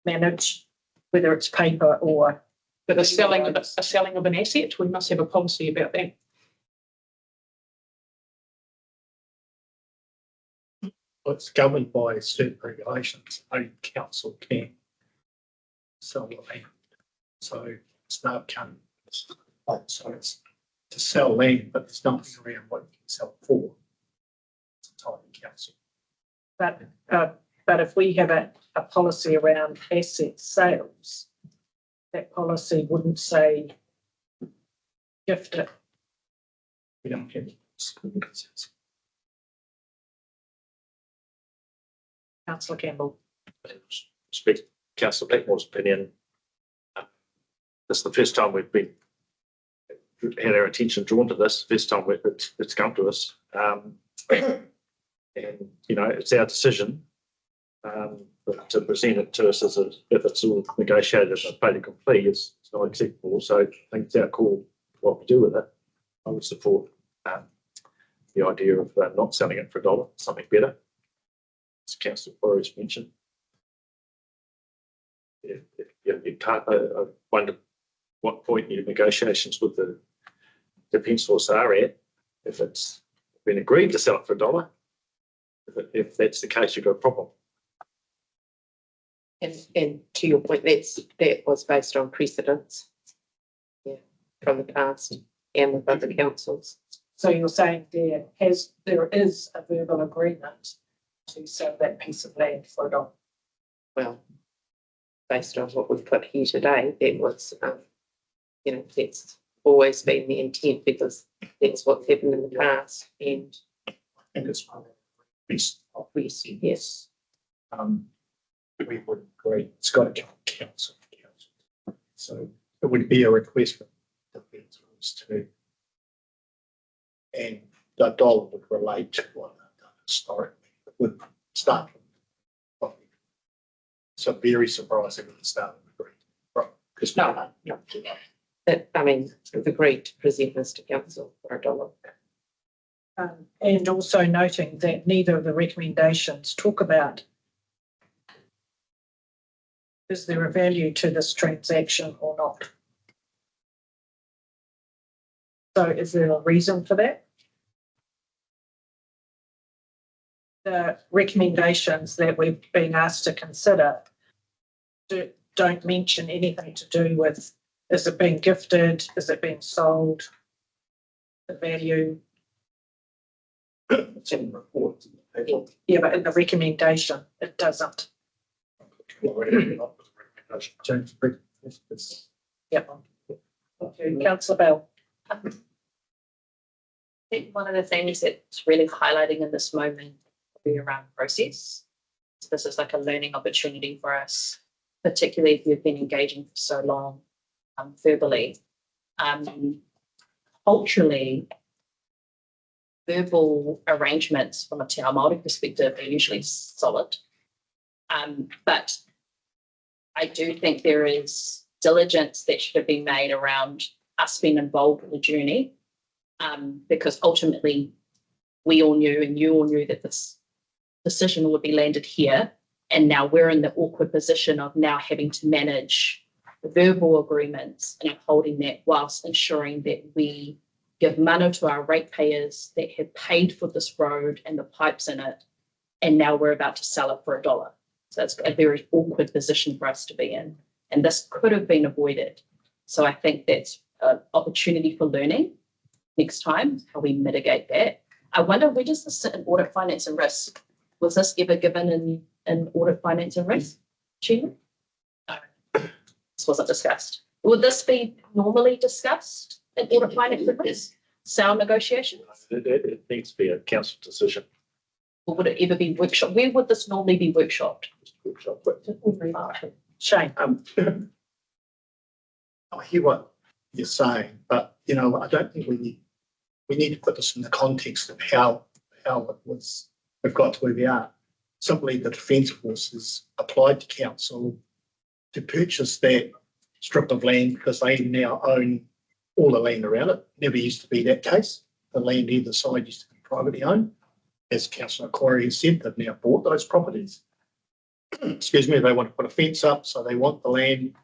Speaker 1: manage, whether it's paper or.
Speaker 9: But a selling of an asset, we must have a policy about that.
Speaker 18: Well, it's governed by certain regulations. No council can sell the land. So it's no can. So it's to sell land, but there's nothing around what you can sell it for. It's entirely council.
Speaker 1: But if we have a policy around asset sales, that policy wouldn't say gift it.
Speaker 18: We don't have it.
Speaker 1: Councillor Campbell.
Speaker 12: Respect Councillor Blackmore's opinion. This is the first time we've had our attention drawn to this. First time it's come to us, and you know it's our decision to present it to us as if it's all negotiated as a fait accompli. It's not acceptable. So I think it's our call what we do with it. I would support the idea of not selling it for $1, something better, as Councillor Forrest mentioned. If you can't, I wonder what point your negotiations with the Defence Force are at. If it's been agreed to sell it for $1, if that's the case, you've got a problem.
Speaker 15: And to your point, that was based on precedents, from the past and with other councils.
Speaker 1: So you're saying there is a verbal agreement to sell that piece of land for $1?
Speaker 15: Well, based on what we've put here today, that was, that's always been the intent because that's what's happened in the past. And
Speaker 18: I think it's
Speaker 15: obviously, yes.
Speaker 18: We would agree. It's got to come to council. So it would be a request for the Defence Force too. And the $1 would relate to what they've done historically. It would start from property. So very surprising at the start of the agreement. Right. Because
Speaker 15: No. I mean, we've agreed to present this to council for $1.
Speaker 1: And also noting that neither of the recommendations talk about is there a value to this transaction or not? So is there a reason for that? The recommendations that we've been asked to consider don't mention anything to do with is it being gifted, is it being sold, the value.
Speaker 18: it's in the report.
Speaker 1: Yeah, but in the recommendation, it doesn't. Yeah. Okay, Councillor Bell.
Speaker 5: I think one of the things that's really highlighting in this moment will be around process. So this is like a learning opportunity for us, particularly if you've been engaging for so long verbally. Culturally, verbal arrangements from a Te Ao Māori perspective are usually solid. But I do think there is diligence that should have been made around us being involved in the journey, because ultimately we all knew and you all knew that this decision would be landed here. And now we're in the awkward position of now having to manage the verbal agreements and upholding that whilst ensuring that we give mana to our ratepayers that have paid for this road and the pipes in it. And now we're about to sell it for $1. So it's a very awkward position for us to be in. And this could have been avoided. So I think that's an opportunity for learning next time, how we mitigate that. I wonder, where does this sit in audit, finance and risk? Was this ever given in audit, finance and risk? Sheila? No, this wasn't discussed. Would this be normally discussed in audit, finance and risk? Sale negotiations?
Speaker 12: It needs to be a council decision.
Speaker 5: Or would it ever be workshop? Where would this normally be workshopped?
Speaker 1: Shane.
Speaker 18: I hear what you're saying, but you know, I don't think we need to put this in the context of how it was, we've got to where we are. Simply the Defence Forces applied to council to purchase that strip of land because they now own all the land around it. Never used to be that case. The land either side used to be privately owned. As Councillor Corey has said, they've now bought those properties. Excuse me, they want to put a fence up, so they want the land,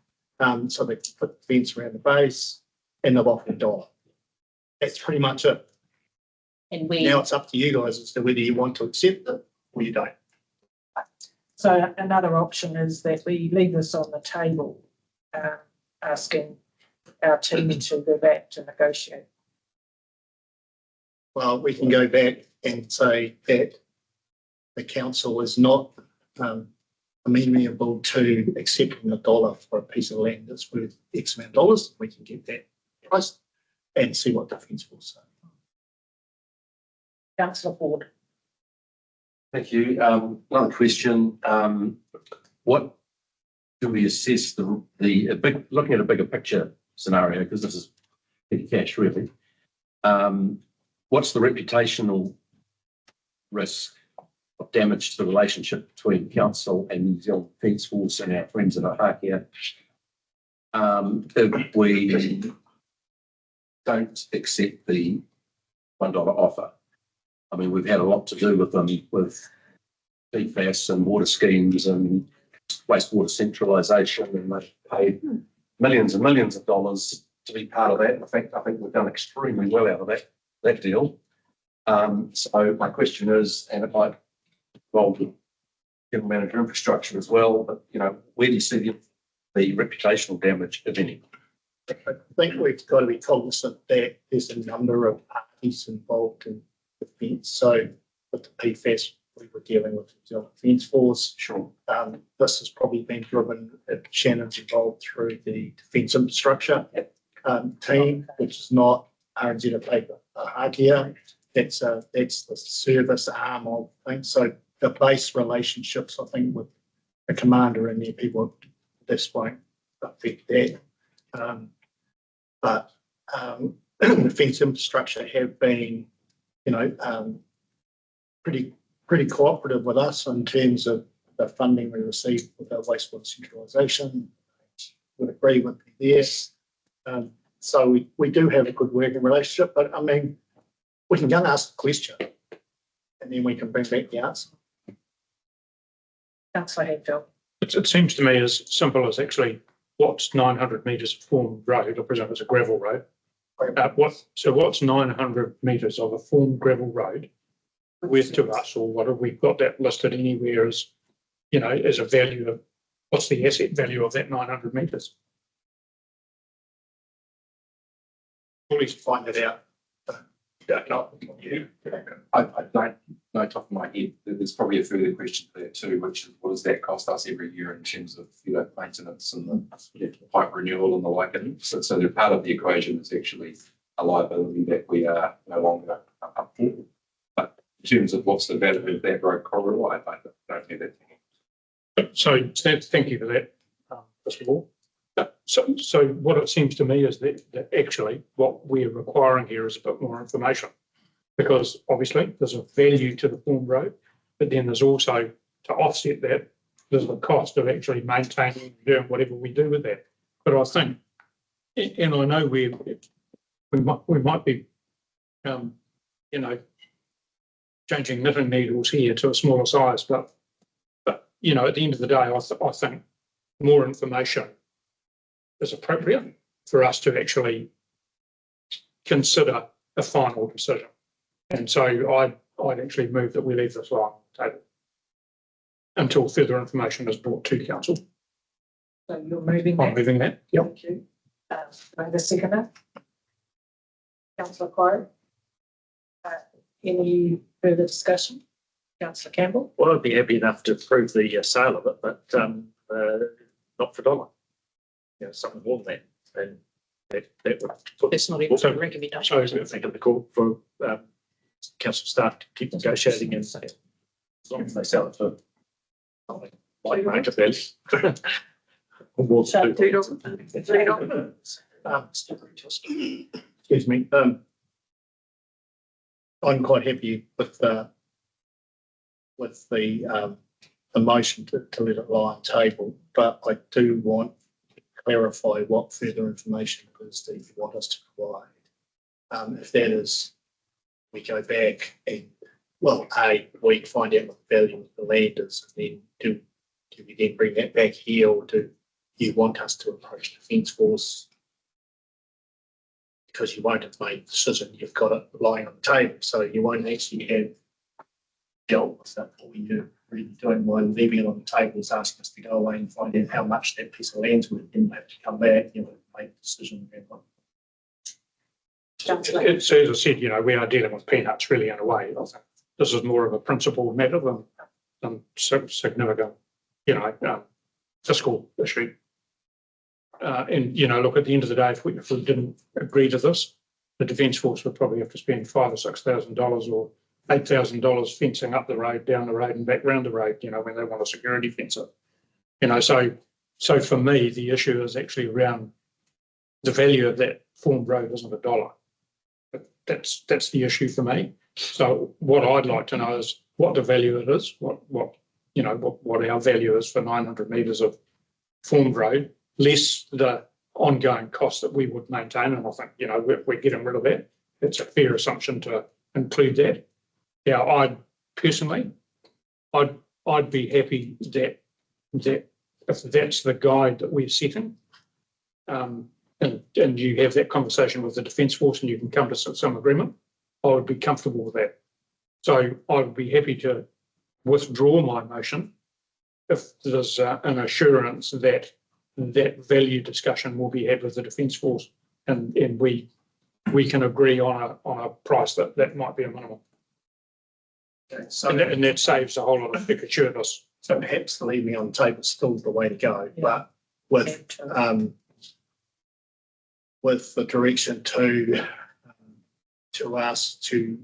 Speaker 18: so they can put the fence around the base, and they've offered $1. That's pretty much it.
Speaker 5: And
Speaker 18: Now it's up to you guys as to whether you want to accept it or you don't.
Speaker 1: So another option is that we leave this on the table, asking our team to go back to negotiate.
Speaker 18: Well, we can go back and say that the council is not amenable to accepting $1 for a piece of land that's worth X amount of dollars. We can get that price and see what Defence will say.
Speaker 1: Councillor Ford.
Speaker 8: Thank you. Another question. What do we assess looking at a bigger picture scenario, because this is petty cash really. What's the reputational risk of damage to the relationship between council and New Zealand Defence Force and our friends at Ohakea if we don't accept the $1 offer? I mean, we've had a lot to do with them with PFAS and water schemes and wastewater centralisation, and they've paid millions and millions of dollars to be part of that. In fact, I think we've done extremely well out of that deal. So my question is, and it might involve the general manager infrastructure as well, but you know, where do you see the reputational damage, if any?
Speaker 18: I think we've got to be cognizant that there's a number of parties involved in defence. So with the PFAS, we were dealing with the Defence Force.
Speaker 8: Sure.
Speaker 18: This has probably been driven, Shannon's involved through the Defence Infrastructure team, which is not RNZ paper Ohakea. That's the service arm of things. So the base relationships, I think, with the commander and their people, this won't affect that. But Defence Infrastructure have been, you know, pretty cooperative with us in terms of the funding we received with our wastewater centralisation. Would agree with me there. So we do have a good working relationship, but I mean, we can go and ask the question and then we can bring back the answer.
Speaker 1: Councillor Hadfield.
Speaker 2: It seems to me as simple as actually what's 900 metres of formed road. I presume it's a gravel road. What's 900 metres of a formed gravel road worth to us, or what have we got that listed anywhere as, you know, as a value of, what's the asset value of that 900 metres?
Speaker 18: Please find it out.
Speaker 8: I don't know top of my head. There's probably a further question there too, which is what does that cost us every year in terms of, you know, maintenance and the pipe renewal and the like. And so they're part of the equation is actually a liability that we are no longer up for. But in terms of what's the value of that road corridor, I don't have that.
Speaker 2: So thank you for that, first of all. So what it seems to me is that actually what we're requiring here is a bit more information, because obviously there's a value to the formed road, but then there's also, to offset that, there's the cost of actually maintaining and doing whatever we do with that. But I think, and I know we might be, you know, changing knitting needles here to a smaller size, but you know, at the end of the day, I think more information is appropriate for us to actually consider a final decision. And so I'd actually move that we leave this line on the table until further information is brought to council.
Speaker 1: So you're moving that?
Speaker 2: I'm moving that. Yep.
Speaker 1: Thank you. Do I have a seconder? Councillor Quarry? Any further discussion? Councillor Campbell?
Speaker 12: Well, I'd be happy enough to approve the sale of it, but not for dollar. You know, something more than that. And that would.
Speaker 1: It's not even a recommendation.
Speaker 12: So I think of the call for council staff to keep negotiating and say, as long as they sell it for something like market value. Or
Speaker 18: Excuse me. I'm quite happy with the motion to let it lie on table, but I do want to clarify what further information it is that you want us to provide. If that is, we go back and, well, we find out what the value of the land is, and then do we then bring that back here, or do you want us to approach Defence Force? Because you won't have made the decision, you've got it lying on the table, so you won't actually have dealt with that. What you're really doing while leaving it on the table is asking us to go away and find out how much that piece of land's worth, then have to come back, you know, make a decision around what.
Speaker 2: It's, as I said, you know, we are dealing with peanuts really in a way. I think this is more of a principal matter than significant, you know, fiscal issue. And, you know, look, at the end of the day, if we didn't agree to this, the Defence Force would probably have to spend $5,000 or $6,000 or $8,000 fencing up the road, down the road and back round the road, you know, when they want a security fence up. You know, so for me, the issue is actually around the value of that formed road isn't $1. That's the issue for me. So what I'd like to know is what the value it is, what you know, what our value is for 900 metres of formed road, less the ongoing cost that we would maintain. And I think, you know, we're getting rid of that. It's a fair assumption to include that. Now, I'd personally be happy that if that's the guide that we're setting, and you have that conversation with the Defence Force and you can come to some agreement, I would be comfortable with that. So I would be happy to withdraw my motion if there's an assurance that that value discussion will be had with the Defence Force, and we can agree on a price that might be a minimum.
Speaker 18: Okay, so
Speaker 2: and that saves a whole lot of fickatureness.
Speaker 18: So perhaps the leaving on the table is still the way to go, but with the direction to us to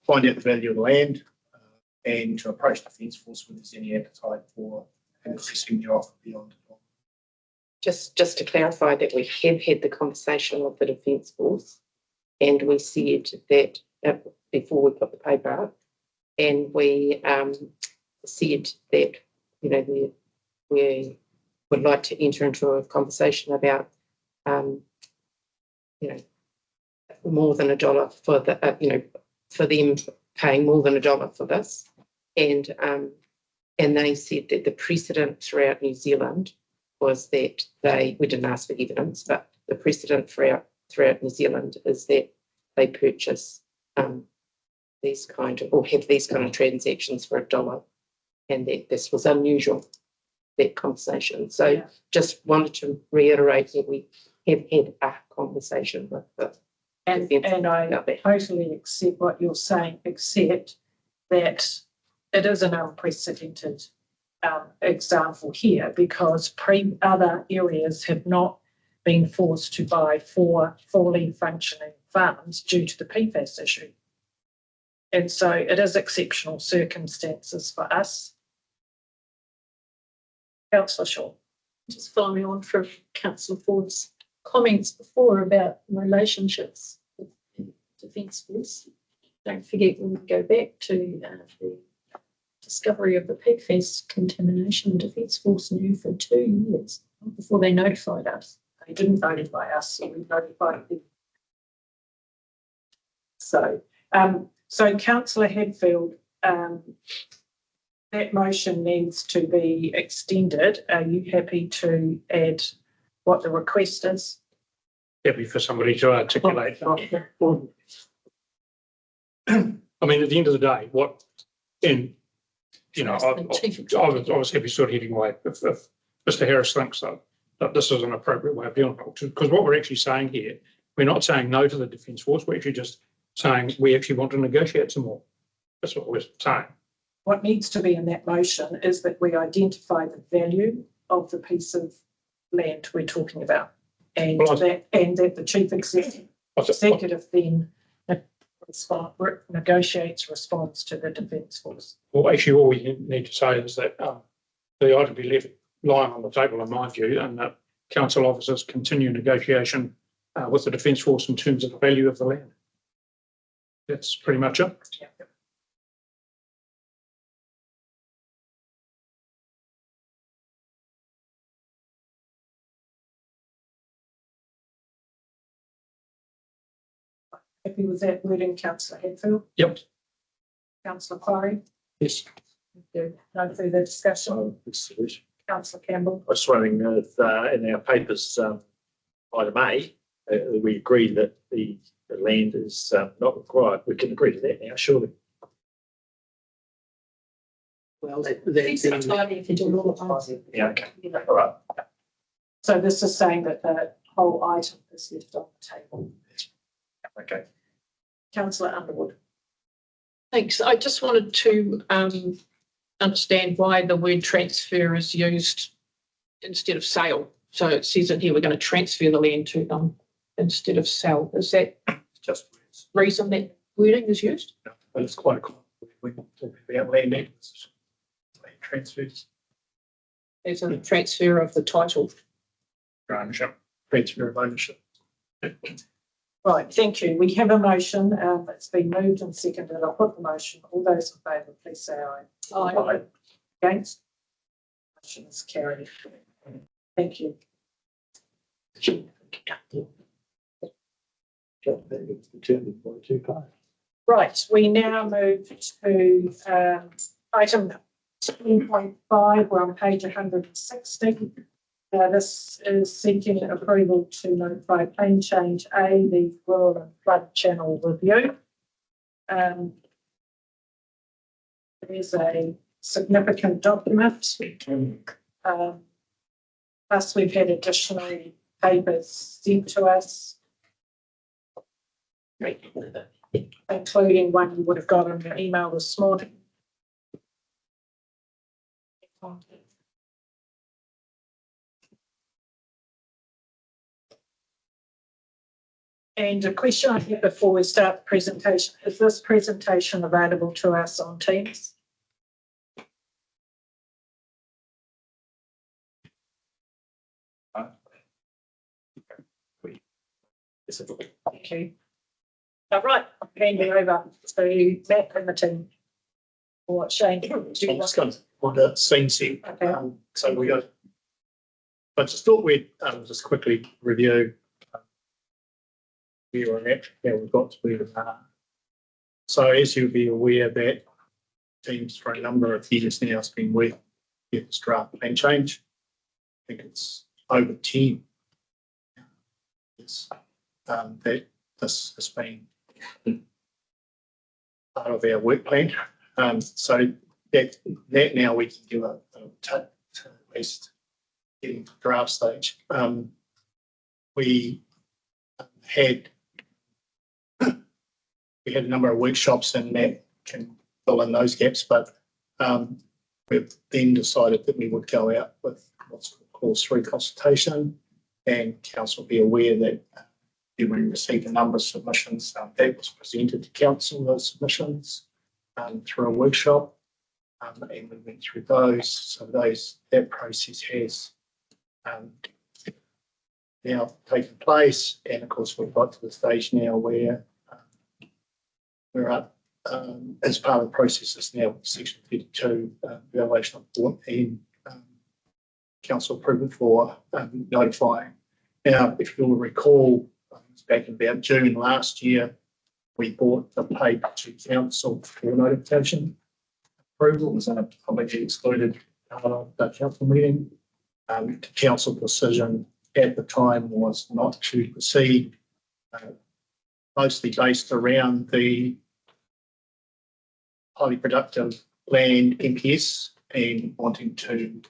Speaker 18: find out the value of the land and to approach the Defence Force when there's any appetite for increasing the offer beyond it.
Speaker 15: Just to clarify that we have had the conversation with the Defence Force, and we said that before we put the paper up, and we said that, you know, we would like to enter into a conversation about, you know, more than $1 for the, you know, for them paying more than $1 for this, and they said that the precedent throughout New Zealand was that we didn't ask for evidence, but the precedent throughout New Zealand is that they purchase these kind of, or have these kind of transactions for $1, and that this was unusual, that conversation. So just wanted to reiterate that we have had a conversation with the
Speaker 1: and I totally accept what you're saying, except that it is an unprecedented example here, because other areas have not been forced to buy 4 fully functioning farms due to the PFAS issue. And so it is exceptional circumstances for us. Councillor Shaw.
Speaker 3: Just following on from Councillor Ford's comments before about relationships with the Defence Force. don't forget when we go back to the discovery of the PFAS contamination, the Defence Force knew for 2 years before they notified us. They didn't notify us, so we notified them. So, Councillor Hadfield, that motion needs to be extended. Are you happy to add what the request is?
Speaker 2: Happy for somebody to articulate. I mean, at the end of the day, I was happy sort of heading away if Mr. Harris thinks that this is an appropriate way of dealing with it. Because what we're actually saying here, we're not saying no to the Defence Force, we're actually just saying we actually want to negotiate some more. That's what we're saying.
Speaker 1: What needs to be in that motion is that we identify the value of the piece of land we're talking about, and that the chief executive then negotiates response to the Defence Force.
Speaker 2: Well, actually, all we need to say is that the item be left lying on the table, in my view, and that council officers continue negotiation with the Defence Force in terms of the value of the land. That's pretty much it.
Speaker 1: Yeah. Happy with that wording, Councillor Hadfield?
Speaker 2: Yep.
Speaker 1: Councillor Clary?
Speaker 18: Yes.
Speaker 1: No further discussion. Councillor Campbell?
Speaker 12: I was wondering if in our papers, item A, we agree that the land is not required. We can agree to that now, surely.
Speaker 17: Well,
Speaker 12: Yeah, okay. All right.
Speaker 1: So this is saying that the whole item is left on the table.
Speaker 12: Okay.
Speaker 1: Councillor Underwood.
Speaker 9: Thanks. I just wanted to understand why the word transfer is used instead of sale. So it says in here we're going to transfer the land to them instead of sell. Is that
Speaker 12: just
Speaker 9: reason that wording is used?
Speaker 12: No, but it's quite a common when talking about land acquisition. Land transfers.
Speaker 9: There's a transfer of the title.
Speaker 12: Ownership. Transfer of ownership.
Speaker 1: Right, thank you. We have a motion. It's been moved and seconded. I'll put the motion. All those in favour, please say aye.
Speaker 9: Aye.
Speaker 1: Against? Motion is carried. Thank you. Right, we now move to item 10.5. We're on page 160. This is seeking approval to notify Plain Change A, the rural and flood channel review. There's a significant document. Plus we've had additional papers sent to us, including one you would have got in your email this morning. And a question I have before we start the presentation, is this presentation available to us on Teams? Thank you. All right, I'll hand you over to Matt and the team. Or Shane, do you
Speaker 12: I'm just going to want a scene set.
Speaker 1: Okay.
Speaker 12: So we got. I just thought we'd just quickly review where we're at, how we've got to where we are. So as you'll be aware, that teams for a number of years now has been working with this draft plan change. I think it's over 10 years that this has been part of our work plan. So that now we can give a to at least getting to draft stage. We had a number of workshops and that can fill in those gaps, but we've then decided that we would go out with what's called clause 3 consultation, and council will be aware that we received a number of submissions that was presented to council, those submissions through a workshop, and we went through those. So that process has now taken place, and of course we've got to the stage now where we're up
Speaker 18: as part of the process is now section 32 evaluation of board and council approval for notifying. Now, if you'll recall, back in about June last year, we brought the paper to council for notification. Approval was obviously excluded out of the council meeting. The council decision at the time was not to proceed, mostly based around the highly productive land MPS and wanting to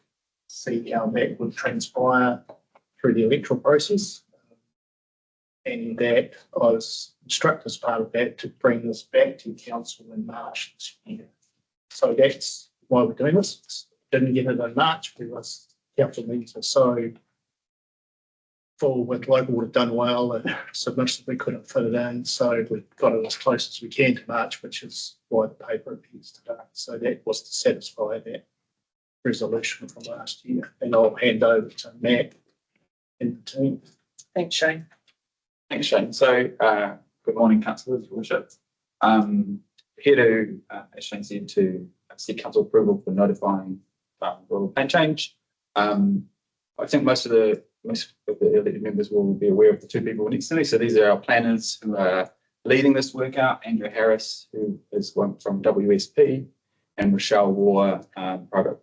Speaker 18: see how that would transpire through the electoral process. And that I was instructed as part of that to bring this back to council in March this year. So that's why we're doing this. Didn't get it in March because council meetings are so full with local would have done well and submissions we couldn't fit it in. So we've got it as close as we can to March, which is why the paper appears today. So that was to satisfy that resolution from last year. And I'll hand over to Matt and the team.
Speaker 1: Thanks, Shane.
Speaker 16: Thanks, Shane. So, good morning, councillors, your worship. Here to, as Shane said, to seek council approval for notifying rural plan change. I think most of the elected members will be aware of the two people next to me. So these are our planners who are leading this work out. Andrew Harris, who is one from WSP, and Rochelle War, private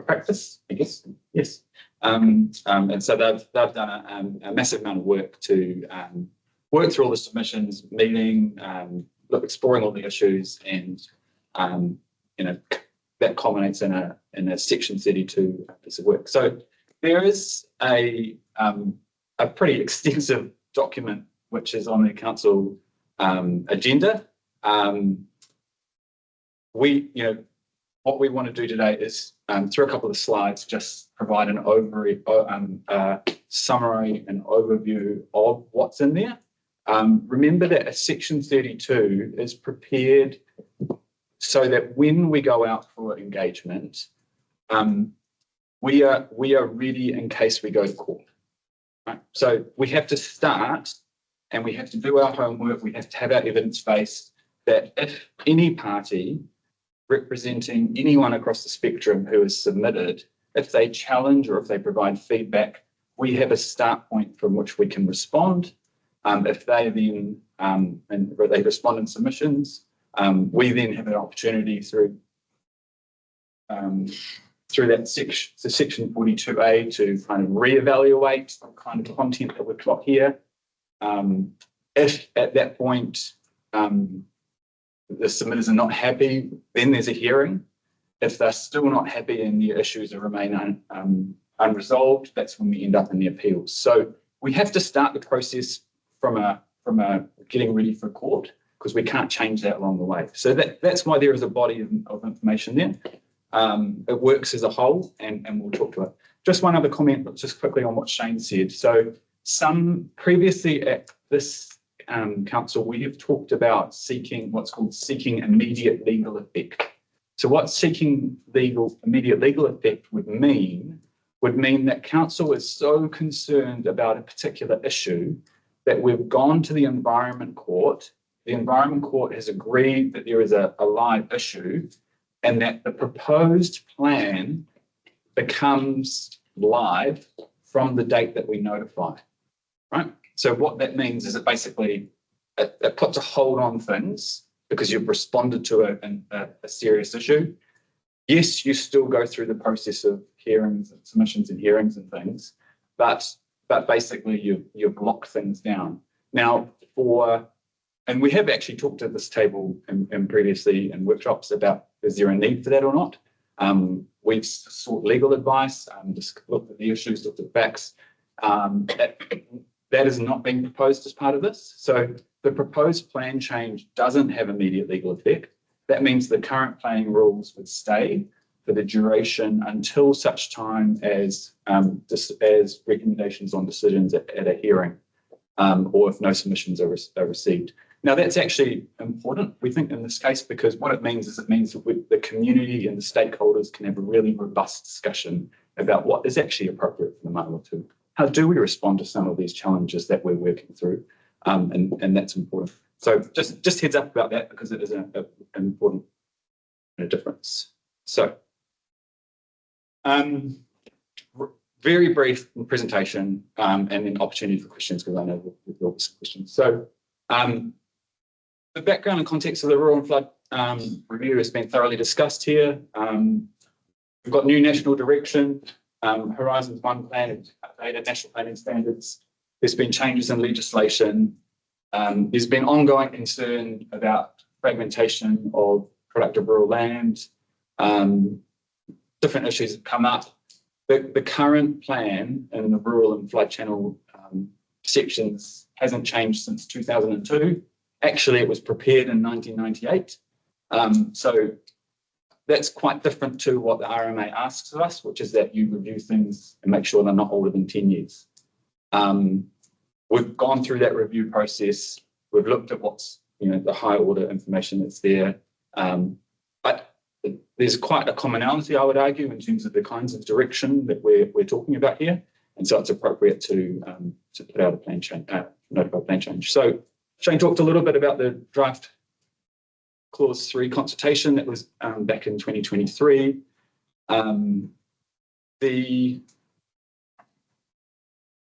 Speaker 16: practice, I guess. Yes. And so they've done a massive amount of work to work through all the submissions, meeting, exploring all the issues, and that culminates in a section 32 piece of work. So there is a pretty extensive document which is on the council agenda. What we want to do today is, through a couple of slides, just provide an summary and overview of what's in there. Remember that a section 32 is prepared so that when we go out for engagement, we are ready in case we go to court. Right? So we have to start and we have to do our homework. We have to have our evidence base that if any party representing anyone across the spectrum who has submitted, if they challenge or if they provide feedback, we have a start point from which we can respond. If they then and they respond in submissions, we then have an opportunity through that section 42A to kind of reevaluate the kind of content that we've got here. If at that point the submitters are not happy, then there's a hearing. If they're still not happy and the issues remain unresolved, that's when we end up in the appeals. So we have to start the process from a getting ready for court, because we can't change that along the way. So that's why there is a body of information there. It works as a whole, and we'll talk to it. Just one other comment, but just quickly on what Shane said. So previously at this council, we have talked about seeking immediate legal effect. So what seeking immediate legal effect would mean that council is so concerned about a particular issue that we've gone to the Environment Court. The Environment Court has agreed that there is a live issue and that the proposed plan becomes live from the date that we notify, right? So what that means is it basically it puts a hold on things because you've responded to a serious issue. Yes, you still go through the process of hearings and submissions and hearings and things, but basically you've locked things down. Now, and we have actually talked at this table and previously in workshops about, is there a need for that or not? We've sought legal advice, just looked at the issues, looked at facts. That is not being proposed as part of this. So the proposed plan change doesn't have immediate legal effect. That means the current planning rules would stay for the duration until such time as recommendations on decisions at a hearing, or if no submissions are received. Now, that's actually important, we think, in this case, because what it means is that the community and the stakeholders can have a really robust discussion about what is actually appropriate for the Manawatū. How do we respond to some of these challenges that we're working through? And that's important. So just heads up about that because it is an important difference. So, very brief presentation and then opportunity for questions because I know there'll be some questions. So, the background and context of the rural and flood review has been thoroughly discussed here. We've got new national direction, Horizons 1 plan, updated national planning standards. There's been changes in legislation. There's been ongoing concern about fragmentation of productive rural land. Different issues have come up. The current plan in the rural and flood channel sections hasn't changed since 2002. Actually, it was prepared in 1998. So that's quite different to what the RMA asks of us, which is that you review things and make sure they're not older than 10 years. We've gone through that review process. We've looked at what's, the high order information that's there. But there's quite a commonality, I would argue, in terms of the kinds of direction that we're talking about here. And so it's appropriate to put out a plan change, notify plan change. So Shane talked a little bit about the draft clause 3 consultation that was back in 2023.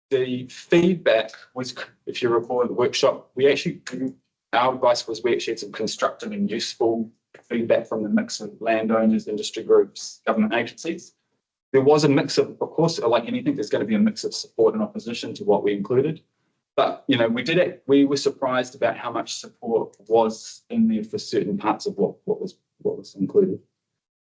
Speaker 16: The feedback was, if you recall, the workshop, our advice was we actually had some constructive and useful feedback from the mix of landowners, industry groups, government agencies. There was a mix of course, like anything, there's going to be a mix of support and opposition to what we included. But, we were surprised about how much support was in there for certain parts of what was included.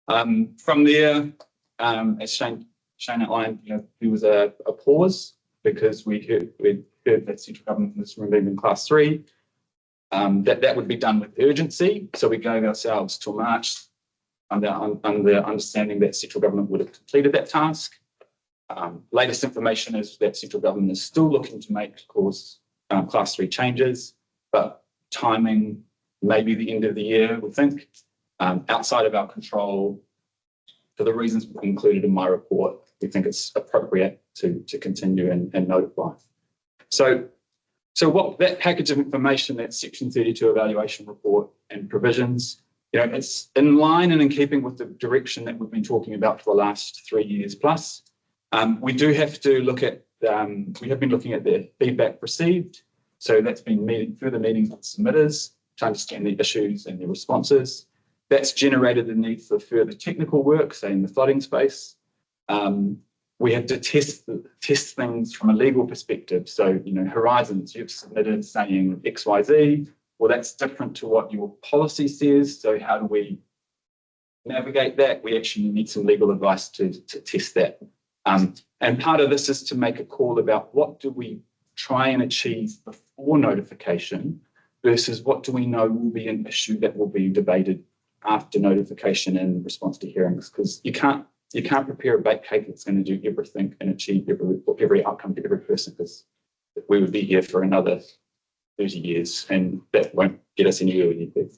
Speaker 16: From there, as Shane outlined, there was a pause because we heard that central government was removing class 3. That would be done with urgency. So we gave ourselves till March under understanding that central government would have completed that task. Latest information is that central government is still looking to make, of course, class 3 changes, but timing maybe the end of the year, we think, outside of our control. For the reasons included in my report, we think it's appropriate to continue and notify. So what that package of information, that section 32 evaluation report and provisions, it's in line and in keeping with the direction that we've been talking about for the last 3 years plus. We do have to look at, we have been looking at the feedback received. So that's been further meetings with submitters to understand the issues and the responses. That's generated the need for further technical work, say in the flooding space. We have to test things from a legal perspective. So, Horizons, you've submitted saying X, Y, Z. Well, that's different to what your policy says. So how do we navigate that? We actually need some legal advice to test that. And part of this is to make a call about what do we try and achieve before notification versus what do we know will be an issue that will be debated after notification and response to hearings, because you can't prepare a baked cake that's going to do everything and achieve every outcome to every person, because we would be here for another 30 years and that won't get us anywhere with you.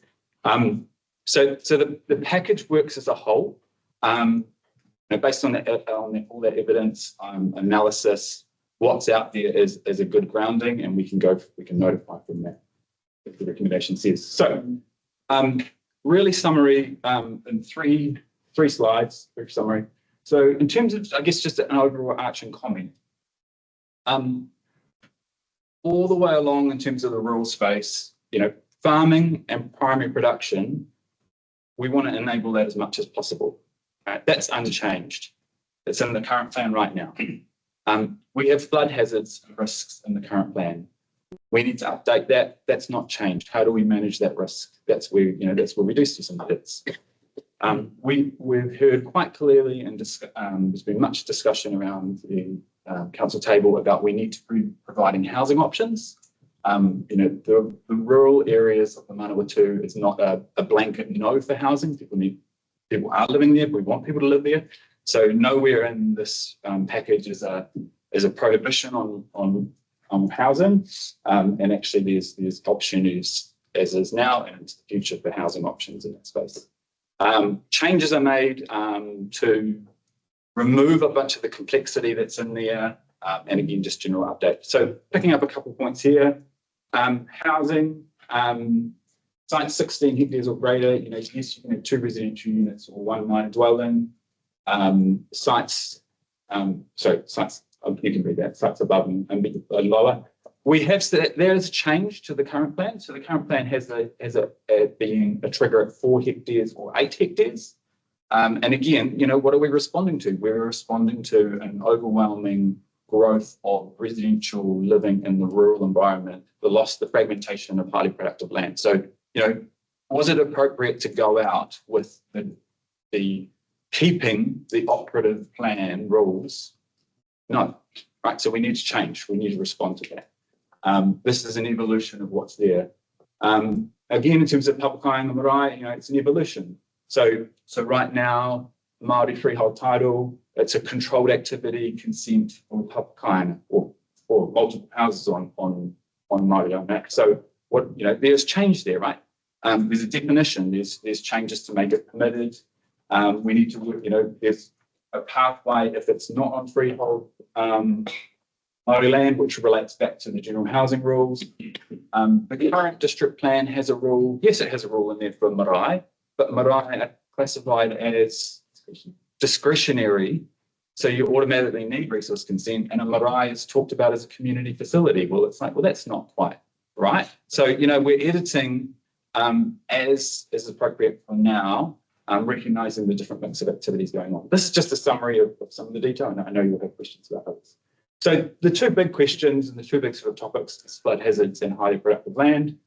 Speaker 16: So the package works as a whole. Based on all that evidence, analysis, what's out there is a good grounding, and we can notify from that if the recommendation says. So really summary in three slides, brief summary. So in terms of, I guess, just an overarching comment, all the way along in terms of the rural space, farming and primary production, we want to enable that as much as possible. That's unchanged. It's in the current plan right now. We have flood hazards and risks in the current plan. We need to update that. That's not changed. How do we manage that risk? That's where we do see some hits. We've heard quite clearly, and there's been much discussion around the council table about we need to be providing housing options. The rural areas of the Manawatū is not a blanket no for housing. People are living there. We want people to live there. So nowhere in this package is a prohibition on housing. And actually, there's opportunities as is now and into the future for housing options in that space. Changes are made to remove a bunch of the complexity that's in there, and again, just general update. So picking up a couple of points here. Housing, Sites 16 hectares or greater, yes, you can have 2 residential units or 1 minor dwelling. Sites, you can read that, sites above and lower. We have, so there is a change to the current plan. So the current plan has being a trigger at 4 hectares or 8 hectares. And again, what are we responding to? We're responding to an overwhelming growth of residential living in the rural environment, the fragmentation of highly productive land. So, was it appropriate to go out with the keeping the operative plan rules? No, right? So we need to change. We need to respond to that. This is an evolution of what's there. Again, in terms of papukai and marae, it's an evolution. So right now, Māori freehold title, it's a controlled activity consent for papukai or multiple houses on Māori land. So there's change there, right? There's a definition. There's changes to make it permitted. We need to work. There's a pathway if it's not on freehold Māori land, which relates back to the general housing rules. The current district plan has a rule. Yes, it has a rule in there for marae, but marae are classified as discretionary. So you automatically need resource consent, and a marae is talked about as a community facility. Well, it's like, that's not quite right. So, we're editing as is appropriate for now, recognising the different mix of activities going on. This is just a summary of some of the detail, and I know you'll have questions about those. So the 2 big questions and the 2 big sort of topics is flood hazards and highly productive land.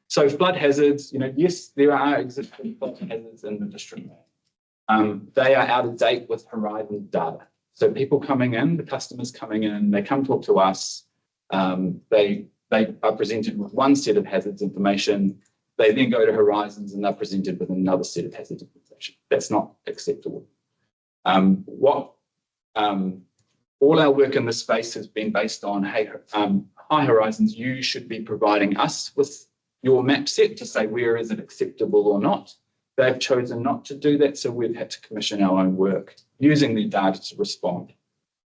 Speaker 16: So flood hazards, yes, there are existing flood hazards in the district land. They are out of date with Horizon data. So people coming in, the customers coming in, they come talk to us. They are presented with one set of hazards information. They then go to Horizons and they're presented with another set of hazard information. That's not acceptable. All our work in this space has been based on, hey, High Horizons, you should be providing us with your map set to say where is it acceptable or not. They've chosen not to do that, so we've had to commission our own work using the data to respond.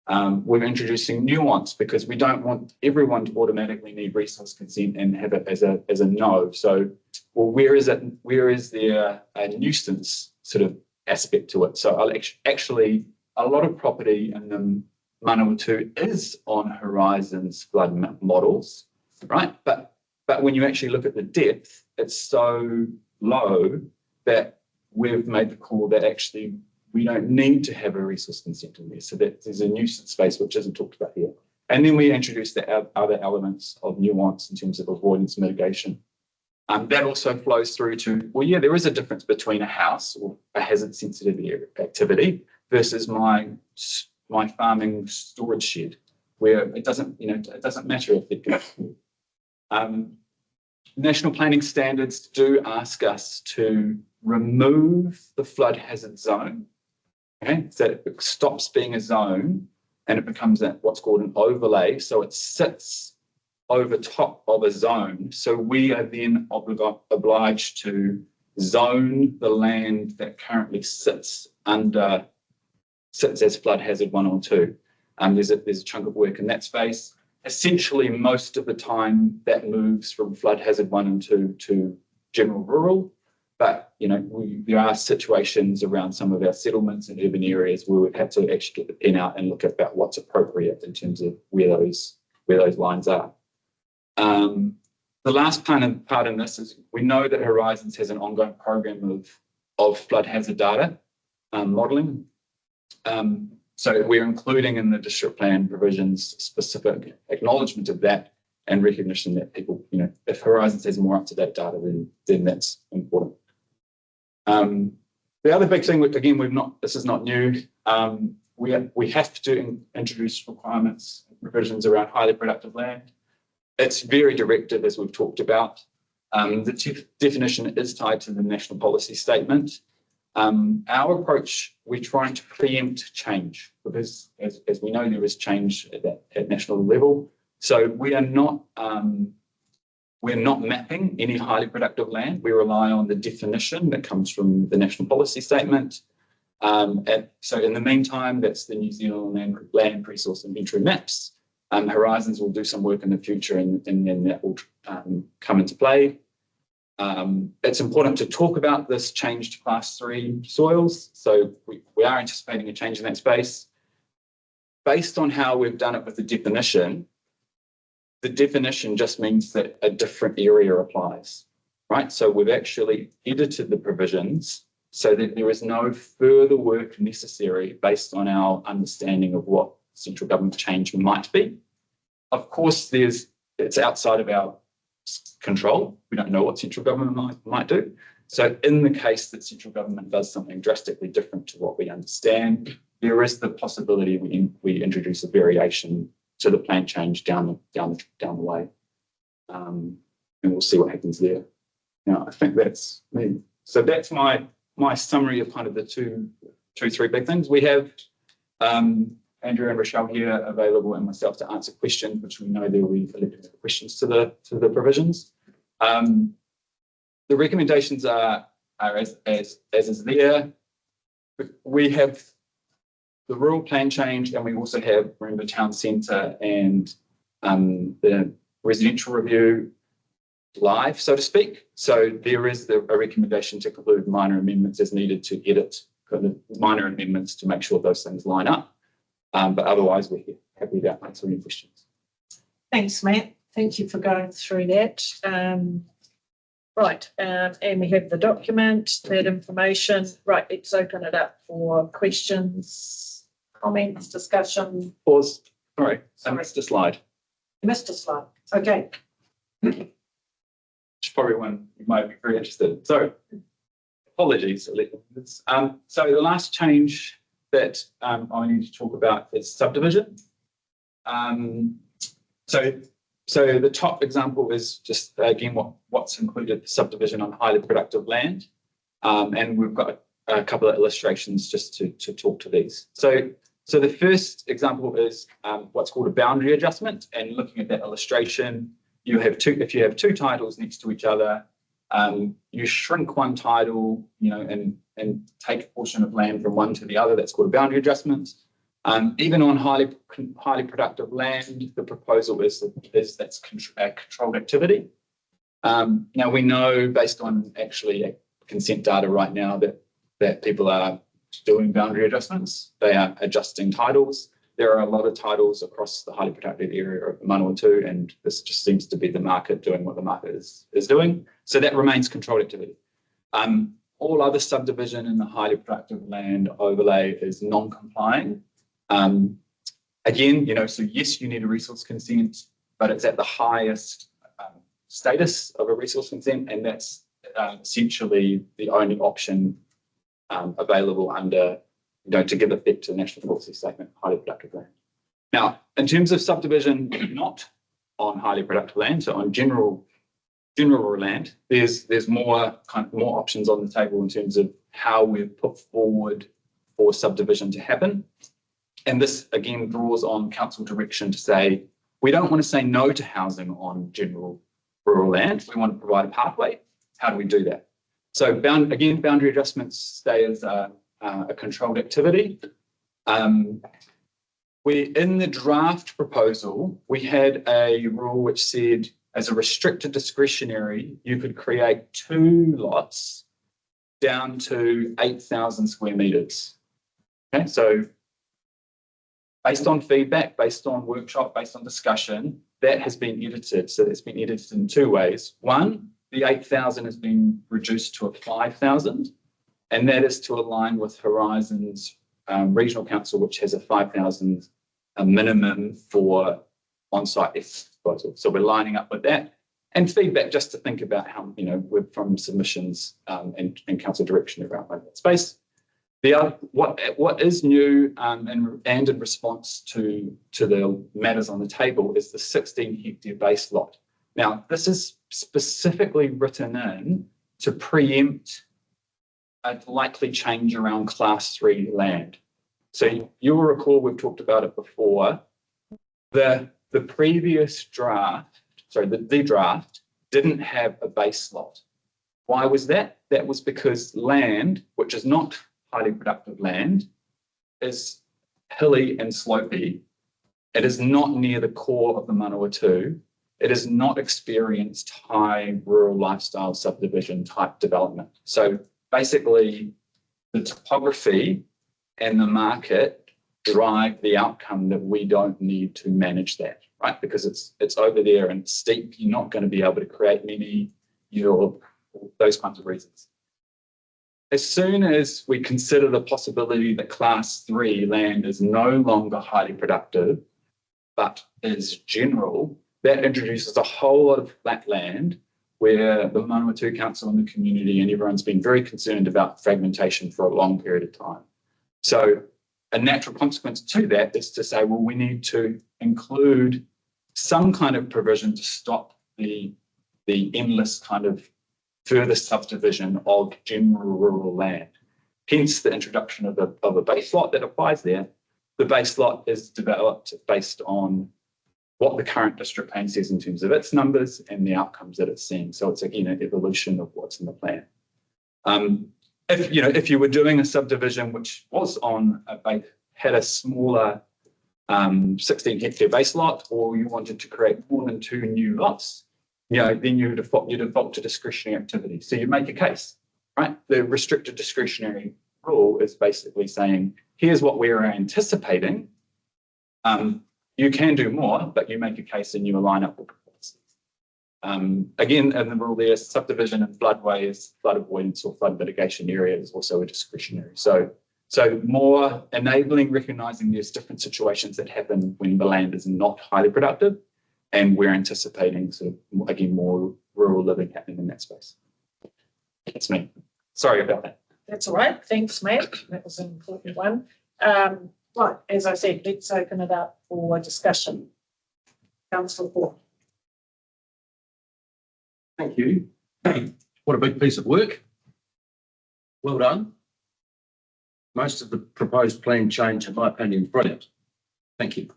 Speaker 16: We're introducing nuance because we don't want everyone to automatically need resource consent and have it as a no. So, well, where is there a nuisance sort of aspect to it? So actually, a lot of property in the Manawatū is on Horizons flood models, right? But when you actually look at the depth, it's so low that we've made the call that actually we don't need to have a resource consent in there. So that there's a nuisance space which isn't talked about here. And then we introduce the other elements of nuance in terms of avoidance mitigation. That also flows through to, well, yeah, there is a difference between a house or a hazard sensitive activity versus my farming storage shed, where it doesn't matter if they're national planning standards do ask us to remove the flood hazard zone. Okay, so it stops being a zone and it becomes what's called an overlay. So it sits over top of a zone. So we are then obliged to zone the land that currently sits as flood hazard 1 or 2. There's a chunk of work in that space. Essentially, most of the time that moves from flood hazard 1 and 2 to general rural. But, there are situations around some of our settlements and urban areas where we've had to actually get the pen out and look about what's appropriate in terms of where those lines are. The last part in this is we know that Horizons has an ongoing program of flood hazard data modelling. So we're including in the district plan provisions specific acknowledgement of that and recognition that people, if Horizons has more up-to-date data, then that's important. The other big thing, again, this is not new. We have to introduce requirements and provisions around highly productive land. It's very directive, as we've talked about. The definition is tied to the national policy statement. Our approach, we're trying to preempt change because, as we know, there is change at national level. So we are not mapping any highly productive land. We rely on the definition that comes from the national policy statement. So in the meantime, that's the New Zealand land resource inventory maps. Horizons will do some work in the future, and then that will come into play.
Speaker 20: It's important to talk about this change to class 3 soils. So we are anticipating a change in that space. Based on how we've done it with the definition just means that a different area applies, right? So we've actually edited the provisions so that there is no further work necessary based on our understanding of what central government change might be. Of course, it's outside of our control. We don't know what central government might do. So in the case that central government does something drastically different to what we understand, there is the possibility we introduce a variation to the plan change down the way. And we'll see what happens there. Now, I think that's me. So that's my summary of kind of the three big things. We have Andrew and Rochelle here available and myself to answer questions, which we know there will be elected questions to the provisions. The recommendations are as is there. We have the rural plan change, and we also have, remember, town centre and the residential review live, so to speak. So there is a recommendation to include minor amendments as needed to edit kind of minor amendments to make sure those things line up. But otherwise, we're happy to answer any questions.
Speaker 1: Thanks, Matt. Thank you for going through that. Right, and we have the document, that information. Right, let's open it up for questions, comments, discussion.
Speaker 20: Pause. All right, I missed a slide.
Speaker 1: You missed a slide. Okay.
Speaker 20: Which is probably one you might be very interested in. So, apologies. So the last change that I need to talk about is subdivision. So the top example is just again what's included subdivision on highly productive land, and we've got a couple of illustrations just to talk to these. So the first example is what's called a boundary adjustment, and looking at that illustration, if you have two titles next to each other, you shrink one title, and take a portion of land from one to the other. That's called a boundary adjustment. Even on highly productive land, the proposal is that's controlled activity. Now we know, based on actually consent data right now, that people are doing boundary adjustments. They are adjusting titles. There are a lot of titles across the highly productive area of Manawatū, and this just seems to be the market doing what the market is doing. So that remains controlled activity. All other subdivision in the highly productive land overlay is non-complying. Again, so yes, you need a resource consent, but it's at the highest status of a resource consent, and that's essentially the only option available under, to give effect to the National Policy Statement, highly productive land. Now, in terms of subdivision not on highly productive land, so on general land, there's more options on the table in terms of how we've put forward for subdivision to happen. And this, again, draws on council direction to say, we don't want to say no to housing on general rural land. We want to provide a pathway. How do we do that? So boundary adjustments stay as a controlled activity. In the draft proposal, we had a rule which said, as a restricted discretionary, you could create 2 lots down to 8,000 square metres. Okay, so based on feedback, based on workshop, based on discussion, that has been edited. So it's been edited in 2 ways. One, the 8,000 has been reduced to a 5,000, and that is to align with Horizon's regional council, which has a 5,000 minimum for on-site disposal. So we're lining up with that. And feedback just to think about how, we're from submissions and council direction around that space. What is new and in response to the matters on the table is the 16-hectare base lot. Now, this is specifically written in to preempt a likely change around class 3 land. So you'll recall we've talked about it before. The previous draft, the draft didn't have a base lot. Why was that? That was because land, which is not highly productive land, is hilly and slopey. It is not near the core of the Manawatū. it has not experienced high rural lifestyle subdivision type development. So basically, the topography and the market drive the outcome that we don't need to manage that, right? Because it's over there and it's steep. You're not going to be able to create many, those kinds of reasons. As soon as we consider the possibility that class 3 land is no longer highly productive, but is general, that introduces a whole lot of flat land where the Manawatū Council and the community and everyone's been very concerned about fragmentation for a long period of time. So a natural consequence to that is to say, well, we need to include some kind of provision to stop the endless kind of further subdivision of general rural land. Hence the introduction of a base lot that applies there. The base lot is developed based on what the current district plan says in terms of its numbers and the outcomes that it's seeing. So it's again an evolution of what's in the plan. If you were doing a subdivision which was on had a smaller 16 hectare base lot, or you wanted to create more than 2 new lots, then you default to discretionary activity. So you make a case, right? The restricted discretionary rule is basically saying, here's what we're anticipating. You can do more, but you make a case and you align up with the policies. Again, in the rule there, subdivision and floodways, flood avoidance or flood mitigation area is also a discretionary. So more enabling, recognising there's different situations that happen when the land is not highly productive, and we're anticipating sort of, again, more rural living happening in that space. That's me. Sorry about that.
Speaker 1: That's all right. Thanks, Matt. That was an important one. Right, as I said, let's open it up for discussion. Councillor Ford.
Speaker 8: Thank you. What a big piece of work. Well done. Most of the proposed plan change, in my opinion, is brilliant. Thank you.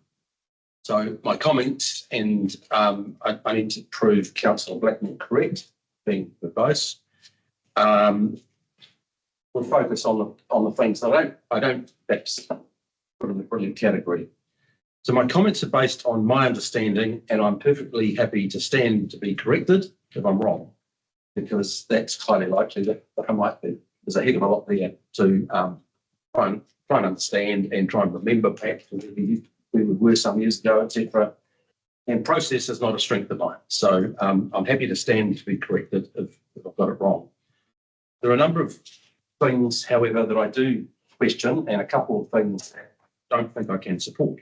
Speaker 8: So my comments, and I need to prove Councillor Blackman correct, being advice. We'll focus on the things that I don't perhaps put in the brilliant category. So my comments are based on my understanding, and I'm perfectly happy to stand to be corrected if I'm wrong, because that's highly likely that I might be. There's a heck of a lot there to try and understand and try and remember back to where we were some years ago, etc. And process is not a strength of mine. So I'm happy to stand to be corrected if I've got it wrong. There are a number of things, however, that I do question, and a couple of things that I don't think I can support.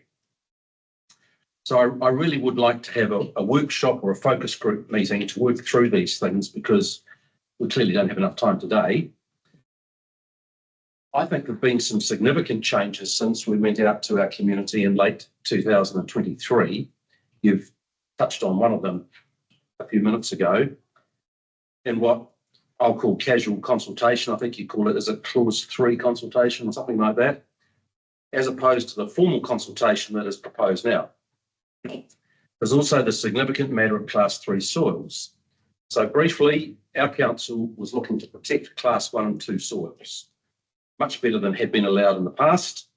Speaker 8: So I really would like to have a workshop or a focus group meeting to work through these things, because we clearly don't have enough time today. I think there have been some significant changes since we went out to our community in late 2023. You've touched on one of them a few minutes ago. And what I'll call casual consultation, I think you call it, is a clause 3 consultation or something like that, as opposed to the formal consultation that is proposed now. There's also the significant matter of class 3 soils. So briefly, our council was looking to protect class 1 and 2 soils, much better than had been allowed in the past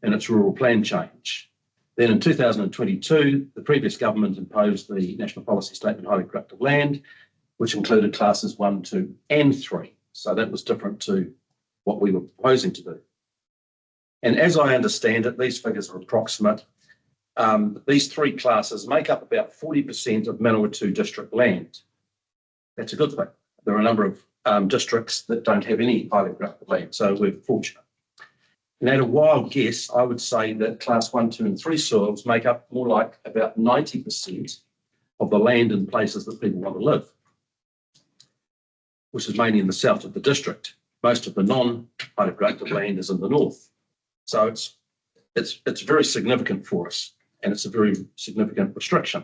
Speaker 8: in its rural plan change. Then in 2022, the previous government imposed the National Policy Statement Highly Productive Land, which included classes 1, 2 and 3. So that was different to what we were proposing to do. And as I understand it, these figures are approximate. These 3 classes make up about 40% of Manawatū district land. That's a good thing. There are a number of districts that don't have any highly productive land, so we're fortunate. And at a wild guess, I would say that class 1, 2 and 3 soils make up more like about 90% of the land in places that people want to live, which is mainly in the south of the district. Most of the non-highly productive land is in the north. So it's very significant for us, and it's a very significant restriction.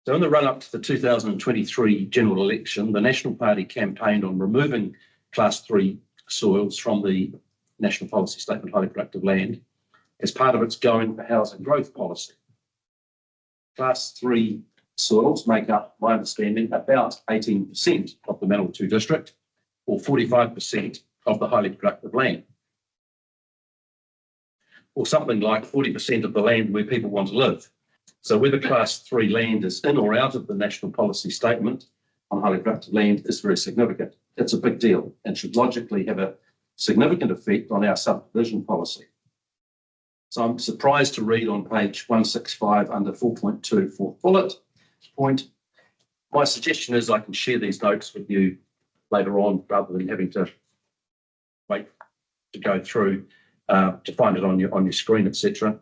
Speaker 8: So in the run-up to the 2023 general election, the National Party campaigned on removing class 3 soils from the National Policy Statement Highly Productive Land as part of its Going for Housing growth policy. Class 3 soils make up, my understanding, about 18% of the Manawatū district, or 45% of the highly productive land, or something like 40% of the land where people want to live. So whether class 3 land is in or out of the national policy statement on highly productive land is very significant. It's a big deal and should logically have a significant effect on our subdivision policy. So I'm surprised to read on page 165 under 4.2 fourth bullet point. My suggestion is I can share these notes with you later on rather than having to wait to go through to find it on your screen, etc.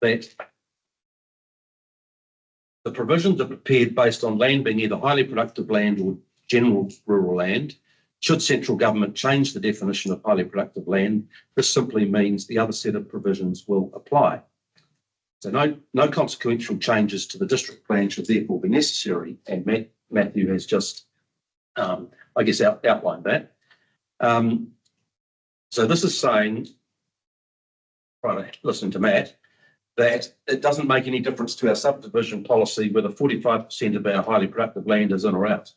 Speaker 8: That the provisions are prepared based on land being either highly productive land or general rural land. Should central government change the definition of highly productive land, this simply means the other set of provisions will apply. So no consequential changes to the district plan should therefore be necessary, and Matthew has just, I guess, outlined that. So this is saying, right, listening to Matt, that it doesn't make any difference to our subdivision policy whether 45% of our highly productive land is in or out.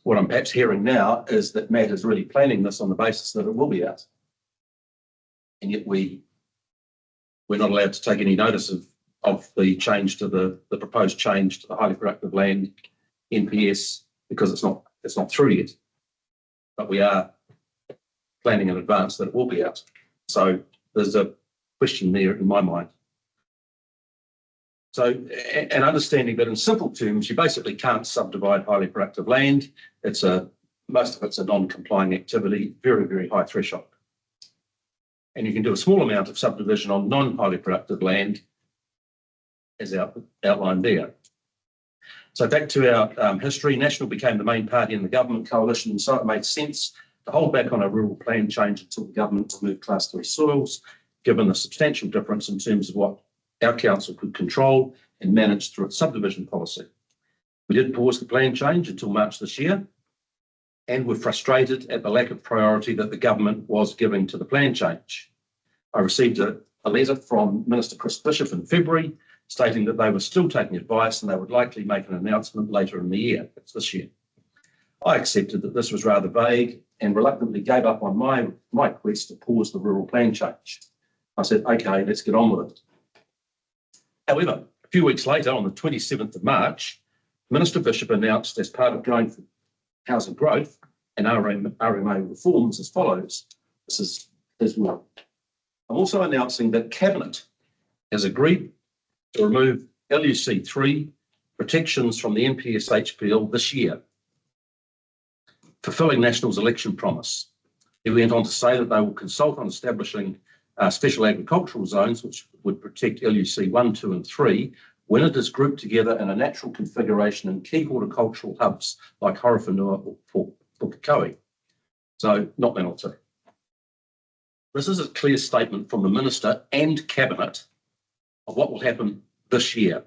Speaker 8: What I'm perhaps hearing now is that Matt is really planning this on the basis that it will be out. And yet we're not allowed to take any notice of the change to the proposed change to the highly productive land NPS because it's not through yet. But we are planning in advance that it will be out. So there's a question there in my mind. So, and understanding that in simple terms, you basically can't subdivide highly productive land. Most of it's a non-complying activity, very, very high threshold. And you can do a small amount of subdivision on non-highly productive land, as outlined there. So back to our history, National became the main party in the government coalition, and so it made sense to hold back on a rural plan change until the government removed class 3 soils, given the substantial difference in terms of what our council could control and manage through its subdivision policy. We did pause the plan change until March this year, and were frustrated at the lack of priority that the government was giving to the plan change. I received a letter from Minister Chris Bishop in February stating that they were still taking advice and they would likely make an announcement later in the year. It's this year. I accepted that this was rather vague and reluctantly gave up on my quest to pause the rural plan change. I said, okay, let's get on with it. However, a few weeks later, on the 27th of March, Minister Bishop announced as part of going for housing growth and RMA reforms as follows. This is his word. I'm also announcing that Cabinet has agreed to remove LUC 3 protections from the NPS HPL this year, fulfilling National's election promise. He went on to say that they will consult on establishing special agricultural zones which would protect LUC 1, 2 and 3 when it is grouped together in a natural configuration in key horticultural hubs like Horowhenua or Pukekohe. So not Manawatū. This is a clear statement from the Minister and Cabinet of what will happen this year.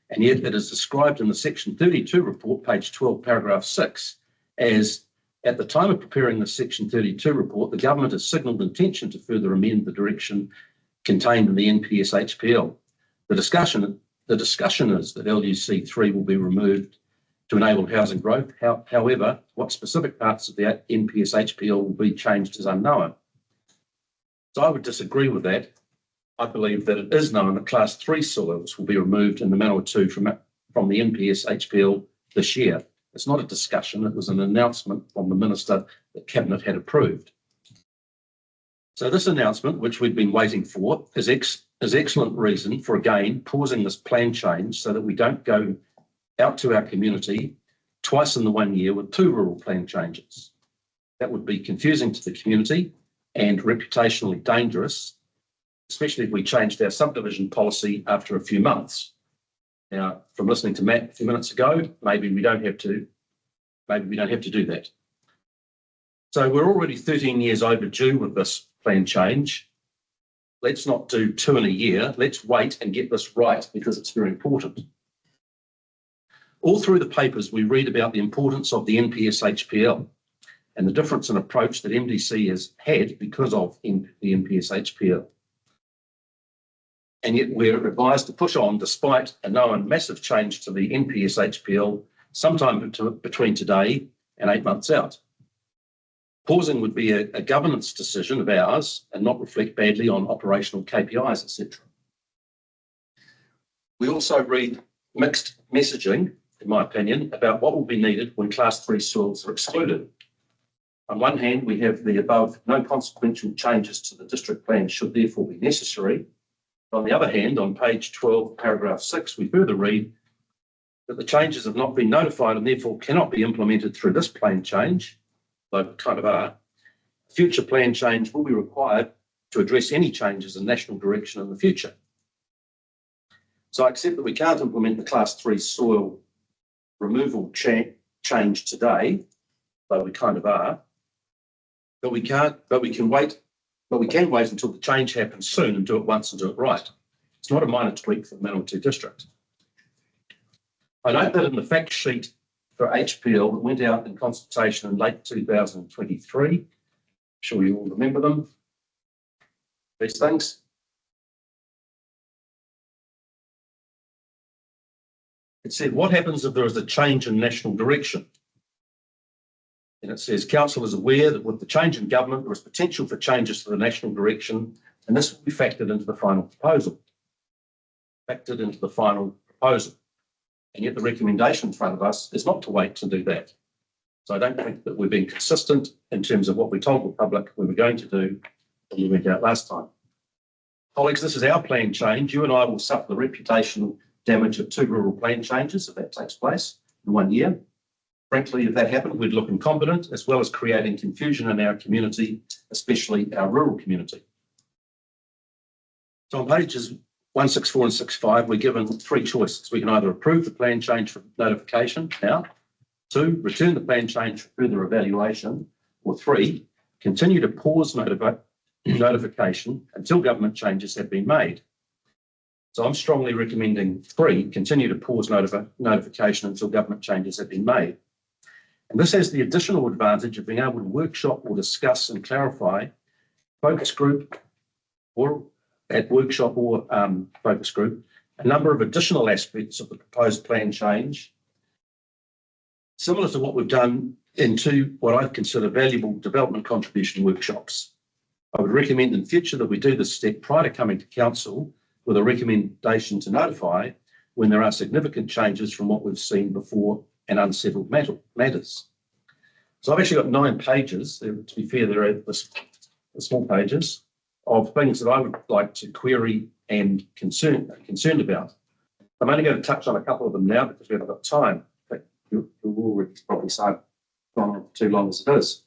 Speaker 8: And yet it is described in the Section 32 report, page 12, paragraph 6, as at the time of preparing the Section 32 report, the government has signalled intention to further amend the direction contained in the NPS HPL. The discussion is that LUC 3 will be removed to enable housing growth. However, what specific parts of the NPS HPL will be changed is unknown. So I would disagree with that. I believe that it is known that class 3 soils will be removed in the Manawatū from the NPS HPL this year. It's not a discussion, it was an announcement from the Minister that Cabinet had approved. So this announcement, which we've been waiting for, is excellent reason for, again, pausing this plan change so that we don't go out to our community twice in the 1 year with 2 rural plan changes. That would be confusing to the community and reputationally dangerous, especially if we changed our subdivision policy after a few months. Now, from listening to Matt a few minutes ago, maybe we don't have to do that. So we're already 13 years overdue with this plan change. Let's not do 2 in a year. Let's wait and get this right because it's very important. All through the papers, we read about the importance of the NPS HPL and the difference in approach that MDC has had because of the NPS HPL. And yet we're advised to push on despite a known massive change to the NPS HPL sometime between today and 8 months out. Pausing would be a governance decision of ours and not reflect badly on operational KPIs, etc. We also read mixed messaging, in my opinion, about what will be needed when Class 3 soils are excluded. On one hand, we have the above no consequential changes to the district plan should therefore be necessary. On the other hand, on page 12, paragraph 6, we further read that the changes have not been notified and therefore cannot be implemented through this plan change, though kind of are. Future plan change will be required to address any changes in national direction in the future. So I accept that we can't implement the Class 3 soil removal change today, though we kind of are. But we can wait until the change happens soon and do it once and do it right. It's not a minor tweak for the Manawatū district. I note that in the fact sheet for HPL that went out in consultation in late 2023, I'm sure you all remember them, these things. It said, what happens if there is a change in national direction? And it says, Council is aware that with the change in government, there is potential for changes to the national direction, and this will be factored into the final proposal. And yet the recommendation in front of us is not to wait to do that. So I don't think that we're being consistent in terms of what we told the public we were going to do when we went out last time. Colleagues, this is our plan change. You and I will suffer the reputational damage of 2 rural plan changes if that takes place in 1 year. Frankly, if that happened, we'd look incompetent, as well as creating confusion in our community, especially our rural community. So on pages 164 and 65, we're given 3 choices. We can either approve the plan change for notification now, 2, return the plan change for further evaluation, or 3, continue to pause notification until government changes have been made. So I'm strongly recommending 3, continue to pause notification until government changes have been made. And this has the additional advantage of being able to workshop or discuss and clarify focus group or at workshop or focus group, a number of additional aspects of the proposed plan change, similar to what we've done in 2 what I consider valuable development contribution workshops. I would recommend in future that we do this step prior to coming to council with a recommendation to notify when there are significant changes from what we've seen before and unsettled matters. So I've actually got 9 pages, to be fair, there are the small pages, of things that I would like to query and concerned about. I'm only going to touch on a couple of them now because we haven't got time. In fact, you'll already probably say gone on too long as it is.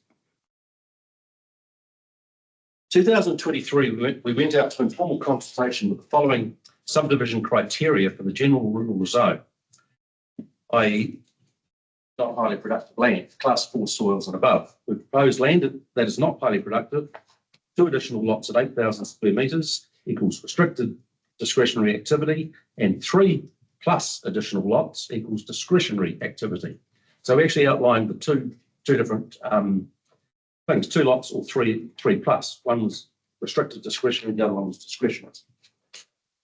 Speaker 8: 2023, we went out to informal consultation with the following subdivision criteria for the general rural zone, i.e. not highly productive land, class 4 soils and above. We proposed land that is not highly productive, 2 additional lots at 8,000 square metres equals restricted discretionary activity, and 3 plus additional lots equals discretionary activity. So we actually outlined the two different things, 2 lots or 3 plus. One was restricted discretionary, the other one was discretionary.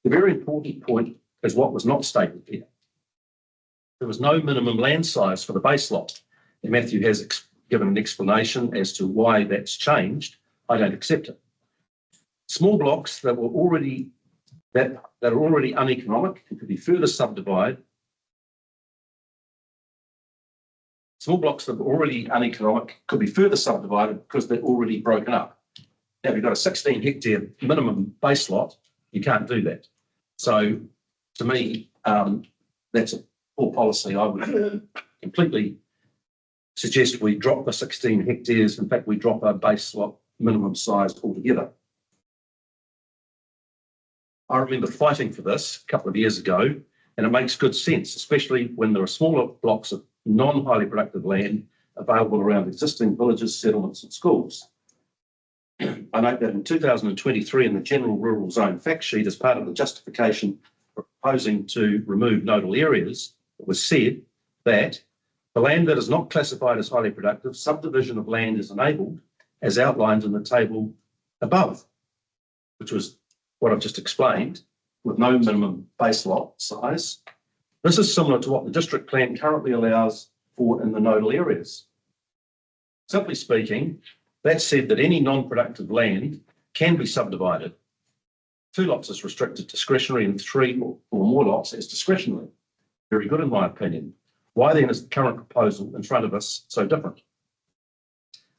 Speaker 8: The very important point is what was not stated here. There was no minimum land size for the base lot. And Matthew has given an explanation as to why that's changed. I don't accept it. Small blocks that were already that are already uneconomic and could be further subdivided. Small blocks that were already uneconomic could be further subdivided because they're already broken up. Now, if you've got a 16 hectare minimum base lot, you can't do that. So to me, that's a poor policy. I would completely suggest we drop the 16 hectares. In fact, we drop our base lot minimum size altogether. I remember fighting for this a couple of years ago, and it makes good sense, especially when there are smaller blocks of non-highly productive land available around existing villages, settlements and schools. I note that in 2023 in the general rural zone fact sheet, as part of the justification for proposing to remove nodal areas, it was said that the land that is not classified as highly productive, subdivision of land is enabled as outlined in the table above, which was what I've just explained, with no minimum base lot size. This is similar to what the district plan currently allows for in the nodal areas. Simply speaking, That said, that any non-productive land can be subdivided. 2 lots is restricted discretionary and 3 or more lots is discretionary. Very good in my opinion. Why then is the current proposal in front of us so different?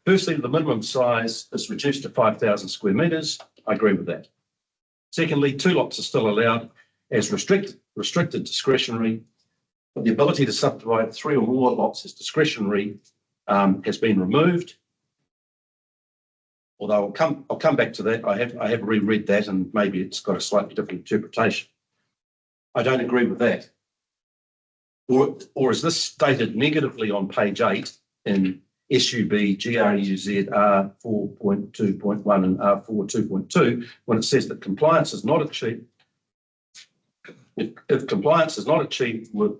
Speaker 8: Firstly, the minimum size is reduced to 5,000 square metres. I agree with that. Secondly, 2 lots are still allowed as restricted discretionary, but the ability to subdivide 3 or more lots as discretionary has been removed. Although I'll come back to that. I have reread that and maybe it's got a slightly different interpretation. I don't agree with that. Or is this stated negatively on page 8 in SUB GRUZ R4.2.1 and R4.2.2 when it says that compliance is not achieved? If compliance is not achieved with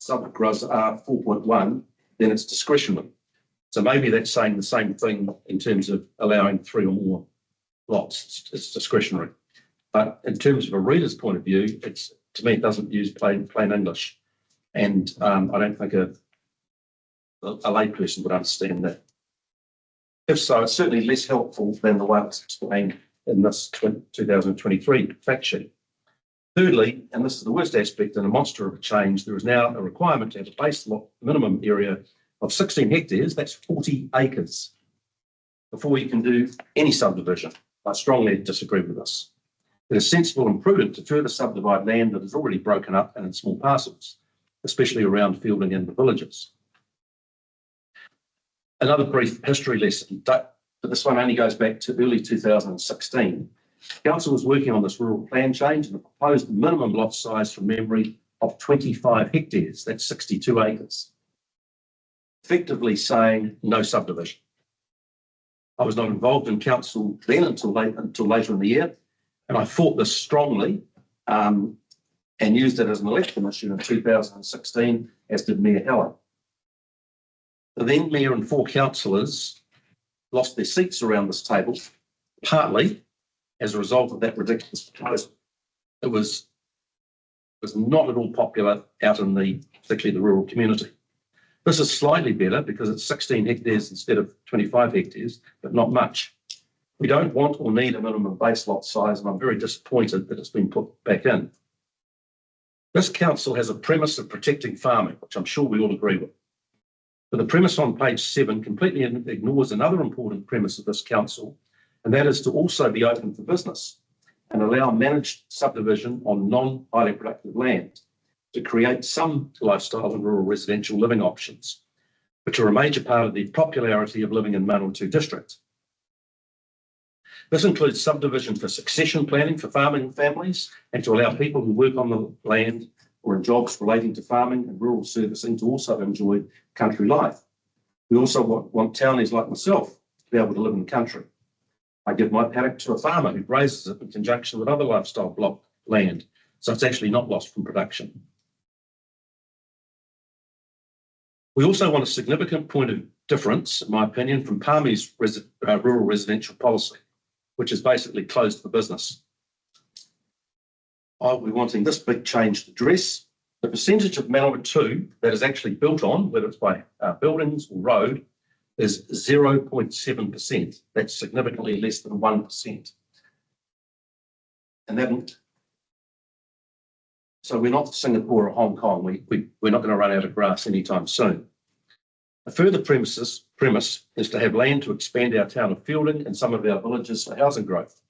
Speaker 8: sub-GRUZ R4.1, then it's discretionary. So maybe that's saying the same thing in terms of allowing 3 or more lots. It's discretionary. But in terms of a reader's point of view, to me, it doesn't use plain English. And I don't think a layperson would understand that. If so, it's certainly less helpful than the way it's explained in this 2023 fact sheet. Thirdly, and this is the worst aspect and a monster of a change, there is now a requirement to have a base lot minimum area of 16 hectares, that's 40 acres, before you can do any subdivision. I strongly disagree with this. It is sensible and prudent to further subdivide land that is already broken up and in small parcels, especially around fielding and the villages. Another brief history lesson, but this one only goes back to early 2016. Council was working on this rural plan change and proposed the minimum lot size from memory of 25 hectares, that's 62 acres, effectively saying no subdivision. I was not involved in council then until later in the year, and I fought this strongly and used it as an election issue in 2016, as did Mayor Helen. The then Mayor and 4 councillors lost their seats around this table, partly as a result of that ridiculous proposal. It was not at all popular out in particularly the rural community. This is slightly better because it's 16 hectares instead of 25 hectares, but not much. We don't want or need a minimum base lot size, and I'm very disappointed that it's been put back in. This council has a premise of protecting farming, which I'm sure we all agree with. But the premise on page 7 completely ignores another important premise of this council, and that is to also be open for business and allow managed subdivision on non-highly productive land to create some lifestyle and rural residential living options, which are a major part of the popularity of living in Manawatū district. This includes subdivision for succession planning for farming families and to allow people who work on the land or in jobs relating to farming and rural servicing to also enjoy country life. We also want townies like myself to be able to live in the country. I give my paddock to a farmer who grazes it in conjunction with other lifestyle block land, so it's actually not lost from production. We also want a significant point of difference, in my opinion, from Palmy's rural residential policy, which is basically closed for business. We're wanting this big change to address the percentage of Manawatū that is actually built on, whether it's by buildings or road, is 0.7%. That's significantly less than 1%. And so we're not Singapore or Hong Kong. We're not going to run out of grass anytime soon. A further premise is to have land to expand our town of Fielding and some of our villages for housing growth.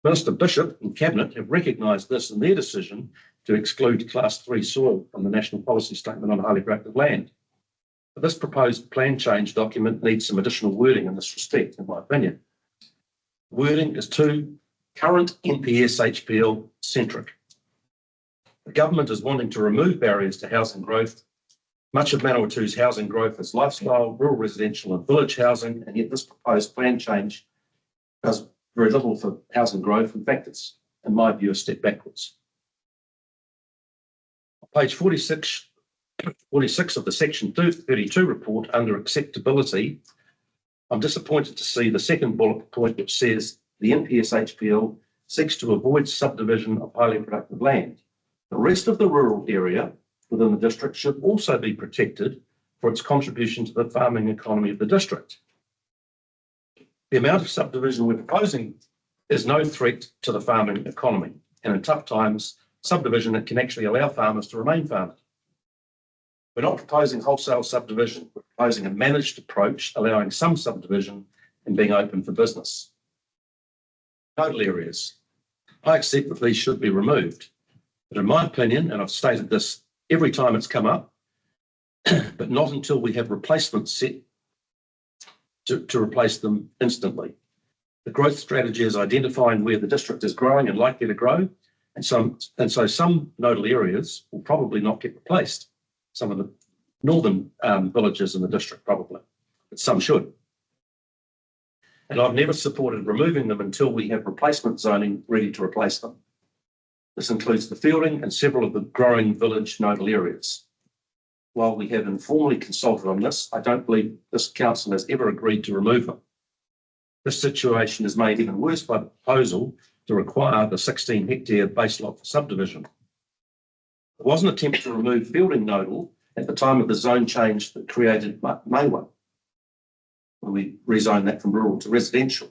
Speaker 8: Minister Bishop and Cabinet have recognised this in their decision to exclude Class 3 soil from the National Policy Statement on Highly Productive Land. But this proposed plan change document needs some additional wording in this respect, in my opinion. Wording is too current NPS HPL centric. The government is wanting to remove barriers to housing growth. Much of Manawatū's housing growth is lifestyle, rural residential and village housing, and yet this proposed plan change does very little for housing growth. In fact, it's, in my view, a step backwards. On page 46 of the section 32 report under acceptability, I'm disappointed to see the second bullet point which says the NPS HPL seeks to avoid subdivision of highly productive land. The rest of the rural area within the district should also be protected for its contribution to the farming economy of the district. The amount of subdivision we're proposing is no threat to the farming economy, and in tough times, subdivision that can actually allow farmers to remain farmers. We're not proposing wholesale subdivision, we're proposing a managed approach, allowing some subdivision and being open for business. Nodal areas. I accept that these should be removed, but in my opinion, and I've stated this every time it's come up, but not until we have replacements set to replace them instantly. The growth strategy is identifying where the district is growing and likely to grow, and so some nodal areas will probably not get replaced. Some of the northern villages in the district probably, but some should. And I've never supported removing them until we have replacement zoning ready to replace them. This includes the Fielding and several of the growing village nodal areas. While we have informally consulted on this, I don't believe this council has ever agreed to remove them. This situation is made even worse by the proposal to require the 16 hectare base lot for subdivision. There was an attempt to remove Fielding nodal at the time of the zone change that created Manawatū, when we rezoned that from rural to residential.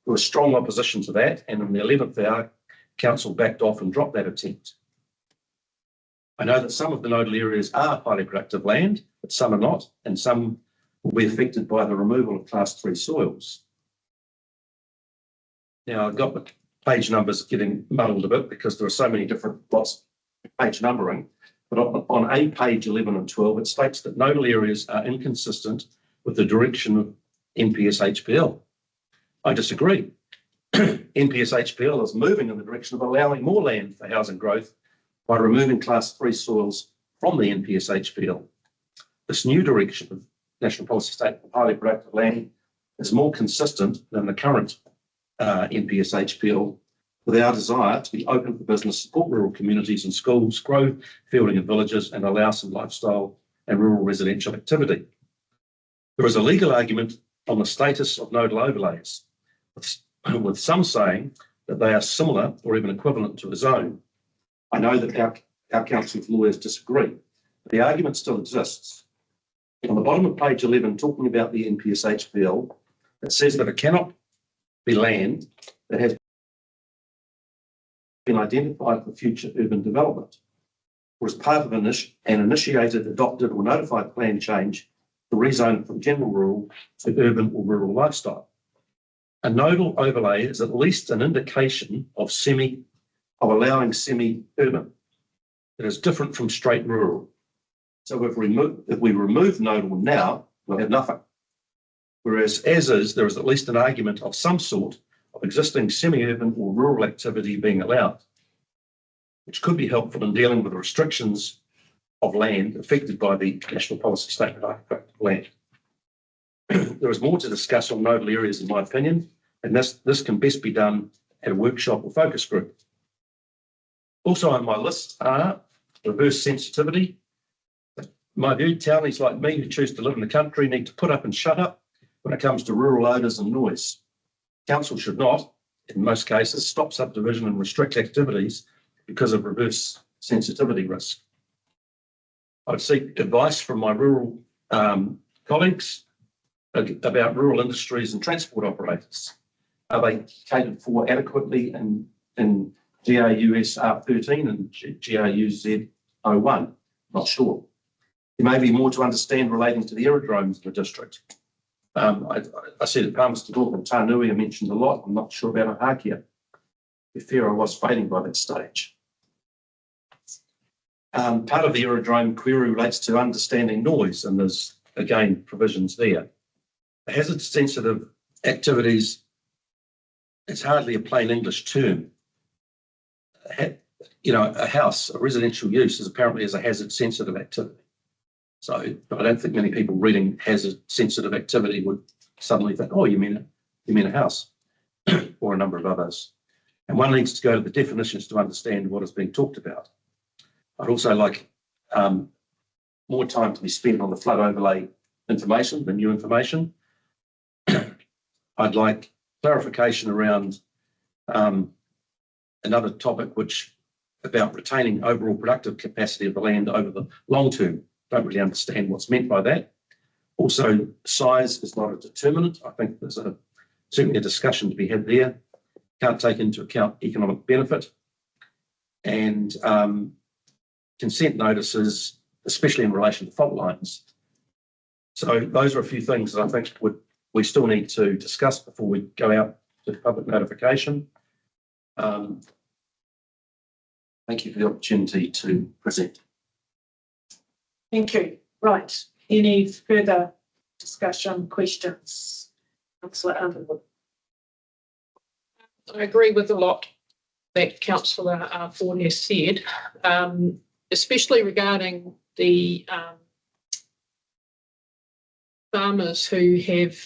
Speaker 8: There was strong opposition to that, and in the 11th hour, council backed off and dropped that attempt. I know that some of the nodal areas are highly productive land, but some are not, and some will be affected by the removal of class 3 soils. Now, I've got the page numbers getting muddled a bit because there are so many different lots of page numbering, but on A page 11 and 12, it states that nodal areas are inconsistent with the direction of NPS HPL. I disagree. NPS HPL is moving in the direction of allowing more land for housing growth by removing class 3 soils from the NPS HPL. This new direction of National Policy Statement of highly productive land is more consistent than the current NPS HPL, with our desire to be open for business, support rural communities and schools, grow fielding and villages, and allow some lifestyle and rural residential activity. There is a legal argument on the status of nodal overlays, with some saying that they are similar or even equivalent to a zone. I know that our council of lawyers disagree, but the argument still exists. On the bottom of page 11, talking about the NPS HPL, it says that it cannot be land that has been identified for future urban development, or as part of an initiated, adopted or notified plan change to rezone from general rural to urban or rural lifestyle. A nodal overlay is at least an indication of allowing semi-urban. It is different from straight rural. So if we remove nodal now, we'll have nothing. Whereas as is, there is at least an argument of some sort of existing semi-urban or rural activity being allowed, which could be helpful in dealing with the restrictions of land affected by the National Policy Statement of productive land. There is more to discuss on nodal areas, in my opinion, and this can best be done at a workshop or focus group. Also on my list are reverse sensitivity. In my view, townies like me who choose to live in the country need to put up and shut up when it comes to rural odours and noise. Council should not, in most cases, stop subdivision and restrict activities because of reverse sensitivity risk. I'd seek advice from my rural colleagues about rural industries and transport operators. Are they catered for adequately in GRUS R13 and GRUZ 01? Not sure. There may be more to understand relating to the aerodromes in the district. I said at Palmerston North and Tānui are mentioned a lot. I'm not sure about Ohakea. To be fair, I was fading by that stage. Part of the aerodrome query relates to understanding noise, and there's, again, provisions there. Hazard-sensitive activities, it's hardly a plain English term. A house, a residential use, is apparently a hazard-sensitive activity. So I don't think many people reading hazard-sensitive activity would suddenly think, oh, you mean a house, or a number of others. And one needs to go to the definitions to understand what is being talked about. I'd also like more time to be spent on the flood overlay information, the new information. I'd like clarification around another topic about retaining overall productive capacity of the land over the long term. Don't really understand what's meant by that. Also, size is not a determinant. I think there's a certainly a discussion to be had there. Can't take into account economic benefit. And consent notices, especially in relation to fault lines. So those are a few things that I think we still need to discuss before we go out to public notification. Thank you for the opportunity to present.
Speaker 1: Thank you. Right. Any further discussion, questions? Councillor Underwood.
Speaker 3: I agree with a lot that Councillor Ford has said, especially regarding the farmers who have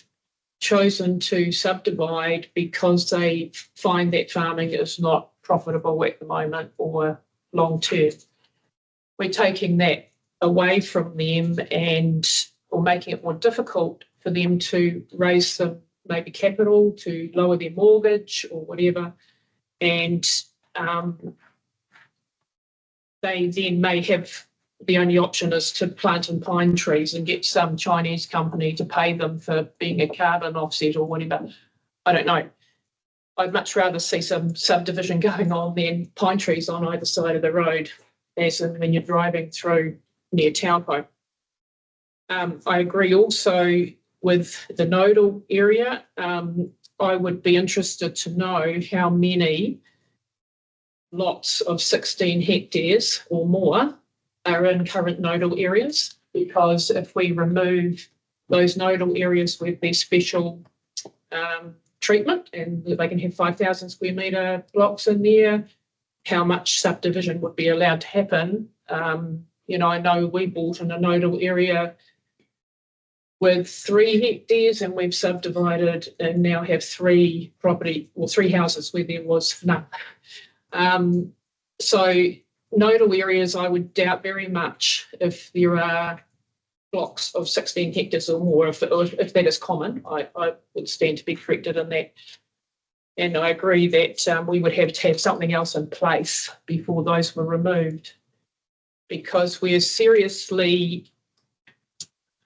Speaker 3: chosen to subdivide because they find that farming is not profitable at the moment or long term. We're taking that away from them or making it more difficult for them to raise some maybe capital to lower their mortgage or whatever. And they then may have the only option is to plant in pine trees and get some Chinese company to pay them for being a carbon offset or whatever. I don't know. I'd much rather see some subdivision going on than pine trees on either side of the road, as in when you're driving through near Taupo. I agree also with the nodal area. I would be interested to know how many lots of 16 hectares or more are in current nodal areas, because if we remove those nodal areas with their special treatment and they can have 5,000 square metre blocks in there, how much subdivision would be allowed to happen? I know we bought in a nodal area with 3 hectares and we've subdivided and now have 3 houses where there was none. So nodal areas, I would doubt very much if there are blocks of 16 hectares or more, if that is common. I would stand to be corrected in that. And I agree that we would have to have something else in place before those were removed, because we're seriously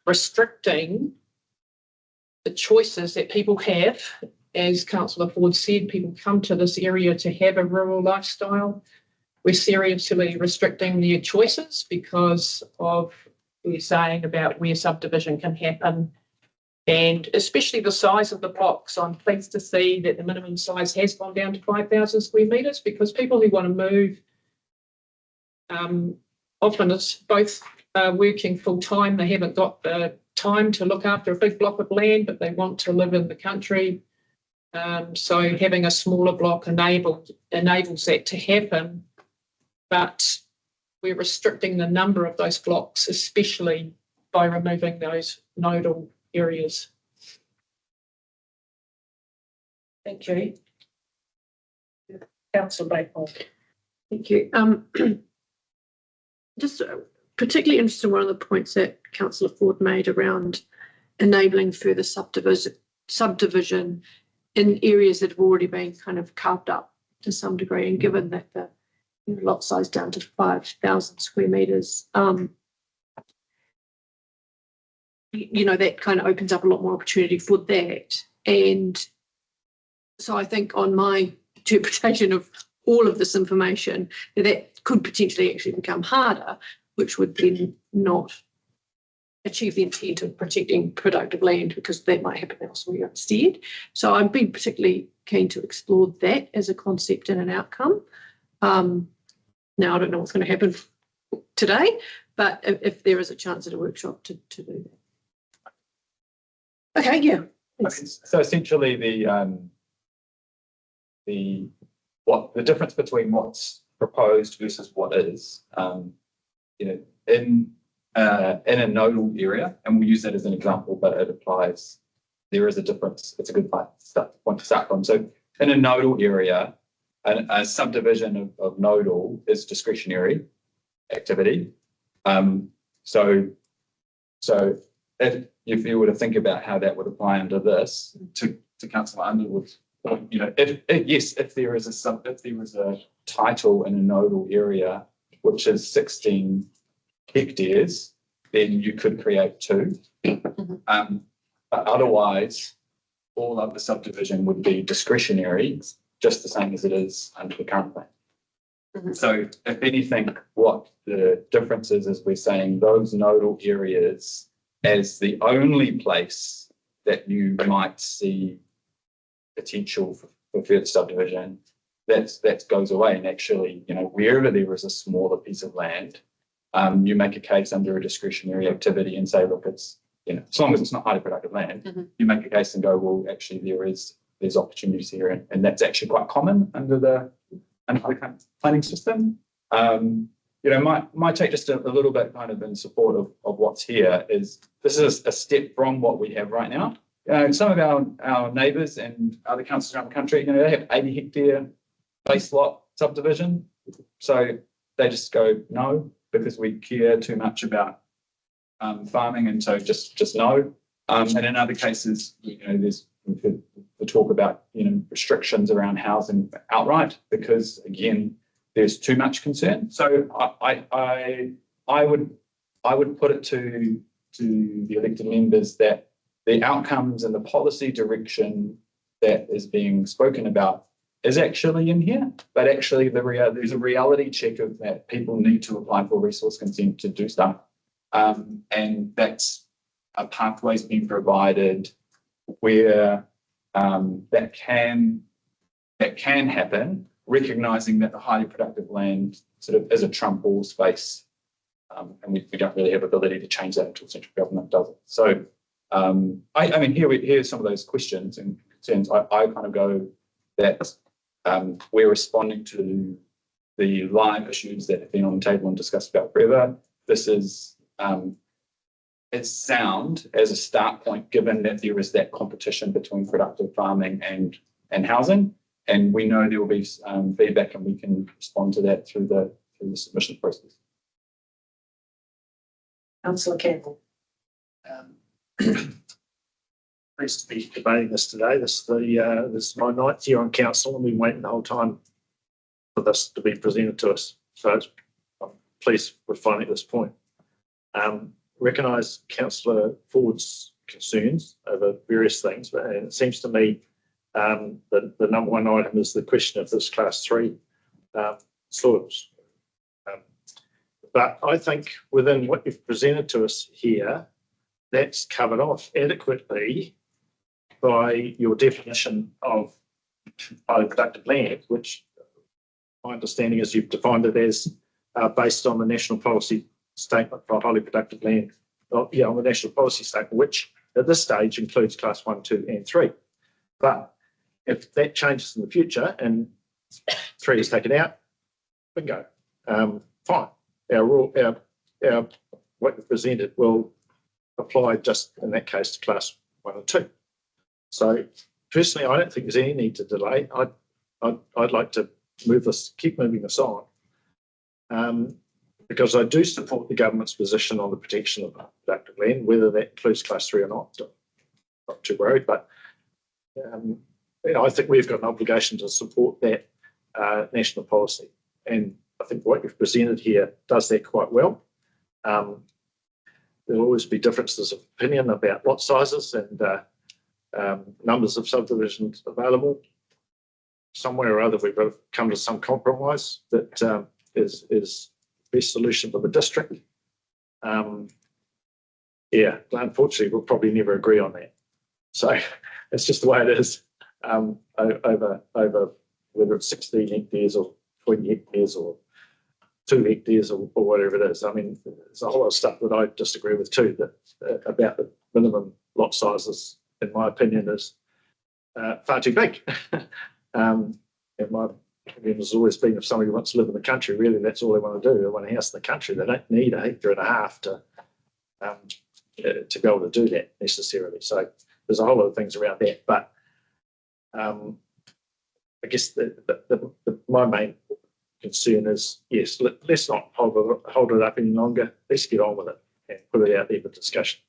Speaker 3: restricting the choices that people have. As Councillor Ford said, people come to this area to have a rural lifestyle. We're seriously restricting their choices because of what we're saying about where subdivision can happen, and especially the size of the blocks. I'm pleased to see that the minimum size has gone down to 5,000 square metres, because people who want to move, often it's both working full time, they haven't got the time to look after a big block of land, but they want to live in the country. So having a smaller block enables that to happen, but we're restricting the number of those blocks, especially by removing those nodal areas.
Speaker 1: Thank you. Councillor Blakemore.
Speaker 3: Thank you. Just particularly interested in one of the points that Councillor Ford made around enabling further subdivision in areas that have already been kind of carved up to some degree, and given that the lot size down to 5,000 square metres, that kind of opens up a lot more opportunity for that. And so I think on my interpretation of all of this information, that could potentially actually become harder, which would then not achieve the intent of protecting productive land, because that might happen elsewhere instead. So I'd be particularly keen to explore that as a concept and an outcome. Now, I don't know what's going to happen today, but if there is a chance at a workshop to do that. Okay, yeah.
Speaker 20: So essentially the difference between what's proposed versus what is, in a nodal area, and we'll use that as an example, but it applies, there is a difference. It's a good point to start from. So in a nodal area, a subdivision of nodal is discretionary activity. So if you were to think about how that would apply under this, to Councillor Underwood's point, if there is a title in a nodal area which is 16 hectares, then you could create 2. But otherwise, all of the subdivision would be discretionary, just the same as it is under the current plan. So if anything, what the difference is we're saying those nodal areas as the only place that you might see potential for further subdivision, that goes away. And actually, you know, wherever there is a smaller piece of land, you make a case under a discretionary activity and say, look, it's, you know, as long as it's not highly productive land, you make a case and go, well, actually there's opportunities here, and that's actually quite common under the planning system. You know, my take just a little bit kind of in support of what's here is this is a step from what we have right now. Some of our neighbours and other councils around the country, you know, they have 80 hectare base lot subdivision. So they just go, no, because we care too much about farming, and so just no. And in other cases, you know, there's the talk about, you know, restrictions around housing outright because again, there's too much concern. So I would put it to the elected members that the outcomes and the policy direction that is being spoken about is actually in here, but actually there's a reality check of that people need to apply for resource consent to do stuff. And that's a pathways being provided where that can happen, recognising that the highly productive land sort of is a trump all space, and we don't really have ability to change that until central government does it. So I mean, here's some of those questions and concerns. I kind of go that we're responding to the live issues that have been on the table and discussed about forever. This is it's sound as a start point, given that there is that competition between productive farming and housing, and we know there will be feedback, and we can respond to that through the submission process.
Speaker 1: Councillor Campbell.
Speaker 18: Pleased to be debating this today. This is my ninth year on council, and we've been waiting the whole time for this to be presented to us. So I'm pleased we're finally at this point. Recognise Councillor Ford's concerns over various things, but it seems to me the number one item is the question of this class 3 soils. But I think within what you've presented to us here, that's covered off adequately by your definition of highly productive land, which my understanding is you've defined it as based on the national policy statement for highly productive land. On the national policy statement, which at this stage includes class 1, 2, and 3. But if that changes in the future and 3 is taken out, bingo, fine. Our what you presented will apply just in that case to class 1 and 2. So personally, I don't think there's any need to delay. I'd like to keep moving this on, because I do support the government's position on the protection of productive land, whether that includes class 3 or not. Not too worried, but I think we've got an obligation to support that national policy, and I think what you've presented here does that quite well. There'll always be differences of opinion about lot sizes and numbers of subdivisions available. Somewhere or other, we've got to come to some compromise that is the best solution for the district. Unfortunately, we'll probably never agree on that. So it's just the way it is over whether it's 16 hectares or 20 hectares or 2 hectares or whatever it is. I mean, there's a whole lot of stuff that I disagree with too, that about the minimum lot sizes, in my opinion, is far too big. And my opinion has always been, if somebody wants to live in the country, really that's all they want to do. They want a house in the country. They don't need 1.5 acres to be able to do that necessarily. So there's a whole lot of things around that. But I guess my main concern is, yes, let's not hold it up any longer. Let's get on with it and put it out there for discussion.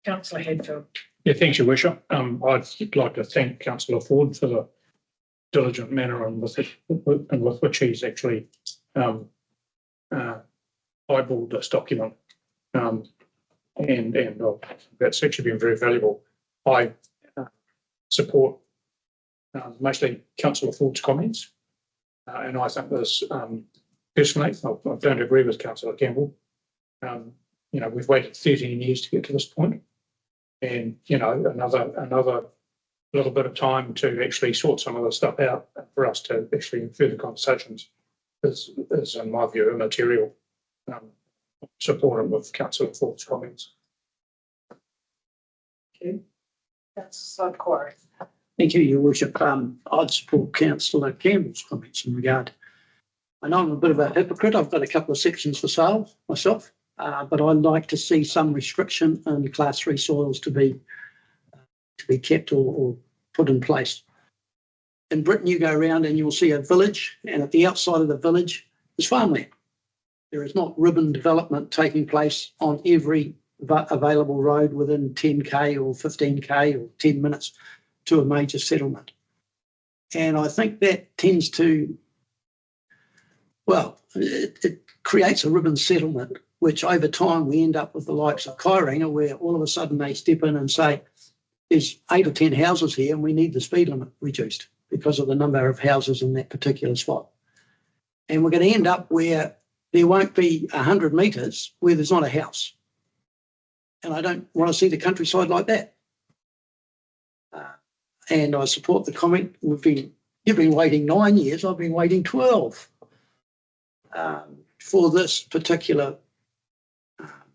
Speaker 1: Councillor Hadfield.
Speaker 2: Yeah, thanks, Your Worship. I'd like to thank Councillor Ford for the diligent manner and with which he's actually eyeballed this document. and that's actually been very valuable. I support mostly Councillor Ford's comments, and I think there's personally, I don't agree with Councillor Campbell. We've waited 13 years to get to this point, and another little bit of time to actually sort some of the stuff out for us to actually further conversations is in my view immaterial. Supportive of Councillor Ford's comments.
Speaker 1: Okay. That's quite.
Speaker 17: Thank you, Your Worship. I'd support Councillor Campbell's comments in regard. I know I'm a bit of a hypocrite. I've got a couple of sections for sale myself, but I'd like to see some restriction in Class 3 soils to be kept or put in place. In Britain, you go around and you'll see a village, and at the outside of the village is farmland. There is not ribbon development taking place on every available road within 10k or 15k or 10 minutes to a major settlement. And I think that tends to, well, it creates a ribbon settlement, which over time we end up with the likes of Kyrena, where all of a sudden they step in and say, there's 8 or 10 houses here and we need the speed limit reduced because of the number of houses in that particular spot. And we're going to end up where there won't be 100 metres where there's not a house. And I don't want to see the countryside like that. And I support the comment. You've been waiting 9 years. I've been waiting 12 for this particular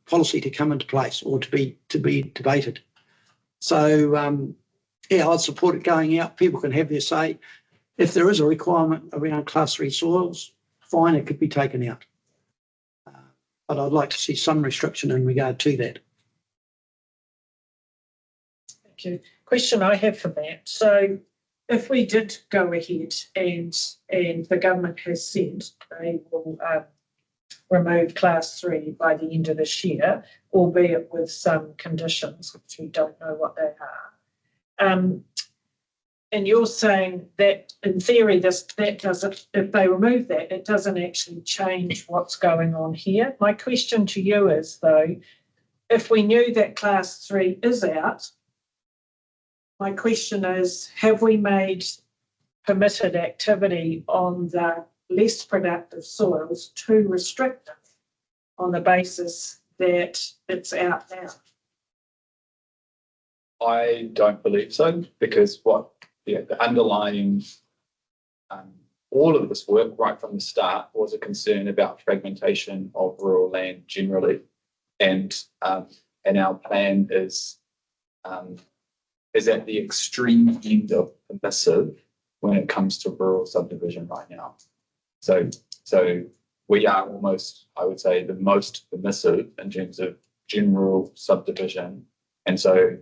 Speaker 17: policy to come into place or to be debated. So yeah, I'd support it going out. People can have their say. If there is a requirement around Class 3 soils, fine, it could be taken out. But I'd like to see some restriction in regard to that.
Speaker 1: Thank you. Question I have for that. So if we did go ahead and the government has said they will remove Class 3 by the end of this year, albeit with some conditions, which we don't know what they are. And you're saying that in theory, that doesn't, if they remove that, it doesn't actually change what's going on here. My question to you is, though, if we knew that Class 3 is out, my question is, have we made permitted activity on the less productive soils too restrictive on the basis that it's out now?
Speaker 20: I don't believe so, because the underlying all of this work right from the start was a concern about fragmentation of rural land generally, and our plan is at the extreme end of permissive when it comes to rural subdivision right now. So we are almost, I would say, the most permissive in terms of general subdivision, and so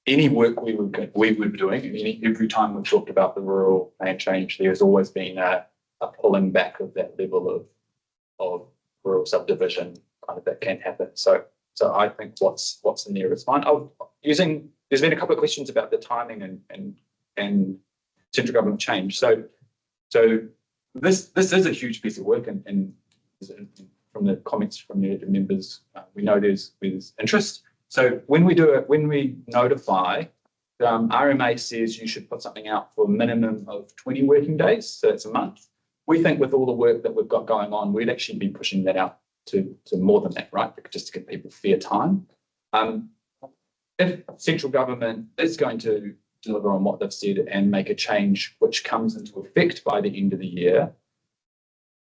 Speaker 20: any work we were doing, and every time we've talked about the rural land change, there's always been a pulling back of that level of rural subdivision that can happen. So I think what's in there is fine. There's been a couple of questions about the timing and central government change. So this is a huge piece of work, and from the comments from the members, we know there's interest. So when we notify, RMA says you should put something out for a minimum of 20 working days, so that's a month. We think with all the work that we've got going on, we'd actually be pushing that out to more than that, right? Just to give people fair time. If central government is going to deliver on what they've said and make a change which comes into effect by the end of the year,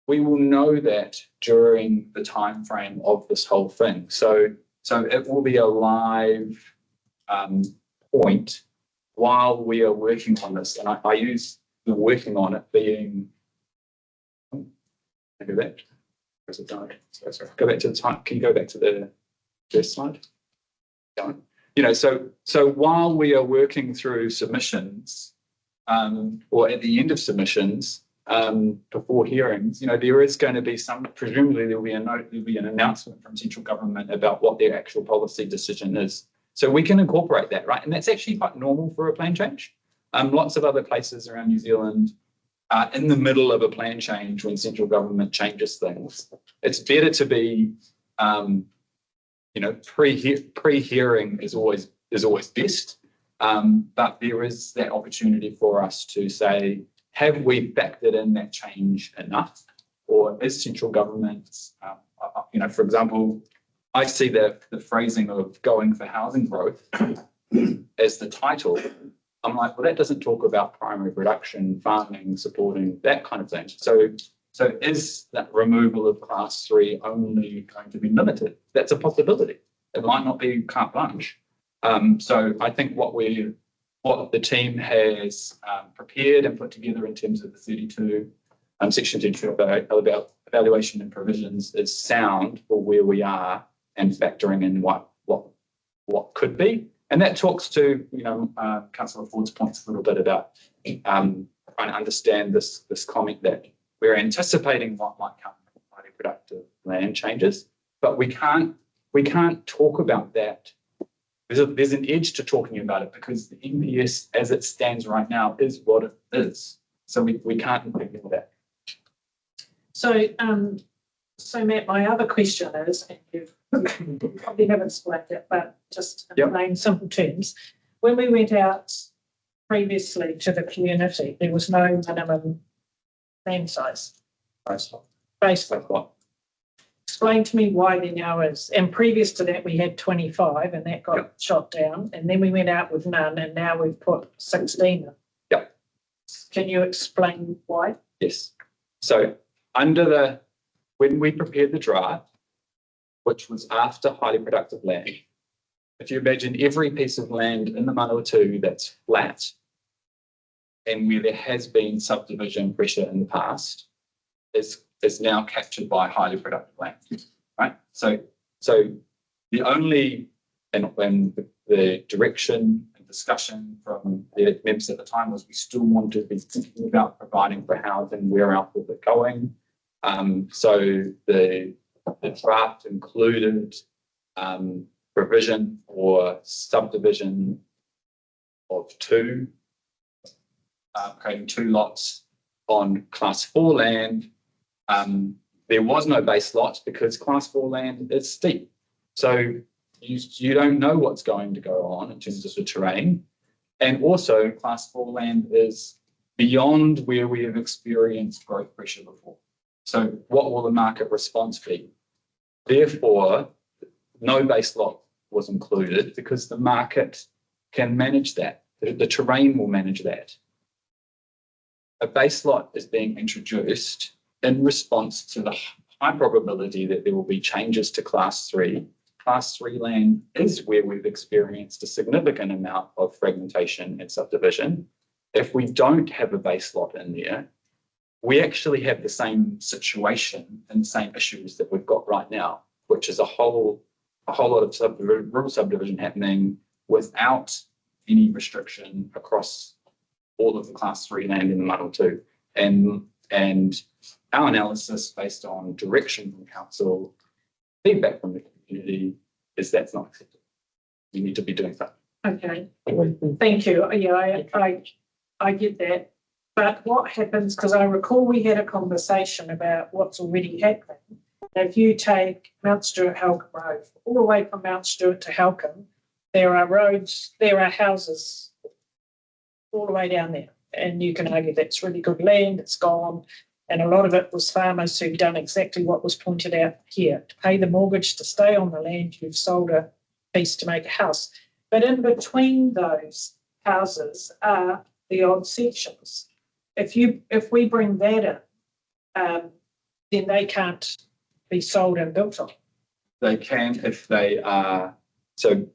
Speaker 20: we will know that during the time frame of this whole thing. So it will be a live point while we are working on this. And I use the working on it being, go back. Go back to the time. Can you go back to the first slide? So while we are working through submissions, or at the end of submissions, before hearings, there is going to be presumably there'll be an announcement from central government about what their actual policy decision is. So we can incorporate that, right? And that's actually quite normal for a plan change. Lots of other places around New Zealand are in the middle of a plan change when central government changes things. It's better to be You know, pre-hearing is always best. But there is that opportunity for us to say, have we factored in that change enough? Or is central government, you know, for example, I see the phrasing of going for housing growth as the title. I'm like, well, that doesn't talk about primary production, farming, supporting that kind of thing. So is that removal of class 3 only going to be limited? That's a possibility. It might not be carte blanche. So I think what the team has prepared and put together in terms of the 32 section 32 about evaluation and provisions is sound for where we are and factoring in what could be. And that talks to, you know, Councillor Ford's points a little bit about trying to understand this comment that we're anticipating what might come from highly productive land changes, but we can't talk about that. There's an edge to talking about it because the NPS as it stands right now is what it is. So we can't ignore that.
Speaker 1: So Matt, my other question is, and you've probably haven't explained it, but just in plain simple terms, when we went out previously to the community, there was no minimum land size. Baseline. Explain to me why there now is. And previous to that, we had 25 and that got shot down. And then we went out with none and now we've put 16 in.
Speaker 20: Yep.
Speaker 1: Can you explain why?
Speaker 20: Yes. So when we prepared the draft, which was after highly productive land, if you imagine every piece of land in the Manawatū that's flat and where there has been subdivision pressure in the past is now captured by highly productive land, right? So the only and the direction and discussion from the members at the time was we still want to be thinking about providing for housing. Where else is it going? So the draft included provision for subdivision of two, creating 2 lots on class 4 land. There was no base lots because class 4 land is steep. So you don't know what's going to go on in terms of the terrain. And also class 4 land is beyond where we have experienced growth pressure before. So what will the market response be? Therefore, no base lot was included because the market can manage that. The terrain will manage that. A base lot is being introduced in response to the high probability that there will be changes to class 3. Class 3 land is where we've experienced a significant amount of fragmentation and subdivision. If we don't have a base lot in there, we actually have the same situation and the same issues that we've got right now, which is a whole lot of rural subdivision happening without any restriction across all of the class 3 land in the Manawatū. And our analysis based on direction from council, feedback from the community is that's not acceptable. We need to be doing something.
Speaker 1: Okay, thank you. Yeah, I get that. But what happens, because I recall we had a conversation about what's already happening. If you take Mount Stewart Halcombe Road, all the way from Mount Stewart to Halcombe, there are roads, there are houses all the way down there. And you can argue that's really good land, it's gone. And a lot of it was farmers who've done exactly what was pointed out here. To pay the mortgage, to stay on the land, you've sold a piece to make a house. But in between those houses are the odd sections. If we bring that in, then they can't be sold and built on.
Speaker 20: They can if they are, so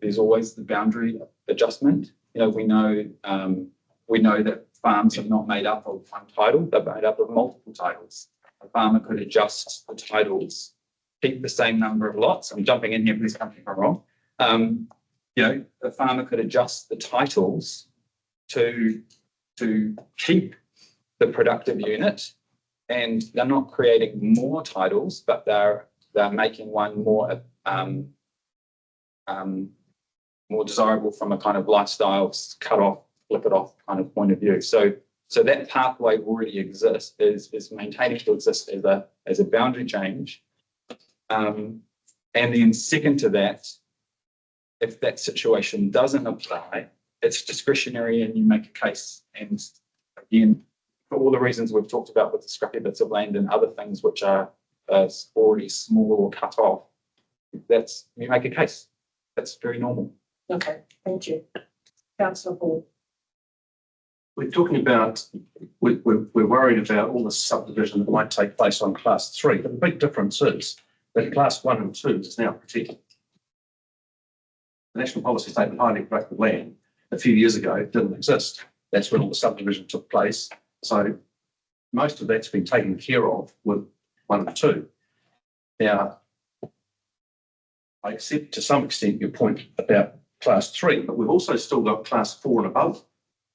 Speaker 20: there's always the boundary adjustment. You know, we know that farms are not made up of one title, they're made up of multiple titles. A farmer could adjust the titles, keep the same number of lots. I'm jumping in here, please correct me if I'm wrong. You know, the farmer could adjust the titles to keep the productive unit, and they're not creating more titles, but they're making one more more desirable from a kind of lifestyle cut off, flip it off kind of point of view. So that pathway already exists, is maintaining to exist as a boundary change And then second to that, if that situation doesn't apply, it's discretionary and you make a case. And again, for all the reasons we've talked about with the scrappy bits of land and other things which are already small or cut off, you make a case. That's very normal.
Speaker 1: Okay, thank you. Councillor Hall.
Speaker 8: We're talking about, we're worried about all the subdivision that might take place on class 3, but the big difference is that class 1 and 2 is now protected. The National Policy Statement highly productive land a few years ago didn't exist. That's when all the subdivision took place. So most of that's been taken care of with 1 and 2. Now, I accept to some extent your point about class 3, but we've also still got class 4 and above.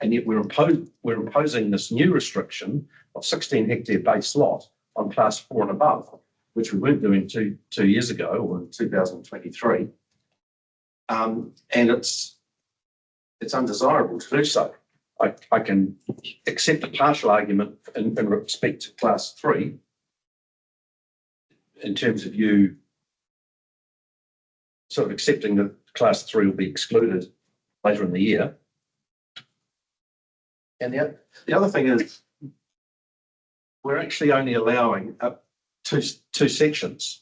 Speaker 8: And yet we're imposing this new restriction of 16 hectare base lot on class 4 and above, which we weren't doing two years ago or in 2023. And it's undesirable to do so. I can accept a partial argument in respect to class 3 in terms of you sort of accepting that class 3 will be excluded later in the year. And the other thing is we're actually only allowing up two sections.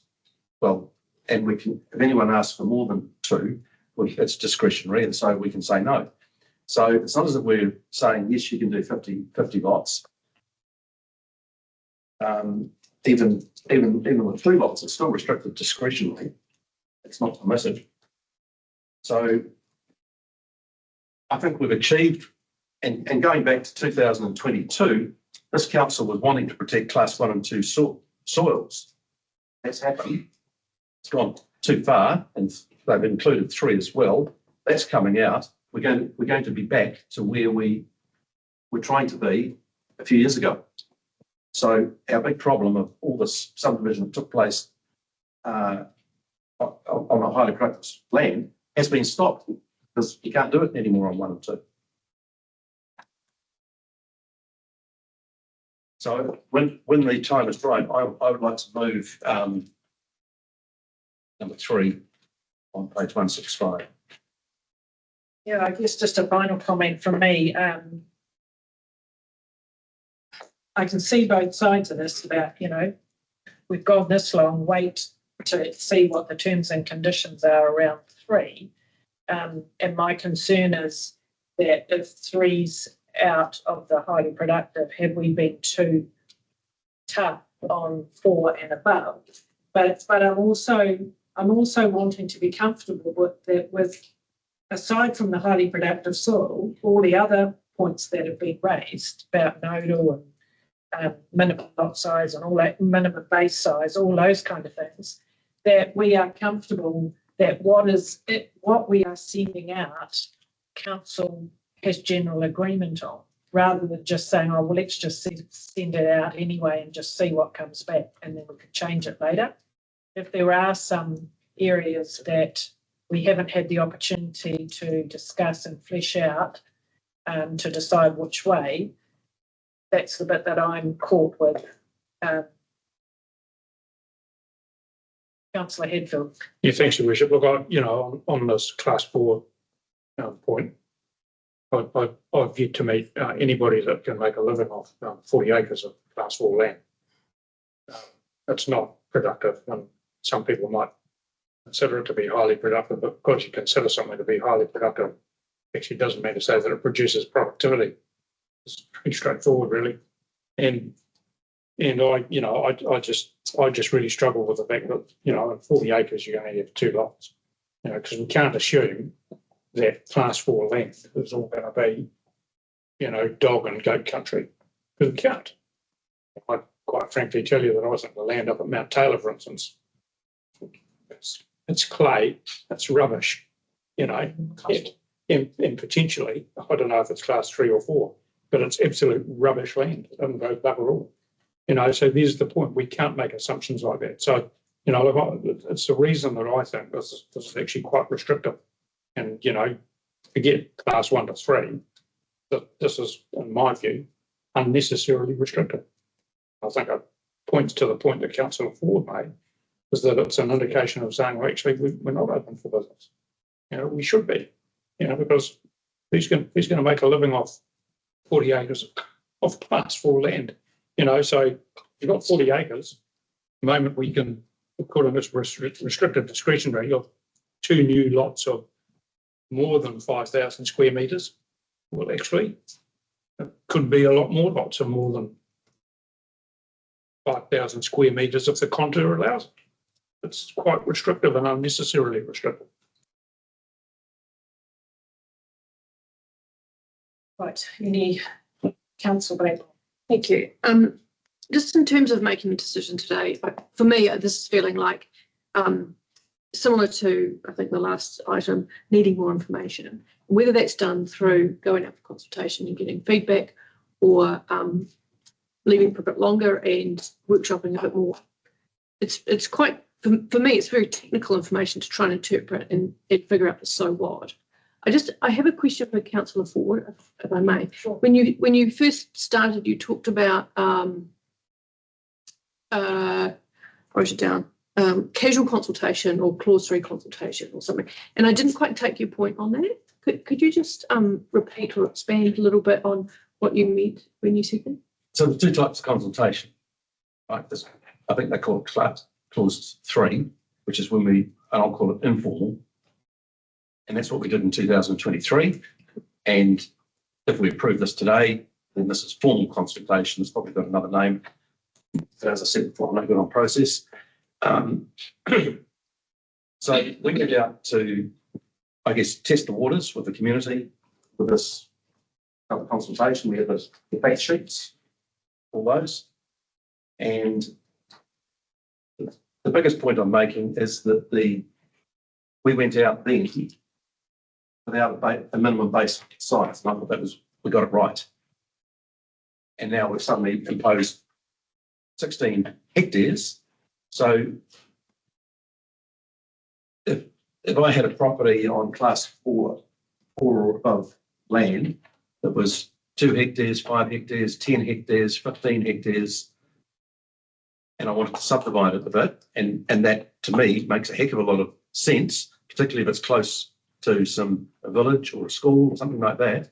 Speaker 8: Well, and we can, if anyone asks for more than 2, well, it's discretionary, and so we can say no. So it's not as if we're saying, yes, you can do 50 lots. Even with 2 lots, it's still restricted discretionary. It's not permitted. So I think we've achieved, and going back to 2022, this council was wanting to protect class 1 and 2 soils. That's happened. It's gone too far, and they've included 3 as well. That's coming out. We're going to be back to where we were trying to be a few years ago. So our big problem of all this subdivision that took place on a highly productive land has been stopped because you can't do it anymore on 1 and 2. So when the time is right, I would like to move number 3 on page 165.
Speaker 1: Yeah, I guess just a final comment from me. I can see both sides of this about, we've gone this long, wait to see what the terms and conditions are around 3. And my concern is that if 3's out of the highly productive, have we been too tough on 4 and above? But I'm also wanting to be comfortable with that, with aside from the highly productive soil, all the other points that have been raised about nodal and minimum lot size and all that, minimum base size, all those kind of things, that we are comfortable that what we are sending out, council has general agreement on, rather than just saying, oh, well, let's just send it out anyway and just see what comes back and then we could change it later. If there are some areas that we haven't had the opportunity to discuss and flesh out to decide which way, that's the bit that I'm caught with. Councillor Hadfield.
Speaker 2: Yeah, thanks, Your Worship. Look, on this class 4 point, I've yet to meet anybody that can make a living off 40 acres of class 4 land. It's not productive, and some people might consider it to be highly productive, but because you consider something to be highly productive, actually doesn't mean to say that it produces productivity. It's pretty straightforward, really. And I just really struggle with the fact that, in 40 acres, you only have 2 lots, because we can't assume that class 4 length is all going to be, dog and goat country, because we can't. I quite frankly tell you that I was on the land up at Mount Taylor, for instance. It's clay, it's rubbish, and potentially, I don't know if it's class 3 or 4, but it's absolute rubbish land. It doesn't go bugger all. So there's the point. We can't make assumptions like that. So, it's the reason that I think this is actually quite restrictive. And, forget class 1 to 3, this is, in my view, unnecessarily restrictive. I think it points to the point that Councillor Ford made, is that it's an indication of saying, well, actually, we're not open for business. You know, we should be, you know, because who's going to make a living off 40 acres of class 4 land? You know, so you've got 40 acres. The moment we can, according to this restricted discretionary, you've got 2 new lots of more than 5,000 square metres. Well, actually, it could be a lot more lots of more than 5,000 square metres if the contour allows it. It's quite restrictive and unnecessarily restrictive.
Speaker 3: Right, any council Gladwell?
Speaker 21: Thank you. Just in terms of making a decision today, for me, this is feeling like similar to, I think, the last item, needing more information. Whether that's done through going out for consultation and getting feedback, or leaving for a bit longer and workshopping a bit more. It's quite, for me, it's very technical information to try and interpret and figure out the so what. I have a question for Councillor Ford, if I may.
Speaker 3: Sure.
Speaker 21: When you first started, you talked about wrote it down, casual consultation or clause 3 consultation or something. And I didn't quite take your point on that. Could you just repeat or expand a little bit on what you meant when you said that?
Speaker 8: So there's 2 types of consultation. Right? I think they call it clause 3, which is when and I'll call it informal. And that's what we did in 2023. And if we approve this today, then this is formal consultation. It's probably got another name. So as I said before, I'm not good on process. So we get out to, I guess, test the waters with the community with this consultation. We have the fact sheets, all those. And the biggest point I'm making is that we went out then without a minimum base size. And I thought we got it right. And now we've suddenly imposed 16 hectares. So if I had a property on class 4 or above land that was 2 hectares, 5 hectares, 10 hectares, 15 hectares, and I wanted to subdivide it a bit, and that to me makes a heck of a lot of sense, particularly if it's close to a village or a school or something like that.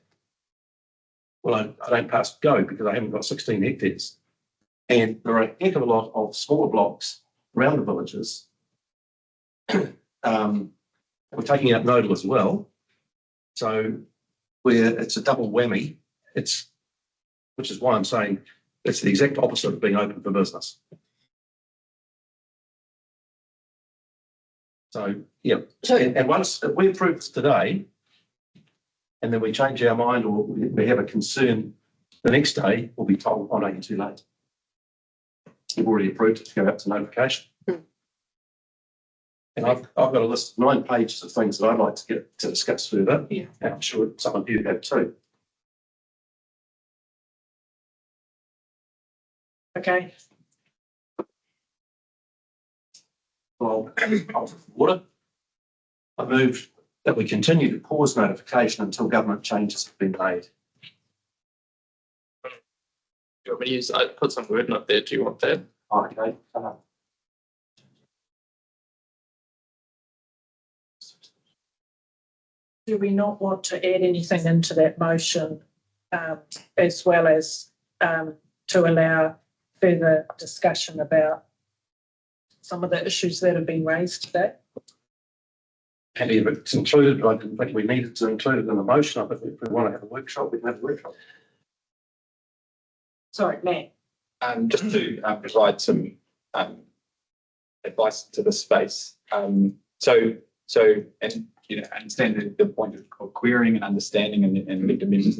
Speaker 8: Well, I don't pass go because I haven't got 16 hectares. And there are a heck of a lot of smaller blocks around the villages. We're taking out nodal as well. So where it's a double whammy, which is why I'm saying it's the exact opposite of being open for business. So, yeah. And once if we approve this today, and then we change our mind or we have a concern, the next day we'll be told, oh no, you're too late. You've already approved it to go out to notification. And I've got a list of 9 pages of things that I'd like to get to discuss further.
Speaker 21: Yeah.
Speaker 8: And I'm sure some of you have too.
Speaker 1: Okay.
Speaker 8: Well, water. I moved that we continue to pause notification until government changes have been made.
Speaker 20: Do you want me to use, I put some wording up there. Do you want that?
Speaker 8: Okay.
Speaker 1: Do we not want to add anything into that motion as well as to allow further discussion about some of the issues that have been raised today?
Speaker 8: And if it's included, I didn't think we needed to include it in the motion. I think if we want to have a workshop, we can have a workshop.
Speaker 1: Sorry, Matt.
Speaker 20: Just to provide some advice to the space. And understand the point of querying and understanding, and elected members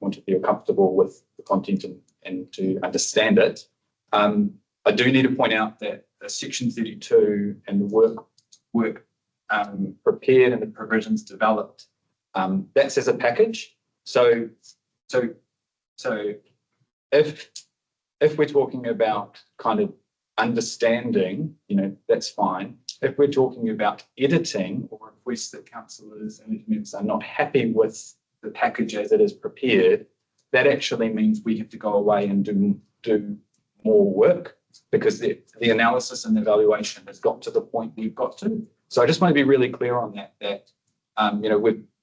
Speaker 20: want to feel comfortable with the content and to understand it. I do need to point out that Section 32 and the work prepared and the provisions developed, that's as a package. So if we're talking about kind of understanding, that's fine. If we're talking about editing or requests that councillors and members are not happy with the package as it is prepared, that actually means we have to go away and do more work because the analysis and evaluation has got to the point we've got to. So I just want to be really clear on that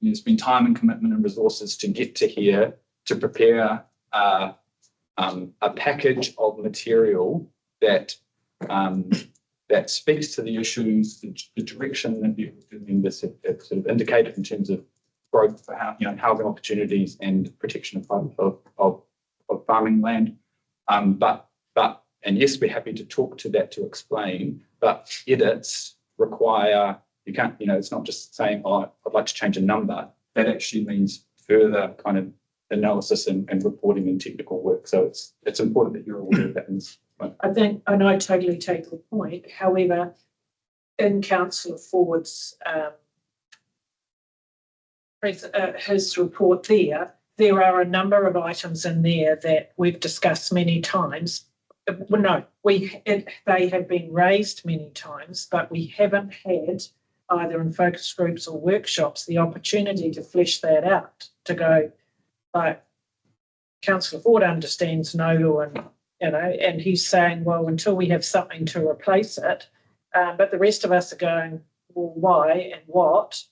Speaker 20: there's been time and commitment and resources to get to here to prepare a package of material that that speaks to the issues, the direction that the members have sort of indicated in terms of growth for housing opportunities and protection of farming land. And yes, we're happy to talk to that to explain, but edits require, you can't, it's not just saying, oh, I'd like to change a number. That actually means further kind of analysis and reporting and technical work. So it's important that you're aware of that.
Speaker 1: I think, and I totally take the point. However, in Councillor Ford's his report there are a number of items in there that we've discussed many times. Well, no, they have been raised many times, but we haven't had, either in focus groups or workshops, the opportunity to flesh that out, to go, like, Councillor Ford understands no, and he's saying, well, until we have something to replace it, but the rest of us are going, well, why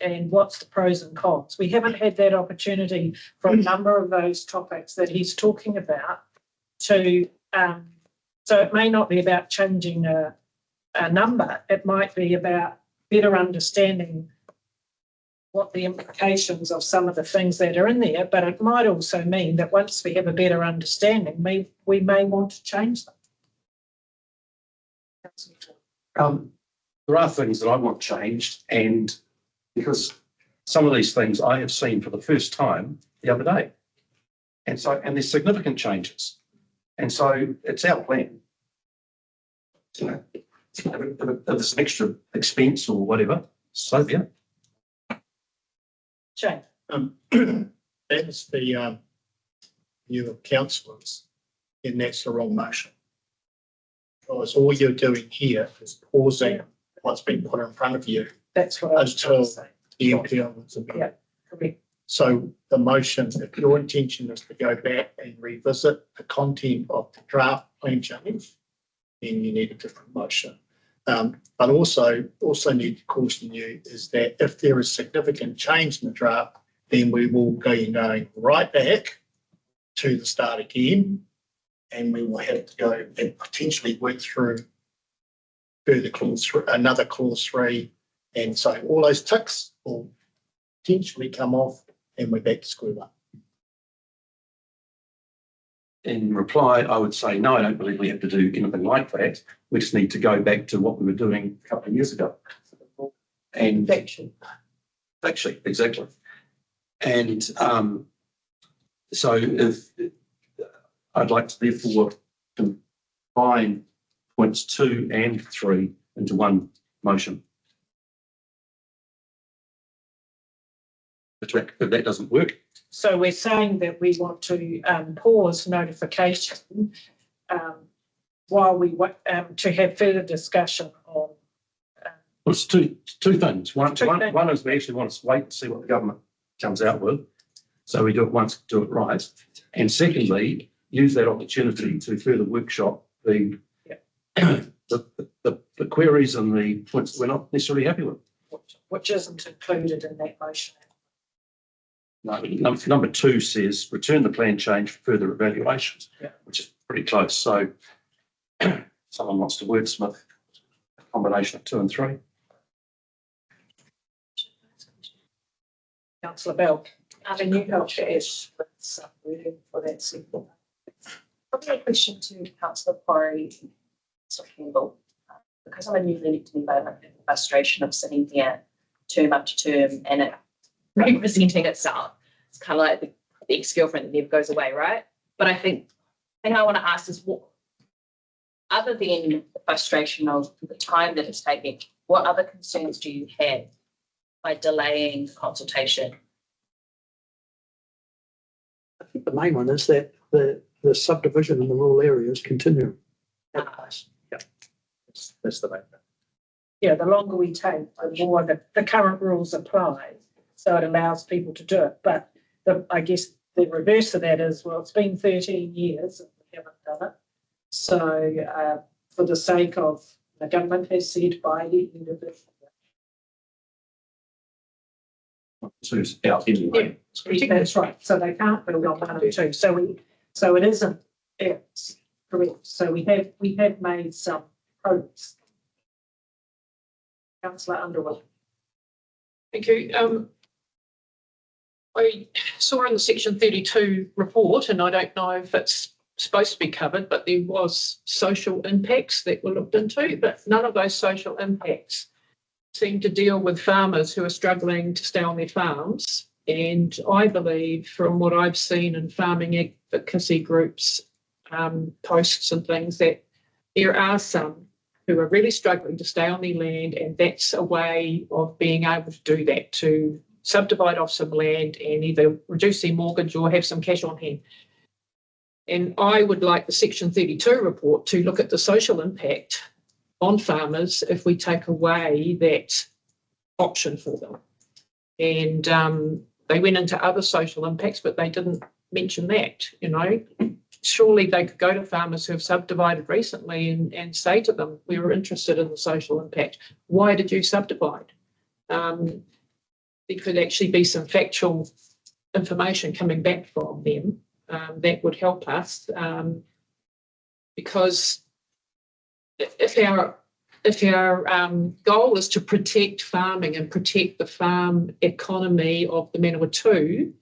Speaker 1: and what's the pros and cons? We haven't had that opportunity for a number of those topics that he's talking about to, so it may not be about changing a number. It might be about better understanding what the implications of some of the things that are in there, but it might also mean that once we have a better understanding, we may want to change them.
Speaker 8: There are things that I want changed, and because some of these things I have seen for the first time the other day, and there's significant changes, and so it's our plan. If there's an extra expense or whatever, so be it.
Speaker 1: Jane.
Speaker 18: That's the view of councillors, and that's the wrong motion. Because all you're doing here is pausing what's been put in front of you.
Speaker 1: That's what I was trying to say.
Speaker 18: The MPL was about.
Speaker 1: Yeah, correct.
Speaker 18: So the motion, if your intention is to go back and revisit the content of the draft plan change, then you need a different motion. But also need to caution you is that if there is significant change in the draft, then we will be going right back to the start again, and we will have to go and potentially work through further another clause 3, and so all those ticks will potentially come off, and we're back to square one.
Speaker 8: In reply, I would say, no, I don't believe we have to do anything like that. We just need to go back to what we were doing a couple of years ago. And actually, exactly. And so if I'd like to therefore combine points 2 and 3 into one motion. If that doesn't work.
Speaker 1: So we're saying that we want to pause notification while we to have further discussion on.
Speaker 8: Well, it's two things. One is we actually want to wait and see what the government comes out with. So we do it once, do it right. And secondly, use that opportunity to further workshop the queries and the points that we're not necessarily happy with.
Speaker 1: Which isn't included in that motion.
Speaker 8: No, number 2 says return the plan change for further evaluations, which is pretty close. So someone wants to wordsmith a combination of 2 and 3.
Speaker 1: Councillor Bell, can you help Ash with some wording for that simple?
Speaker 5: Probably a question to Councillor Quarry, Councillor Campbell, because I'm a newly elected member, I have the frustration of sitting here term after term and it representing itself. It's kind of like the ex-girlfriend that never goes away, right? But I think I want to ask is, what, other than the frustration of the time that it's taking, what other concerns do you have by delaying the consultation?
Speaker 17: I think the main one is that the subdivision in the rural areas continue.
Speaker 18: That's the main thing.
Speaker 1: Yeah, the longer we take, the more the current rules apply. So it allows people to do it. But I guess the reverse of that is, well, it's been 13 years and we haven't done it. So for the sake of, the government has said by the end of the.
Speaker 8: Two's out anyway.
Speaker 1: That's right, so they can't build on 1 and 2, so it isn't, it's correct, so we have made some progress. Councillor Underwood.
Speaker 9: Thank you. I saw in the section 32 report, and I don't know if it's supposed to be covered, but there was social impacts that were looked into, but none of those social impacts seem to deal with farmers who are struggling to stay on their farms. And I believe from what I've seen in farming advocacy groups, posts and things, that there are some who are really struggling to stay on their land, and that's a way of being able to do that, to subdivide off some land and either reduce their mortgage or have some cash on hand. And I would like the section 32 report to look at the social impact on farmers if we take away that option for them. And they went into other social impacts, but they didn't mention that, you know. Surely they could go to farmers who have subdivided recently and say to them, we were interested in the social impact. Why did you subdivide? There could actually be some factual information coming back from them that would help us, because if our goal is to protect farming and protect the farm economy of the Manawatū,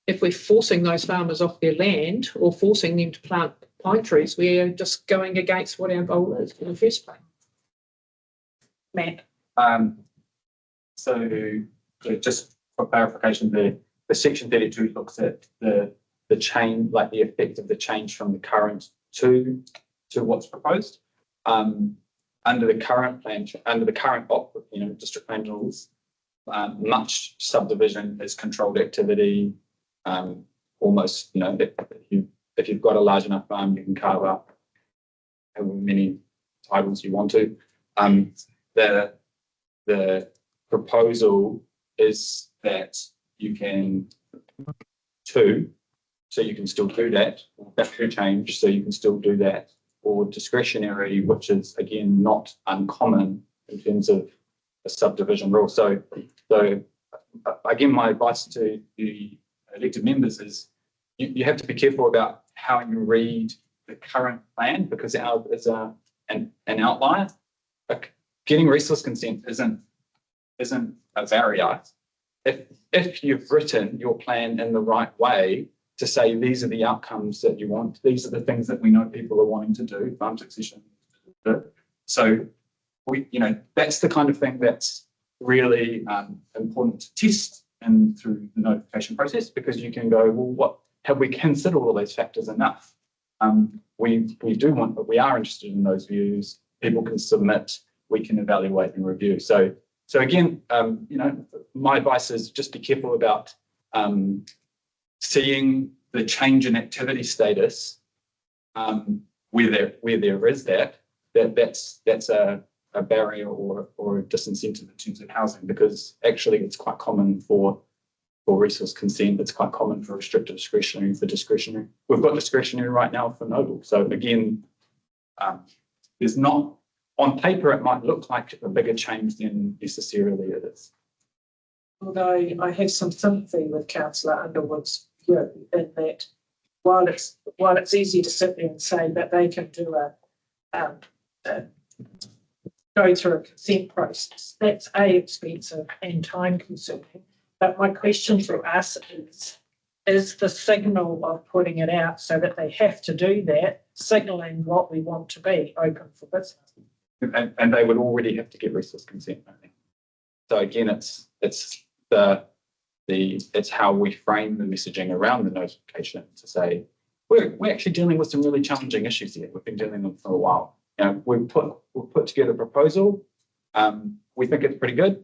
Speaker 9: if we're forcing those farmers off their land or forcing them to plant pine trees, we're just going against what our goal is in the first place. Matt.
Speaker 20: So just for clarification, the section 32 looks at the change, like the effect of the change from the current to what's proposed. Under the current plan, under the current district plan rules, much subdivision is controlled activity. Almost, if you've got a large enough farm, you can carve up however many titles you want to. The proposal is that you can so you can still do that. That could change, so you can still do that. Or discretionary, which is again not uncommon in terms of a subdivision rule. So again, my advice to the elected members is you have to be careful about how you read the current plan, because ours is an outlier. Getting resource consent isn't a barrier. If you've written your plan in the right way to say these are the outcomes that you want, these are the things that we know people are wanting to do, farm succession. So that's the kind of thing that's really important to test and through the notification process, because you can go, well, what have we considered all those factors enough? We do want, but we are interested in those views. People can submit, we can evaluate and review. So again, my advice is just be careful about seeing the change in activity status where there is that's a barrier or a disincentive in terms of housing, because actually it's quite common for resource consent. It's quite common for restricted discretionary, for discretionary. We've got discretionary right now for noble. So again, there's not, on paper, it might look like a bigger change than necessarily it is.
Speaker 1: Although I have some sympathy with Councillor Underwood's view in that while it's easy to sit there and say that they can do go through a consent process, that's expensive and time consuming. But my question to us is the signal of putting it out so that they have to do that, signalling what we want to be open for business.
Speaker 20: And they would already have to get resource consent, I think. So again, it's how we frame the messaging around the notification to say we're actually dealing with some really challenging issues here. We've been dealing with them for a while. We've put together a proposal. We think it's pretty good.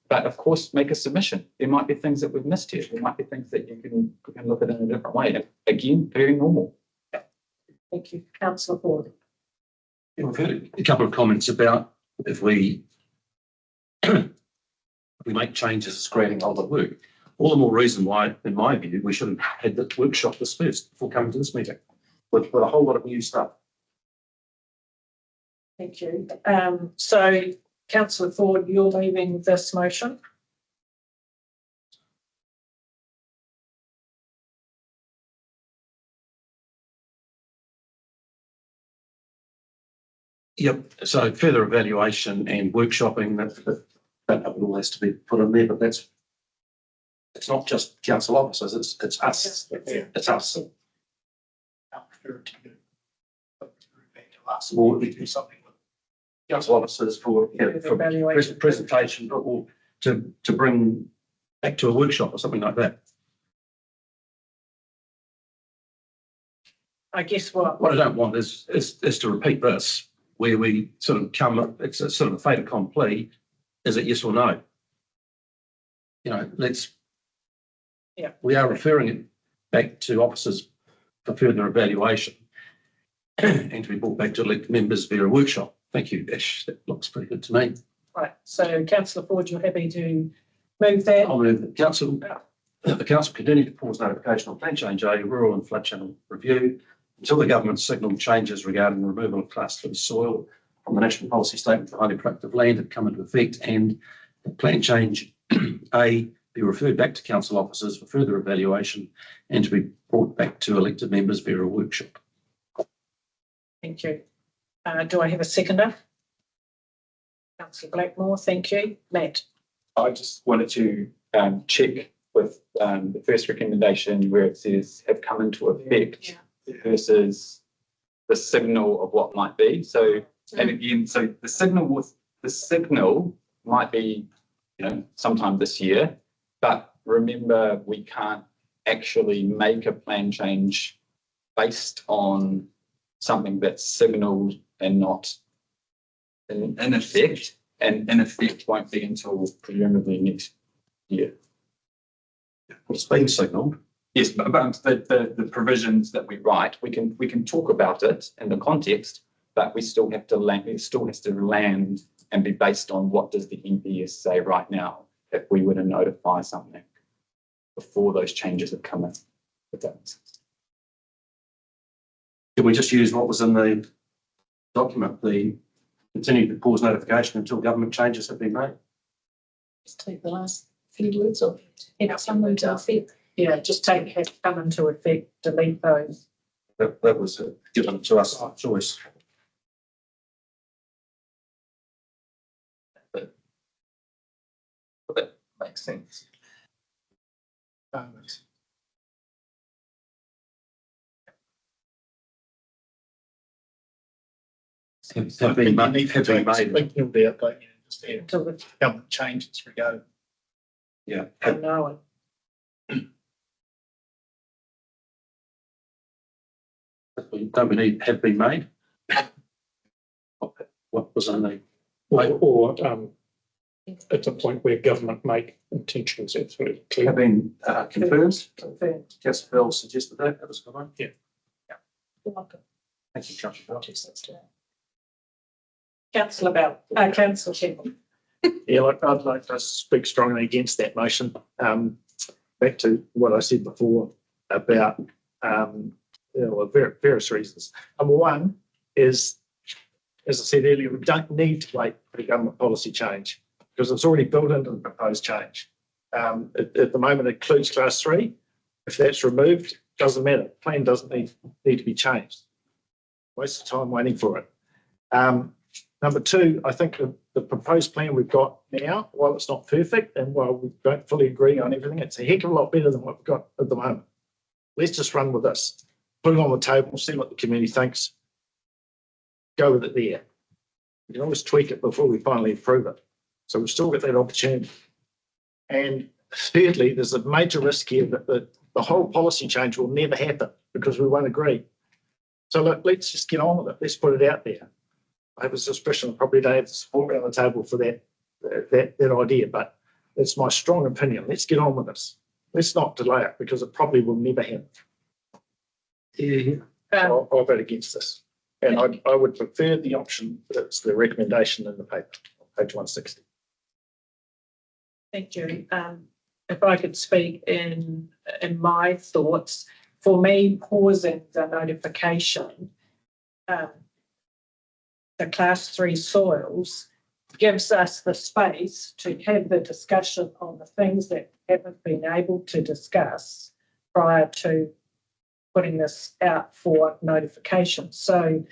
Speaker 20: But of course, make a submission. There might be things that we've missed here. There might be things that you can look at in a different way. And again, very normal.
Speaker 1: Thank you, Councillor Ford.
Speaker 8: We've heard a couple of comments about if we make changes, it's creating a lot of work. All the more reason why, in my view, we should have had the workshop this first before coming to this meeting with a whole lot of new stuff.
Speaker 1: Thank you. So councillor Ford, you're moving this motion.
Speaker 8: Yep, so further evaluation and workshopping, that all has to be put in there, but it's not just council officers, it's us. It's us. Well, we do something with council officers for presentation, or to bring back to a workshop or something like that.
Speaker 1: I guess what
Speaker 8: I don't want is to repeat this, where we sort of come, it's a sort of a fait accompli. Is it yes or no? You know, we are referring it back to officers for further evaluation and to be brought back to elected members via a workshop. Thank you, Ash. That looks pretty good to me.
Speaker 1: Right. So councillor Ford, you're happy to move that?
Speaker 8: I'll move the council continue to pause notification on plan change A, rural and flood channel review until the government signal changes regarding the removal of class 3 soil from the national policy statement for highly productive land have come into effect, and the plan change A be referred back to council officers for further evaluation and to be brought back to elected members via a workshop.
Speaker 1: Thank you. Do I have a seconder? Councillor Blackmore, thank you. Matt.
Speaker 20: I just wanted to check with the first recommendation where it says have come into effect versus the signal of what might be. So, and again, so the signal might be, you know, sometime this year, but remember we can't actually make a plan change based on something that's signalled and not in effect, and in effect won't be until presumably next year.
Speaker 8: It's been signalled.
Speaker 20: Yes, but the provisions that we write, we can talk about it in the context, but we still have to land. It still has to land and be based on what does the MPS say right now if we were to notify something before those changes have come in. If that makes sense.
Speaker 8: Can we just use what was in the document, the continue to pause notification until government changes have been made?
Speaker 3: Just take the last few words off. Have some into effect.
Speaker 1: Yeah, just take have come into effect, delete those.
Speaker 8: That was given to us by choice.
Speaker 20: That makes sense.
Speaker 8: Have been made.
Speaker 18: Speaking of the update, just until the government changes regarding.
Speaker 8: Yeah.
Speaker 1: No.
Speaker 8: Don't we need have been made? What was on the?
Speaker 2: Or at the point where government make intentions absolutely clear.
Speaker 8: Have been confirmed.
Speaker 1: Confirmed.
Speaker 8: Councillor Bell suggested that. That was a good one.
Speaker 2: Yeah.
Speaker 1: You're welcome.
Speaker 8: Thank you, Councillor Bell.
Speaker 1: Councillor Bell, Councillor Shepherd.
Speaker 12: Yeah, I'd like to speak strongly against that motion. Back to what I said before about various reasons. Number one is, as I said earlier, we don't need to wait for the government policy change because it's already built into the proposed change. At the moment, it includes class 3. If that's removed, doesn't matter. The plan doesn't need to be changed. Waste of time waiting for it. Number two, I think the proposed plan we've got now, while it's not perfect and while we don't fully agree on everything, it's a heck of a lot better than what we've got at the moment. Let's just run with this. Put it on the table, see what the community thinks. Go with it there. We can always tweak it before we finally approve it. So we've still got that opportunity. And thirdly, there's a major risk here that the whole policy change will never happen because we won't agree. So look, let's just get on with it. Let's put it out there. I have a suspicion I probably don't have the support around the table for that idea, but that's my strong opinion. Let's get on with this. Let's not delay it because it probably will never happen.
Speaker 8: Yeah.
Speaker 12: I'll vote against this. And I would prefer the option that's the recommendation in the paper, page 160.
Speaker 1: Thank you. If I could speak in my thoughts, for me, pausing the notification to class 3 soils gives us the space to have the discussion on the things that haven't been able to discuss prior to putting this out for notification. So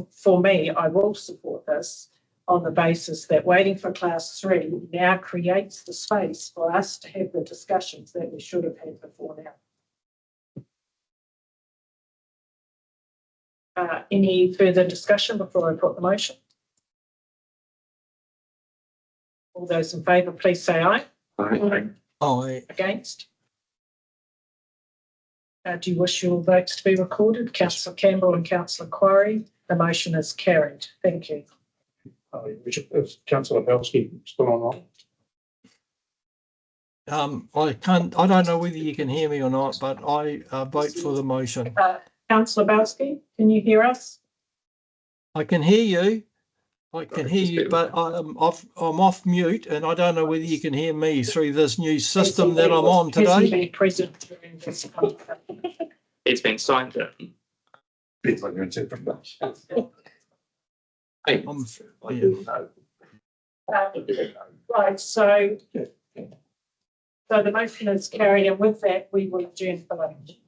Speaker 1: for me, I will support this on the basis that waiting for class 3 now creates the space for us to have the discussions that we should have had before now. Any further discussion before I put the motion? All those in favour, please say aye.
Speaker 19: Aye.
Speaker 18: Aye.
Speaker 1: Against? Do you wish your votes to be recorded? Councillor Campbell and Councillor Quarry, the motion is carried. Thank you.
Speaker 2: Is Councillor Belsky still online?
Speaker 18: I don't know whether you can hear me or not, but I vote for the motion.
Speaker 1: Councillor Belsky, can you hear us?
Speaker 18: I can hear you. I can hear you, but I'm off mute, and I don't know whether you can hear me through this new system that I'm on
Speaker 1: Has he
Speaker 18: today.
Speaker 1: been present during this conference?
Speaker 16: It's been signed in.
Speaker 8: Depends on your interpretation.
Speaker 1: Right, so the motion is carried, and with that, we will adjourn for lunch.